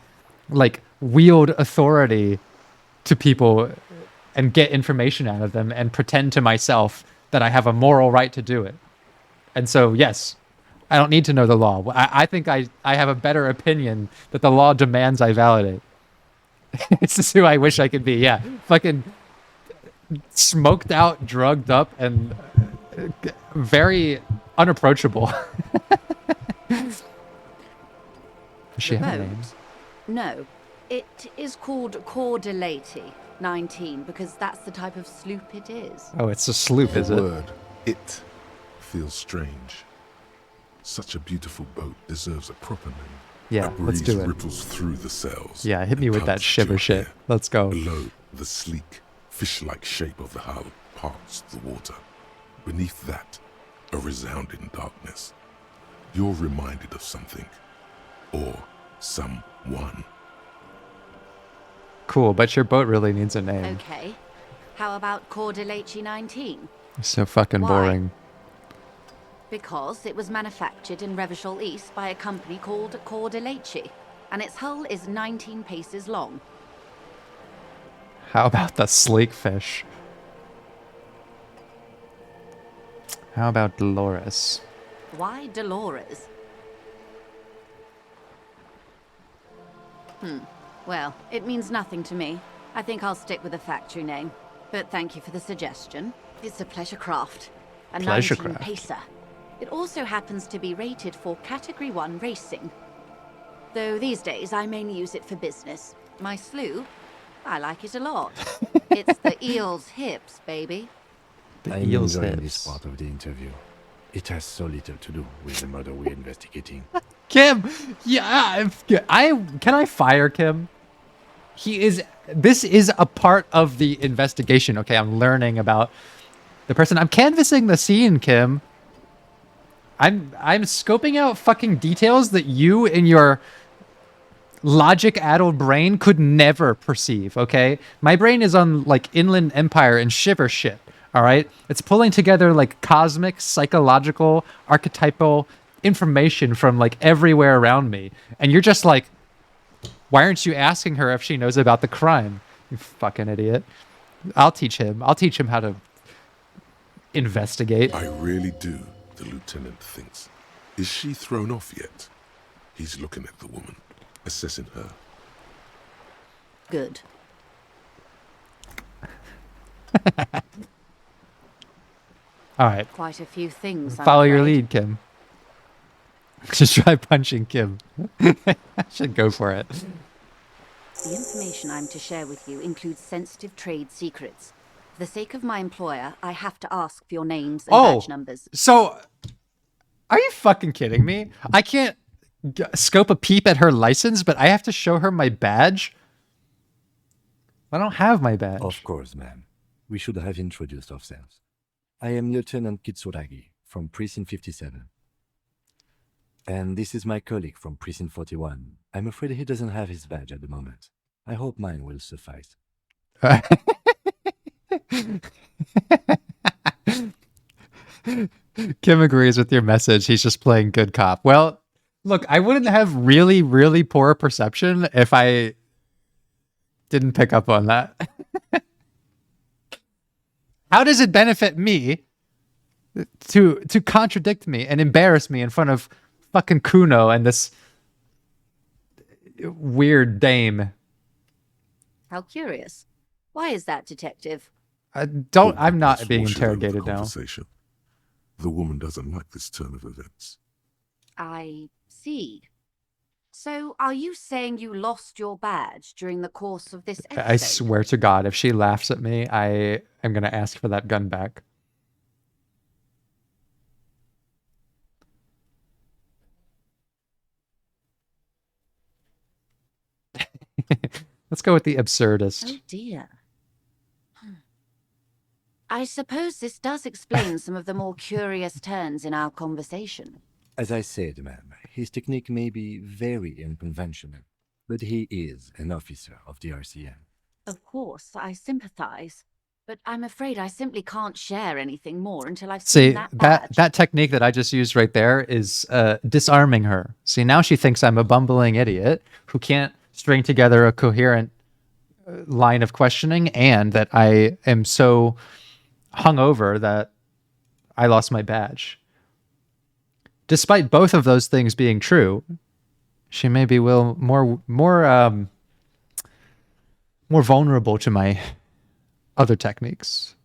Speaker 1: like wield authority to people and get information out of them and pretend to myself that I have a moral right to do it. And so, yes, I don't need to know the law. I think I have a better opinion that the law demands I validate. It's just who I wish I could be. Yeah, fucking smoked out, drugged up, and very unapproachable. Does she have a name?
Speaker 14: No. It is called Cordelati 19 because that's the type of sloop it is.
Speaker 1: Oh, it's a sloop, is
Speaker 2: The
Speaker 1: it?
Speaker 2: word, it, feels strange. Such a beautiful boat deserves a proper name.
Speaker 1: Yeah,
Speaker 2: a
Speaker 1: let's
Speaker 2: breeze
Speaker 1: do it.
Speaker 2: ripples through the sails.
Speaker 1: Yeah, hit me
Speaker 2: and
Speaker 1: with that
Speaker 2: tugs at
Speaker 1: shiver
Speaker 2: your
Speaker 1: shit.
Speaker 2: hair.
Speaker 1: Let's go.
Speaker 2: Below, the sleek, fish-like shape of the hull parts the water. Beneath that, a resounding darkness. You're reminded of something. Or someone.
Speaker 1: Cool, but your boat really needs a name.
Speaker 14: Okay. How about Cordelati 19?
Speaker 1: So fucking
Speaker 14: Why?
Speaker 1: boring.
Speaker 14: Because it was manufactured in Revachol East by a company called Cordelati, and its hull is 19 paces long.
Speaker 1: How about the sleek fish? How about Dolores?
Speaker 14: Why Dolores? Well, it means nothing to me. I think I'll stick with the factory name. But thank you for the suggestion. It's a pleasure craft. A
Speaker 1: Pleasure
Speaker 14: 19
Speaker 1: craft.
Speaker 14: pacer. It also happens to be rated for Category 1 racing. Though these days I mainly use it for business. My sloop, I like it a lot. It's the eel's hips, baby.
Speaker 1: The
Speaker 3: I'm
Speaker 1: eel's
Speaker 3: enjoying
Speaker 1: hips.
Speaker 3: this part of the interview. It has so little to do with the murder we're investigating.
Speaker 1: Kim, yeah, can I fire Kim? This is a part of the investigation. Okay, I'm learning about the person. I'm canvassing the scene, Kim. I'm scoping out fucking details that you in your logic-addled brain could never perceive, okay? My brain is on, like, Inland Empire and Shiver shit, all right? It's pulling together, like, cosmic, psychological, archetypal information from, like, everywhere around me. And you're just like, why aren't you asking her if she knows about the crime? You fucking idiot. I'll teach him how to investigate.
Speaker 2: I really do, the lieutenant thinks. Is she thrown off yet? He's looking at the woman, assessing her.
Speaker 14: Good.
Speaker 1: All right.
Speaker 14: Quite a few things. I'm
Speaker 1: Follow your
Speaker 14: afraid.
Speaker 1: lead, Kim. Just try punching Kim. I should go for it.
Speaker 14: The information I'm to share with you includes sensitive trade secrets. For the sake of my employer, I have to ask for your names and badge numbers.
Speaker 1: So are you fucking kidding me? I can't scope a peep at her license, but I have to show her my badge? I don't have my badge.
Speaker 3: Of course, ma'am. We should have introduced ourselves. I am Lieutenant Kitsuragi from Precinct 57. And this is my colleague from Precinct 41. I'm afraid he doesn't have his badge at the moment. I hope mine will suffice.
Speaker 1: Kim agrees with your message. He's just playing good cop. Well, look, I wouldn't have really, really poor perception if I didn't pick up on that. How does it benefit me to contradict me and embarrass me in front of fucking Kuno and this weird dame?
Speaker 14: How curious. Why is that, Detective?
Speaker 1: I'm
Speaker 2: Well,
Speaker 1: not
Speaker 2: that's
Speaker 1: being
Speaker 2: foreshadowing the
Speaker 1: interrogated now.
Speaker 2: conversation. The woman doesn't like this turn of events.
Speaker 14: I see. So, are you saying you lost your badge during the course of this episode?
Speaker 1: I swear to God, if she laughs at me, I am going to ask for that gun back. Let's go with the absurdist.
Speaker 14: Oh dear. I suppose this does explain some of the more curious turns in our conversation.
Speaker 3: As I said, ma'am, his technique may be very unconventional, but he is an officer of the RCM.
Speaker 14: Of course, I sympathize, but I'm afraid I simply can't share anything more until I've seen
Speaker 1: See,
Speaker 14: that badge.
Speaker 1: that technique that I just used right there is disarming her. See, now she thinks I'm a bumbling idiot who can't string together a coherent line of questioning, and that I am so hungover that I lost my badge. Despite both of those things being true, she may be more vulnerable to my other techniques.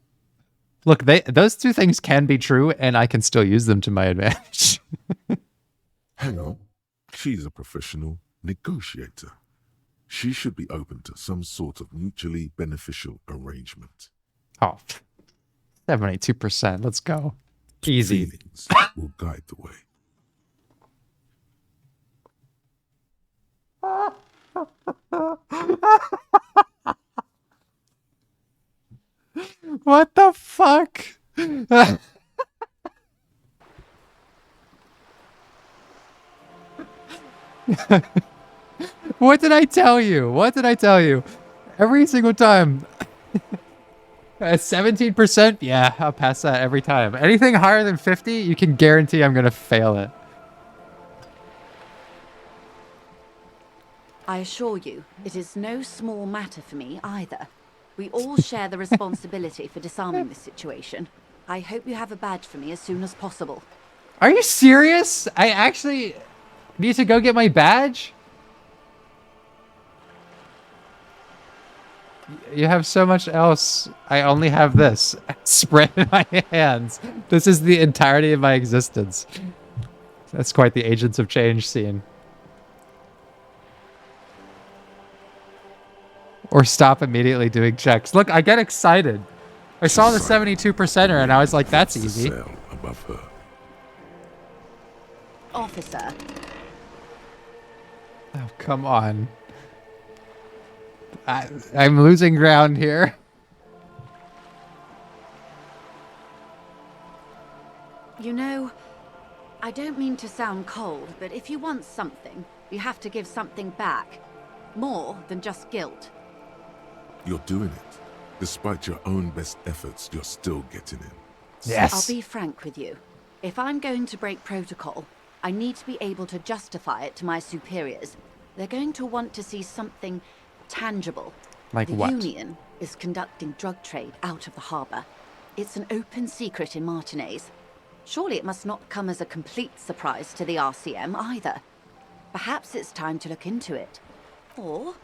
Speaker 1: Look, those two things can be true, and I can still use them to my advantage.
Speaker 2: Hang on. She's a professional negotiator. She should be open to some sort of mutually beneficial arrangement.
Speaker 1: Oh, 72%. Let's go. Easy.
Speaker 2: Feelings will guide the way.
Speaker 1: What the fuck? What did I tell you? What did I tell you? Every single time. 17%? Yeah, I'll pass that every time. Anything higher than 50, you can guarantee I'm going to fail it.
Speaker 14: I assure you, it is no small matter for me either. We all share the responsibility for disarming this situation. I hope you have a badge for me as soon as possible.
Speaker 1: Are you serious? I actually need to go get my badge? You have so much else. I only have this spread in my hands. This is the entirety of my existence. That's quite the Agents of Change scene. Or stop immediately doing checks. Look, I get excited. I saw the 72%er and I was like, that's easy.
Speaker 2: Cell above her.
Speaker 14: officer.
Speaker 1: Oh, come on. I'm losing ground here.
Speaker 14: You know, I don't mean to sound cold, but if you want something, you have to give something back. More than just guilt.
Speaker 2: You're doing it. Despite your own best efforts, you're still getting in.
Speaker 1: Yes.
Speaker 14: I'll be frank with you. If I'm going to break protocol, I need to be able to justify it to my superiors. They're going to want to see something tangible.
Speaker 1: Like
Speaker 14: the
Speaker 1: what?
Speaker 14: Union is conducting drug trade out of the harbor. It's an open secret in Martinez. Surely it must not come as a complete surprise to the RCM either. Perhaps it's time to look into it. Or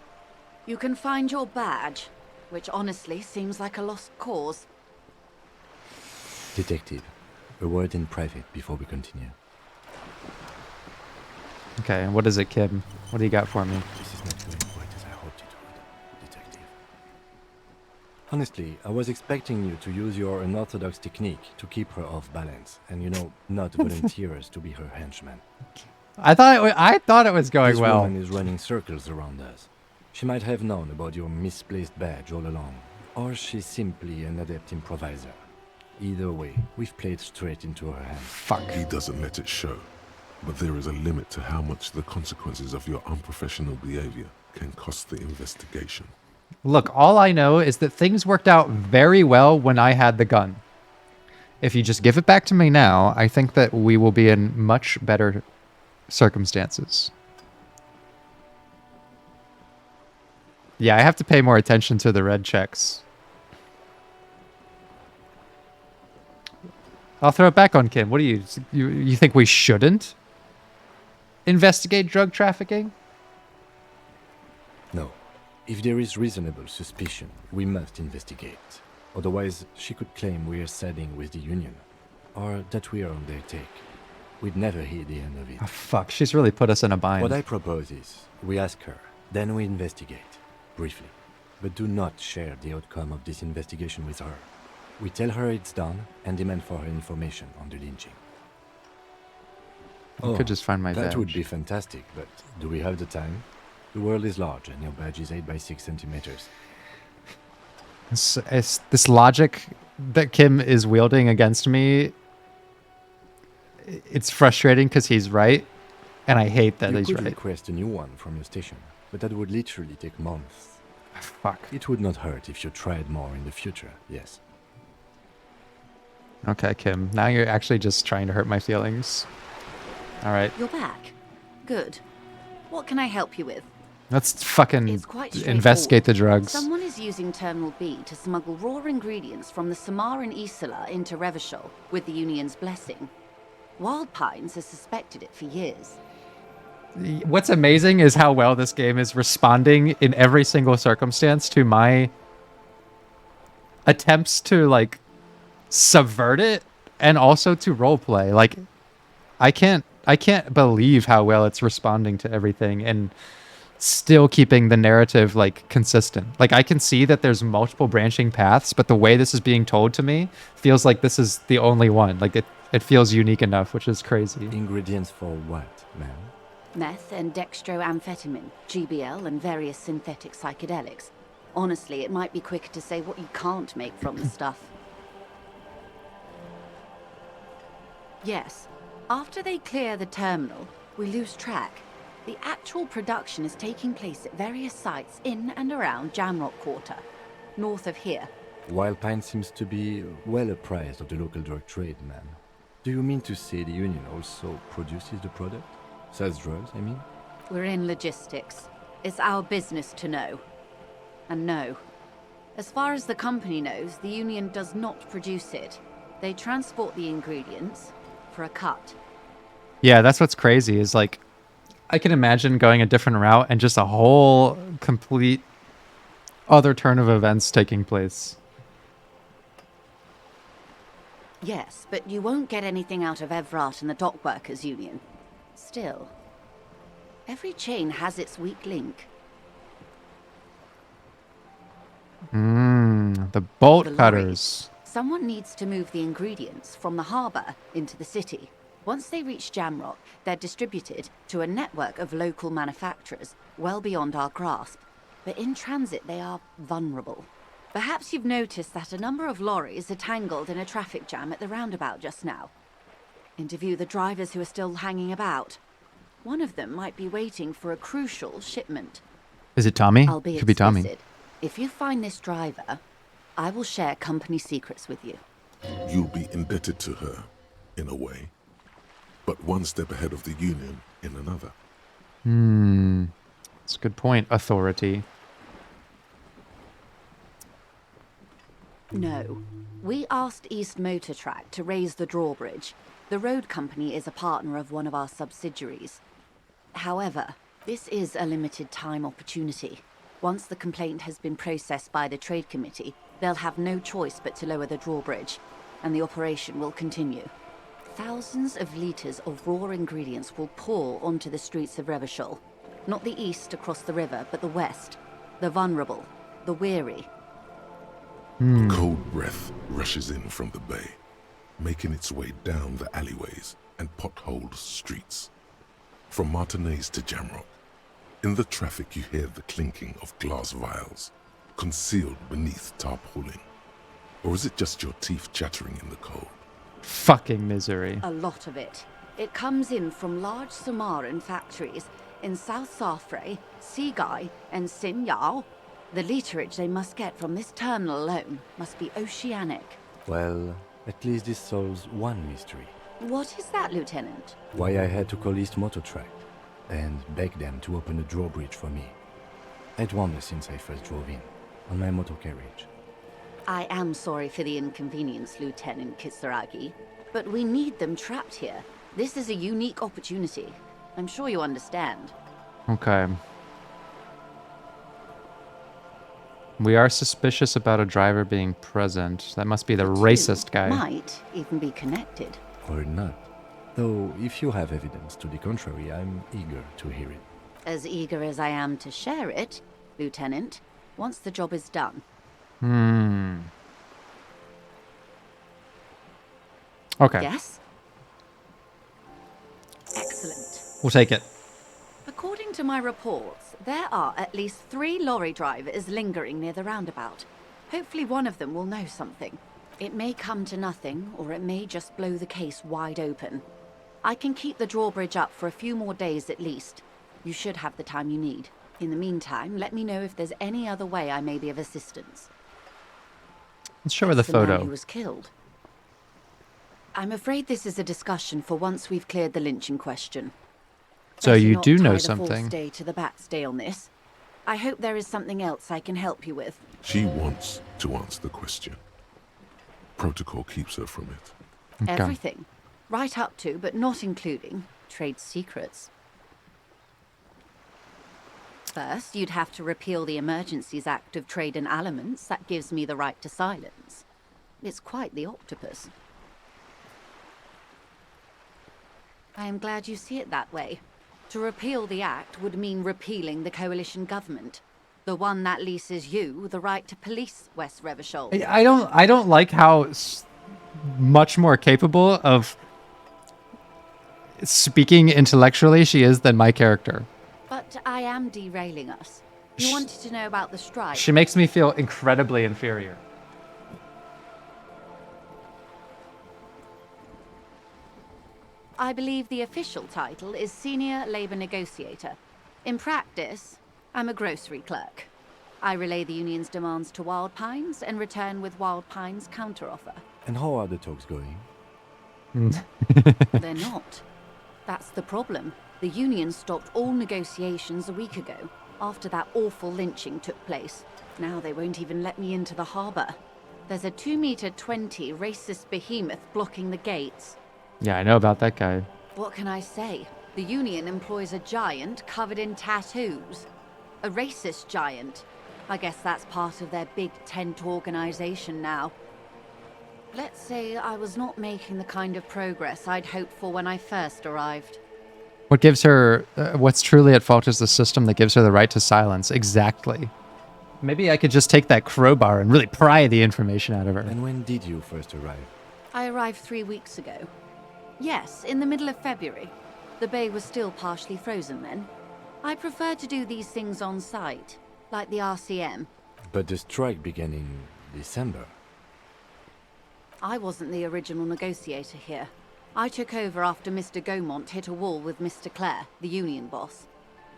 Speaker 14: you can find your badge, which honestly seems like a lost cause.
Speaker 3: Detective, a word in private before we continue.
Speaker 1: Okay, what is it, Kim? What do you got for me?
Speaker 3: This is not going quite as I hoped it would, Detective. Honestly, I was expecting you to use your unorthodox technique to keep her off balance, and not volunteer us to be her henchman.
Speaker 1: I thought it was going
Speaker 3: this
Speaker 1: well.
Speaker 3: This woman is running circles around us. She might have known about your misplaced badge all along, or she's simply an adept improviser. Either way, we've played straight into her hands.
Speaker 1: Fuck.
Speaker 2: He doesn't let it show, but there is a limit to how much the consequences of your unprofessional behavior can cost the investigation.
Speaker 1: Look, all I know is that things worked out very well when I had the gun. If you just give it back to me now, I think that we will be in much better circumstances. Yeah, I have to pay more attention to the red checks. I'll throw it back on Kim. What do you think we shouldn't investigate drug trafficking?
Speaker 3: No. If there is reasonable suspicion, we must investigate. Otherwise, she could claim we are siding with the Union, or that we are on their take. We'd never hear the end of it.
Speaker 1: Oh, fuck, she's really put us in a bind.
Speaker 3: What I propose is, we ask her, then we investigate, briefly. But do not share the outcome of this investigation with her. We tell her it's done, and demand for her information on the lynching.
Speaker 1: I could just find my badge.
Speaker 3: That would be fantastic, but do we have the time? The world is large, and your badge is 8 by 6 centimeters.
Speaker 1: It's this logic that Kim is wielding against me. It's frustrating because he's right, and I hate that he's
Speaker 3: You could
Speaker 1: right.
Speaker 3: request a new one from your station, but that would literally take months.
Speaker 1: Fuck.
Speaker 3: It would not hurt if you tried more in the future, yes.
Speaker 1: Okay, Kim. Now you're actually just trying to hurt my feelings. All right.
Speaker 14: You're back. Good. What can I help you with?
Speaker 1: Let's fucking
Speaker 14: It's quite
Speaker 1: investigate the drugs.
Speaker 14: Someone is using Terminal B to smuggle raw ingredients from the Samaran Isola into Revachol with the Union's blessing. Wild Pines has suspected it for years.
Speaker 1: What's amazing is how well this game is responding in every single circumstance to my attempts to, like, subvert it and also to roleplay. Like, I can't believe how well it's responding to everything and still keeping the narrative, like, consistent. Like, I can see that there's multiple branching paths, but the way this is being told to me feels like this is the only one. Like, it feels unique enough, which is crazy.
Speaker 3: Ingredients for what, ma'am?
Speaker 14: Meth and dextroamphetamine, GBL, and various synthetic psychedelics. Honestly, it might be quicker to say what you can't make from the stuff. Yes, after they clear the terminal, we lose track. The actual production is taking place at various sites in and around Jamrock Quarter, north of here.
Speaker 3: Wild Pine seems to be well apprised of the local drug trade, ma'am. Do you mean to say the Union also produces the product? Sells drugs, I mean?
Speaker 14: We're in logistics. It's our business to know. And no. As far as the company knows, the Union does not produce it. They transport the ingredients for a cut.
Speaker 1: Yeah, that's what's crazy is, like, I can imagine going a different route and just a whole complete other turn of events taking place.
Speaker 14: Yes, but you won't get anything out of Evrat and the Dockworkers Union. Still, every chain has its weak link.
Speaker 1: The bolt cutters.
Speaker 14: Someone needs to move the ingredients from the harbor into the city. Once they reach Jamrock, they're distributed to a network of local manufacturers well beyond our grasp. But in transit, they are vulnerable. Perhaps you've noticed that a number of lorries are tangled in a traffic jam at the roundabout just now. Interview the drivers who are still hanging about. One of them might be waiting for a crucial shipment.
Speaker 1: Is it Tommy?
Speaker 14: I'll be
Speaker 1: Could be Tommy.
Speaker 14: explicit. If you find this driver, I will share company secrets with you.
Speaker 2: You'll be indebted to her, in a way, but one step ahead of the Union in another.
Speaker 1: That's a good point. Authority.
Speaker 14: No. We asked East Motor Track to raise the drawbridge. The road company is a partner of one of our subsidiaries. However, this is a limited time opportunity. Once the complaint has been processed by the Trade Committee, they'll have no choice but to lower the drawbridge, and the operation will continue. Thousands of litres of raw ingredients will pour onto the streets of Revachol. Not the east across the river, but the west. The vulnerable, the weary.
Speaker 2: Cold breath rushes in from the bay, making its way down the alleyways and potholed streets. From Martinez to Jamrock, in the traffic you hear the clinking of glass vials, concealed beneath tarpaulin. Or is it just your teeth chattering in the cold?
Speaker 1: Fucking misery.
Speaker 14: A lot of it. It comes in from large Samaran factories in South Safre, Sigai, and Sinyao. The literage they must get from this terminal alone must be oceanic.
Speaker 3: Well, at least this solves one mystery.
Speaker 14: What is that, Lieutenant?
Speaker 3: Why I had to call East Motor Track and beg them to open a drawbridge for me. I'd wondered since I first drove in, on my motor carriage.
Speaker 14: I am sorry for the inconvenience, Lieutenant Kisaragi, but we need them trapped here. This is a unique opportunity. I'm sure you understand.
Speaker 1: Okay. We are suspicious about a driver being present. That must be the racist guy.
Speaker 14: Might even be connected.
Speaker 3: Or not. Though, if you have evidence to the contrary, I'm eager to hear it.
Speaker 14: As eager as I am to share it, Lieutenant, once the job is done.
Speaker 1: Okay.
Speaker 14: Yes? Excellent.
Speaker 1: We'll take it.
Speaker 14: According to my reports, there are at least 3 lorry drivers lingering near the roundabout. Hopefully one of them will know something. It may come to nothing, or it may just blow the case wide open. I can keep the drawbridge up for a few more days at least. You should have the time you need. In the meantime, let me know if there's any other way I may be of assistance.
Speaker 1: Let's show her the
Speaker 14: That's man
Speaker 1: photo.
Speaker 14: who was killed. I'm afraid this is a discussion for once we've cleared the lynching question.
Speaker 1: So
Speaker 14: Better
Speaker 1: you
Speaker 14: not
Speaker 1: do know
Speaker 14: tie the
Speaker 1: something.
Speaker 14: fourth day to the bat's day on this. I hope there is something else I can help you with.
Speaker 2: She wants to answer the question. Protocol keeps her from it.
Speaker 14: Everything. Right up to, but not including, trade secrets. First, you'd have to repeal the Emergencies Act of Trade in Aliments. That gives me the right to silence. It's quite the octopus. I am glad you see it that way. To repeal the act would mean repealing the coalition government. The one that leases you the right to police West Revachol.
Speaker 1: I don't like how much more capable of speaking intellectually she is than my character.
Speaker 14: But I am derailing us. You wanted to know about the strike.
Speaker 1: She makes me feel incredibly inferior.
Speaker 14: I believe the official title is Senior Labor Negotiator. In practice, I'm a grocery clerk. I relay the union's demands to Wild Pines and return with Wild Pines' counteroffer.
Speaker 3: And how are the talks going?
Speaker 14: They're not. That's the problem. The union stopped all negotiations a week ago, after that awful lynching took place. Now they won't even let me into the harbour. There's a 2-meter-20 racist behemoth blocking the gates.
Speaker 1: Yeah, I know about that guy.
Speaker 14: What can I say? The union employs a giant covered in tattoos. A racist giant. I guess that's part of their big tent organization now. Let's say I was not making the kind of progress I'd hoped for when I first arrived.
Speaker 1: What gives her... what's truly at fault is the system that gives her the right to silence. Exactly. Maybe I could just take that crowbar and really pry the information out of her.
Speaker 3: And when did you first arrive?
Speaker 14: I arrived 3 weeks ago. Yes, in the middle of February. The bay was still partially frozen then. I prefer to do these things on site, like the RCM.
Speaker 3: But the strike began in December.
Speaker 14: I wasn't the original negotiator here. I took over after Mr. Gaumont hit a wall with Mr. Clare, the union boss.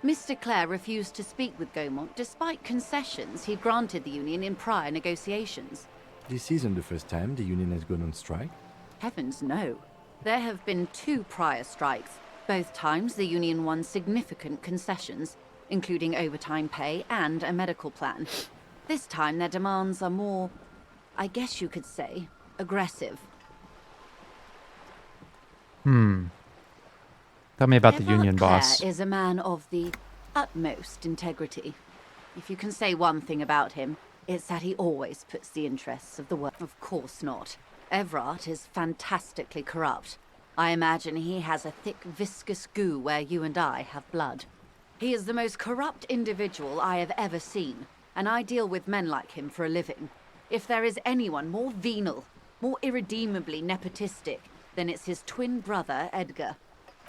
Speaker 14: Mr. Clare refused to speak with Gaumont despite concessions he'd granted the union in prior negotiations.
Speaker 3: This isn't the first time the union has gone on strike.
Speaker 14: Heavens no. There have been 2 prior strikes. Both times the union won significant concessions, including overtime pay and a medical plan. This time their demands are more, I guess you could say, aggressive.
Speaker 1: Tell me about the
Speaker 14: Everard
Speaker 1: union
Speaker 14: Clare
Speaker 1: boss.
Speaker 14: is a man of the utmost integrity. If you can say one thing about him, it's that he always puts the interests of the work. Of course not. Everard is fantastically corrupt. I imagine he has a thick, viscous goo where you and I have blood. He is the most corrupt individual I have ever seen, and I deal with men like him for a living. If there is anyone more venal, more irredeemably nepotistic, then it's his twin brother, Edgar.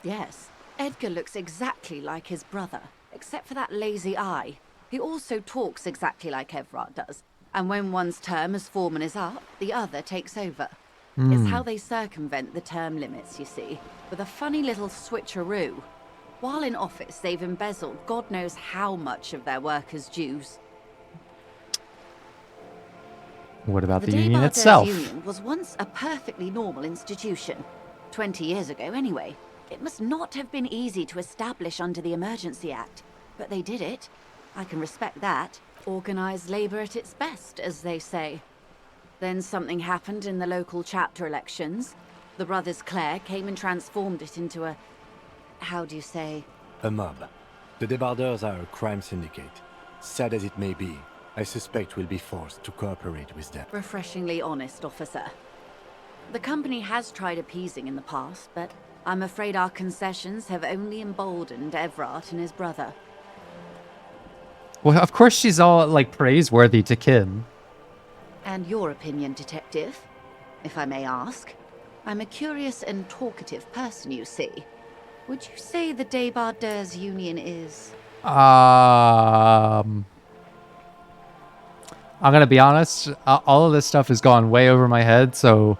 Speaker 14: Yes, Edgar looks exactly like his brother, except for that lazy eye. He also talks exactly like Everard does, and when one's term as foreman is up, the other takes over. It's how they circumvent the term limits, you see, with a funny little switcheroo. While in office, they've embezzled God knows how much of their workers' dues.
Speaker 1: What about the
Speaker 14: The
Speaker 1: union
Speaker 14: Debarders
Speaker 1: itself?
Speaker 14: Union was once a perfectly normal institution. 20 years ago, anyway. It must not have been easy to establish under the Emergency Act, but they did it. I can respect that. Organised labour at its best, as they say. Then something happened in the local chapter elections. The brothers Clare came and transformed it into a... how do you say?
Speaker 3: A mob. The Debarders are a crime syndicate. Sad as it may be, I suspect we'll be forced to cooperate with them.
Speaker 14: Refreshingly honest, officer. The company has tried appeasing in the past, but I'm afraid our concessions have only emboldened Everard and his brother.
Speaker 1: Well, of course she's all, like, praiseworthy to Kim.
Speaker 14: And your opinion, detective, if I may ask? I'm a curious and talkative person, you see. Would you say the Debarders Union is...
Speaker 1: I'm gonna be honest, all of this stuff has gone way over my head, so...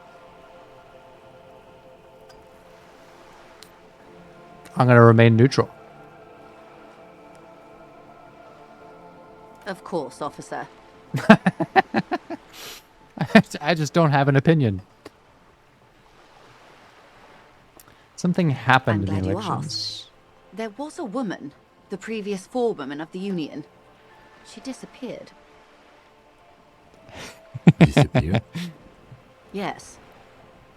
Speaker 1: I'm gonna remain neutral.
Speaker 14: Of course, officer.
Speaker 1: I just don't have an opinion. Something happened
Speaker 14: I'm
Speaker 1: in the
Speaker 14: glad you
Speaker 1: elections.
Speaker 14: asked. There was a woman, the previous forewoman of the union. She disappeared.
Speaker 3: Disappeared?
Speaker 14: Yes.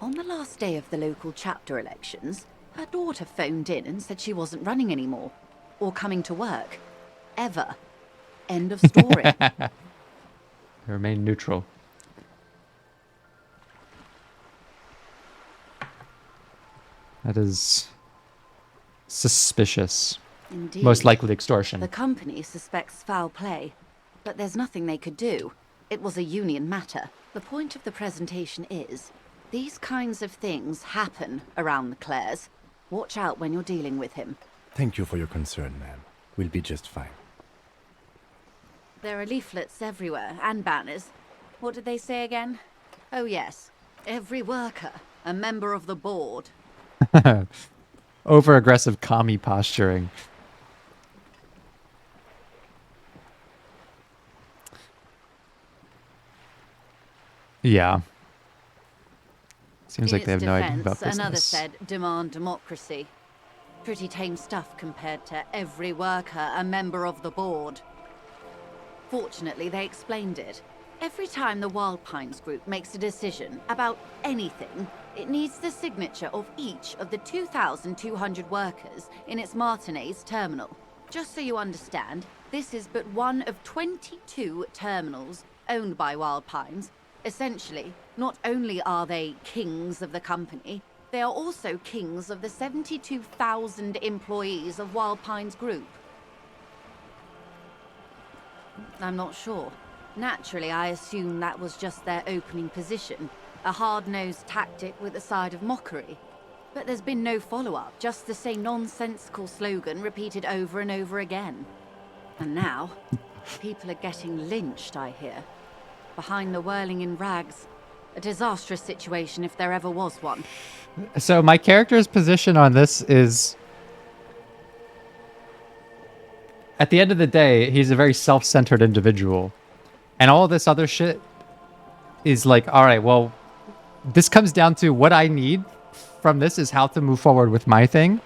Speaker 14: On the last day of the local chapter elections, her daughter phoned in and said she wasn't running anymore. Or coming to work. Ever. End of story.
Speaker 1: Remain neutral. That is suspicious.
Speaker 14: Indeed.
Speaker 1: Most likely extortion.
Speaker 14: The company suspects foul play, but there's nothing they could do. It was a union matter. The point of the presentation is, these kinds of things happen around the Clares. Watch out when you're dealing with him.
Speaker 3: Thank you for your concern, ma'am. We'll be just fine.
Speaker 14: There are leaflets everywhere, and banners. What did they say again? Oh yes, every worker, a member of the board.
Speaker 1: Over-aggressive commie posturing. Yeah. Seems
Speaker 14: In
Speaker 1: like they have
Speaker 14: its
Speaker 1: no idea
Speaker 14: defense,
Speaker 1: about business.
Speaker 14: Another said, demand democracy. Pretty tame stuff compared to every worker, a member of the board. Fortunately, they explained it. Every time the Wild Pines group makes a decision about anything, it needs the signature of each of the 2,200 workers in its Martinez terminal. Just so you understand, this is but one of 22 terminals owned by Wild Pines. Essentially, not only are they kings of the company, they are also kings of the 72,000 employees of Wild Pines Group. I'm not sure. Naturally, I assume that was just their opening position, a hard-nosed tactic with a side of mockery. But there's been no follow-up, just the same nonsensical slogan repeated over and over again. And now, people are getting lynched, I hear. Behind the whirling in rags. A disastrous situation if there ever was one.
Speaker 1: So my character's position on this is, at the end of the day, he's a very self-centered individual. And all this other shit is like, all right, well, this comes down to what I need from this is how to move forward with my thing.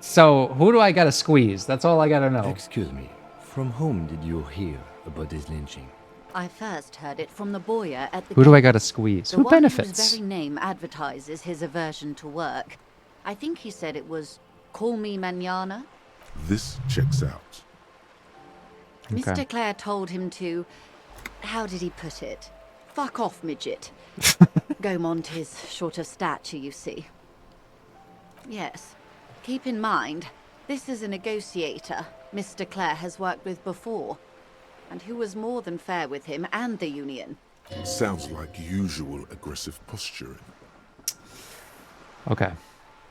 Speaker 1: So who do I gotta squeeze? That's all I gotta know.
Speaker 3: Excuse me, from whom did you hear about this lynching?
Speaker 14: I first heard it from the boyer at the
Speaker 1: Who do I
Speaker 14: gate.
Speaker 1: gotta squeeze?
Speaker 14: The
Speaker 1: Who
Speaker 14: one
Speaker 1: benefits?
Speaker 14: whose very name advertises his aversion to work. I think he said it was, call me manana.
Speaker 2: This checks out.
Speaker 14: Mr. Clare told him to, how did he put it? Fuck off, midget. Gaumont is short of stature, you see. Yes. Keep in mind, this is a negotiator Mr. Clare has worked with before, and who was more than fair with him and the Union.
Speaker 2: Sounds like usual aggressive posturing.
Speaker 1: Okay.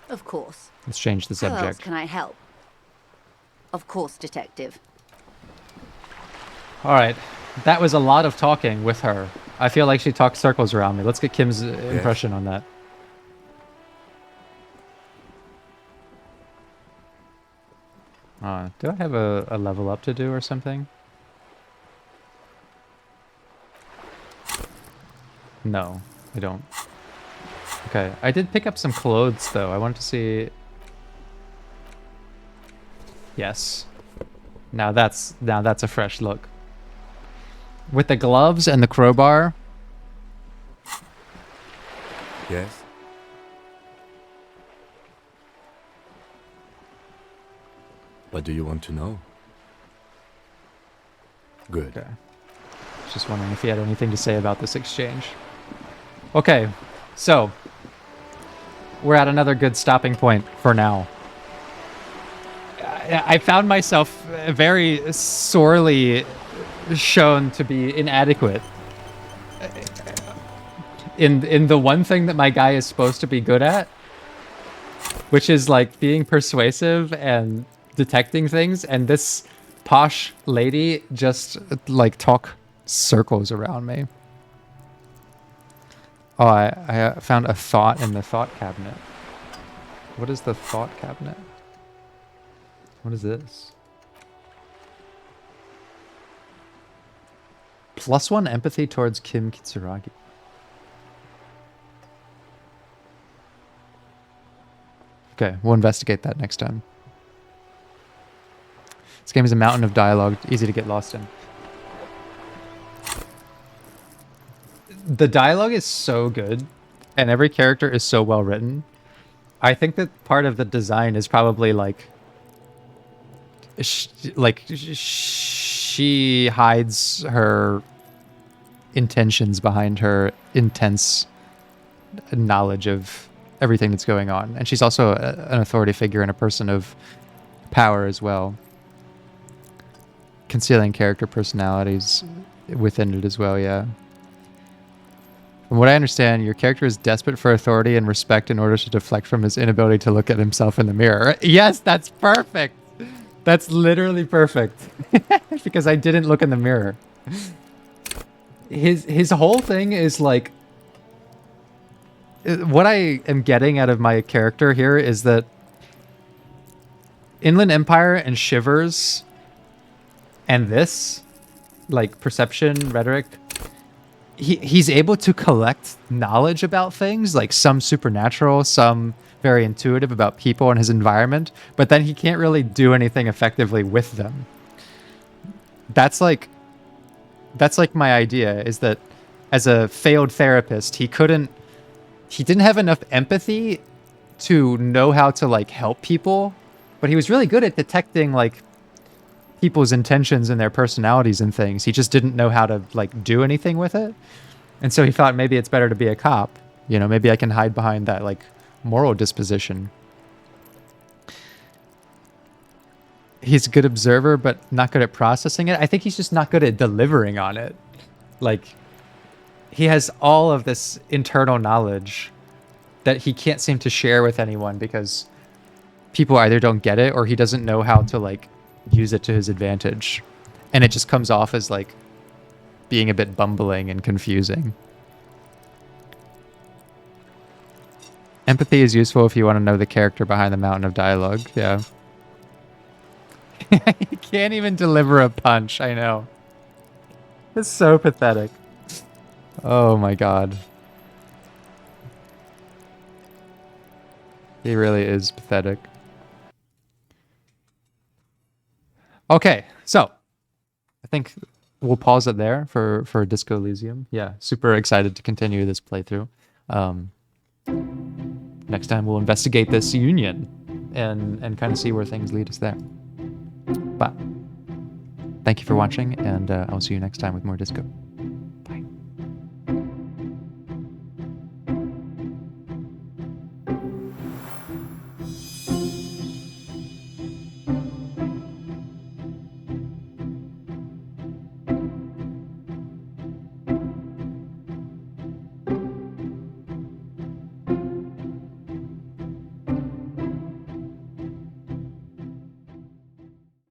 Speaker 14: Of course.
Speaker 1: Let's change the
Speaker 14: How else
Speaker 1: subject.
Speaker 14: can I help? Of course, detective.
Speaker 1: All right. That was a lot of talking with her. I feel like she talked circles around me. Let's get Kim's impression on that. Do I have a level up to do or something? No, I don't. Okay, I did pick up some clothes though. I wanted to see. Yes. Now that's a fresh look. With the gloves and the crowbar.
Speaker 3: Yes? What do you want to know? Good.
Speaker 1: Okay. Just wondering if he had anything to say about this exchange. Okay, so we're at another good stopping point for now. I found myself very sorely shown to be inadequate in the one thing that my guy is supposed to be good at, which is like being persuasive and detecting things, and this posh lady just like talk circles around me. Oh, I found a thought in the thought cabinet. What is the thought cabinet? What is this? +1 empathy towards Kim Kitsuragi. Okay, we'll investigate that next time. This game is a mountain of dialogue, easy to get lost in. The dialogue is so good, and every character is so well written. I think that part of the design is probably like she hides her intentions behind her intense knowledge of everything that's going on, and she's also an authority figure and a person of power as well, concealing character personalities within it as well. Yeah. From what I understand, your character is desperate for authority and respect in order to deflect from his inability to look at himself in the mirror. Yes, that's perfect. That's literally perfect. Because I didn't look in the mirror. His whole thing is like, what I am getting out of my character here is that Inland Empire and Shivers and this, like perception, rhetoric, he's able to collect knowledge about things, like some supernatural, some very intuitive about people and his environment, but then he can't really do anything effectively with them. That's like my idea, is that as a failed therapist, he didn't have enough empathy to know how to like help people, but he was really good at detecting like people's intentions and their personalities and things. He just didn't know how to like do anything with it. And so he thought maybe it's better to be a cop. You know, maybe I can hide behind that like moral disposition. He's a good observer, but not good at processing it. I think he's just not good at delivering on it. Like, he has all of this internal knowledge that he can't seem to share with anyone because people either don't get it or he doesn't know how to like use it to his advantage. And it just comes off as like being a bit bumbling and confusing. Empathy is useful if you want to know the character behind the mountain of dialogue. Yeah. He can't even deliver a punch. I know. It's so pathetic. Oh my god. He really is pathetic. Okay, so I think we'll pause it there for Disco Elysium. Yeah, super excited to continue this playthrough. Next time we'll investigate this union and kind of see where things lead us there. But thank you for watching, and I'll see you next time with more Disco.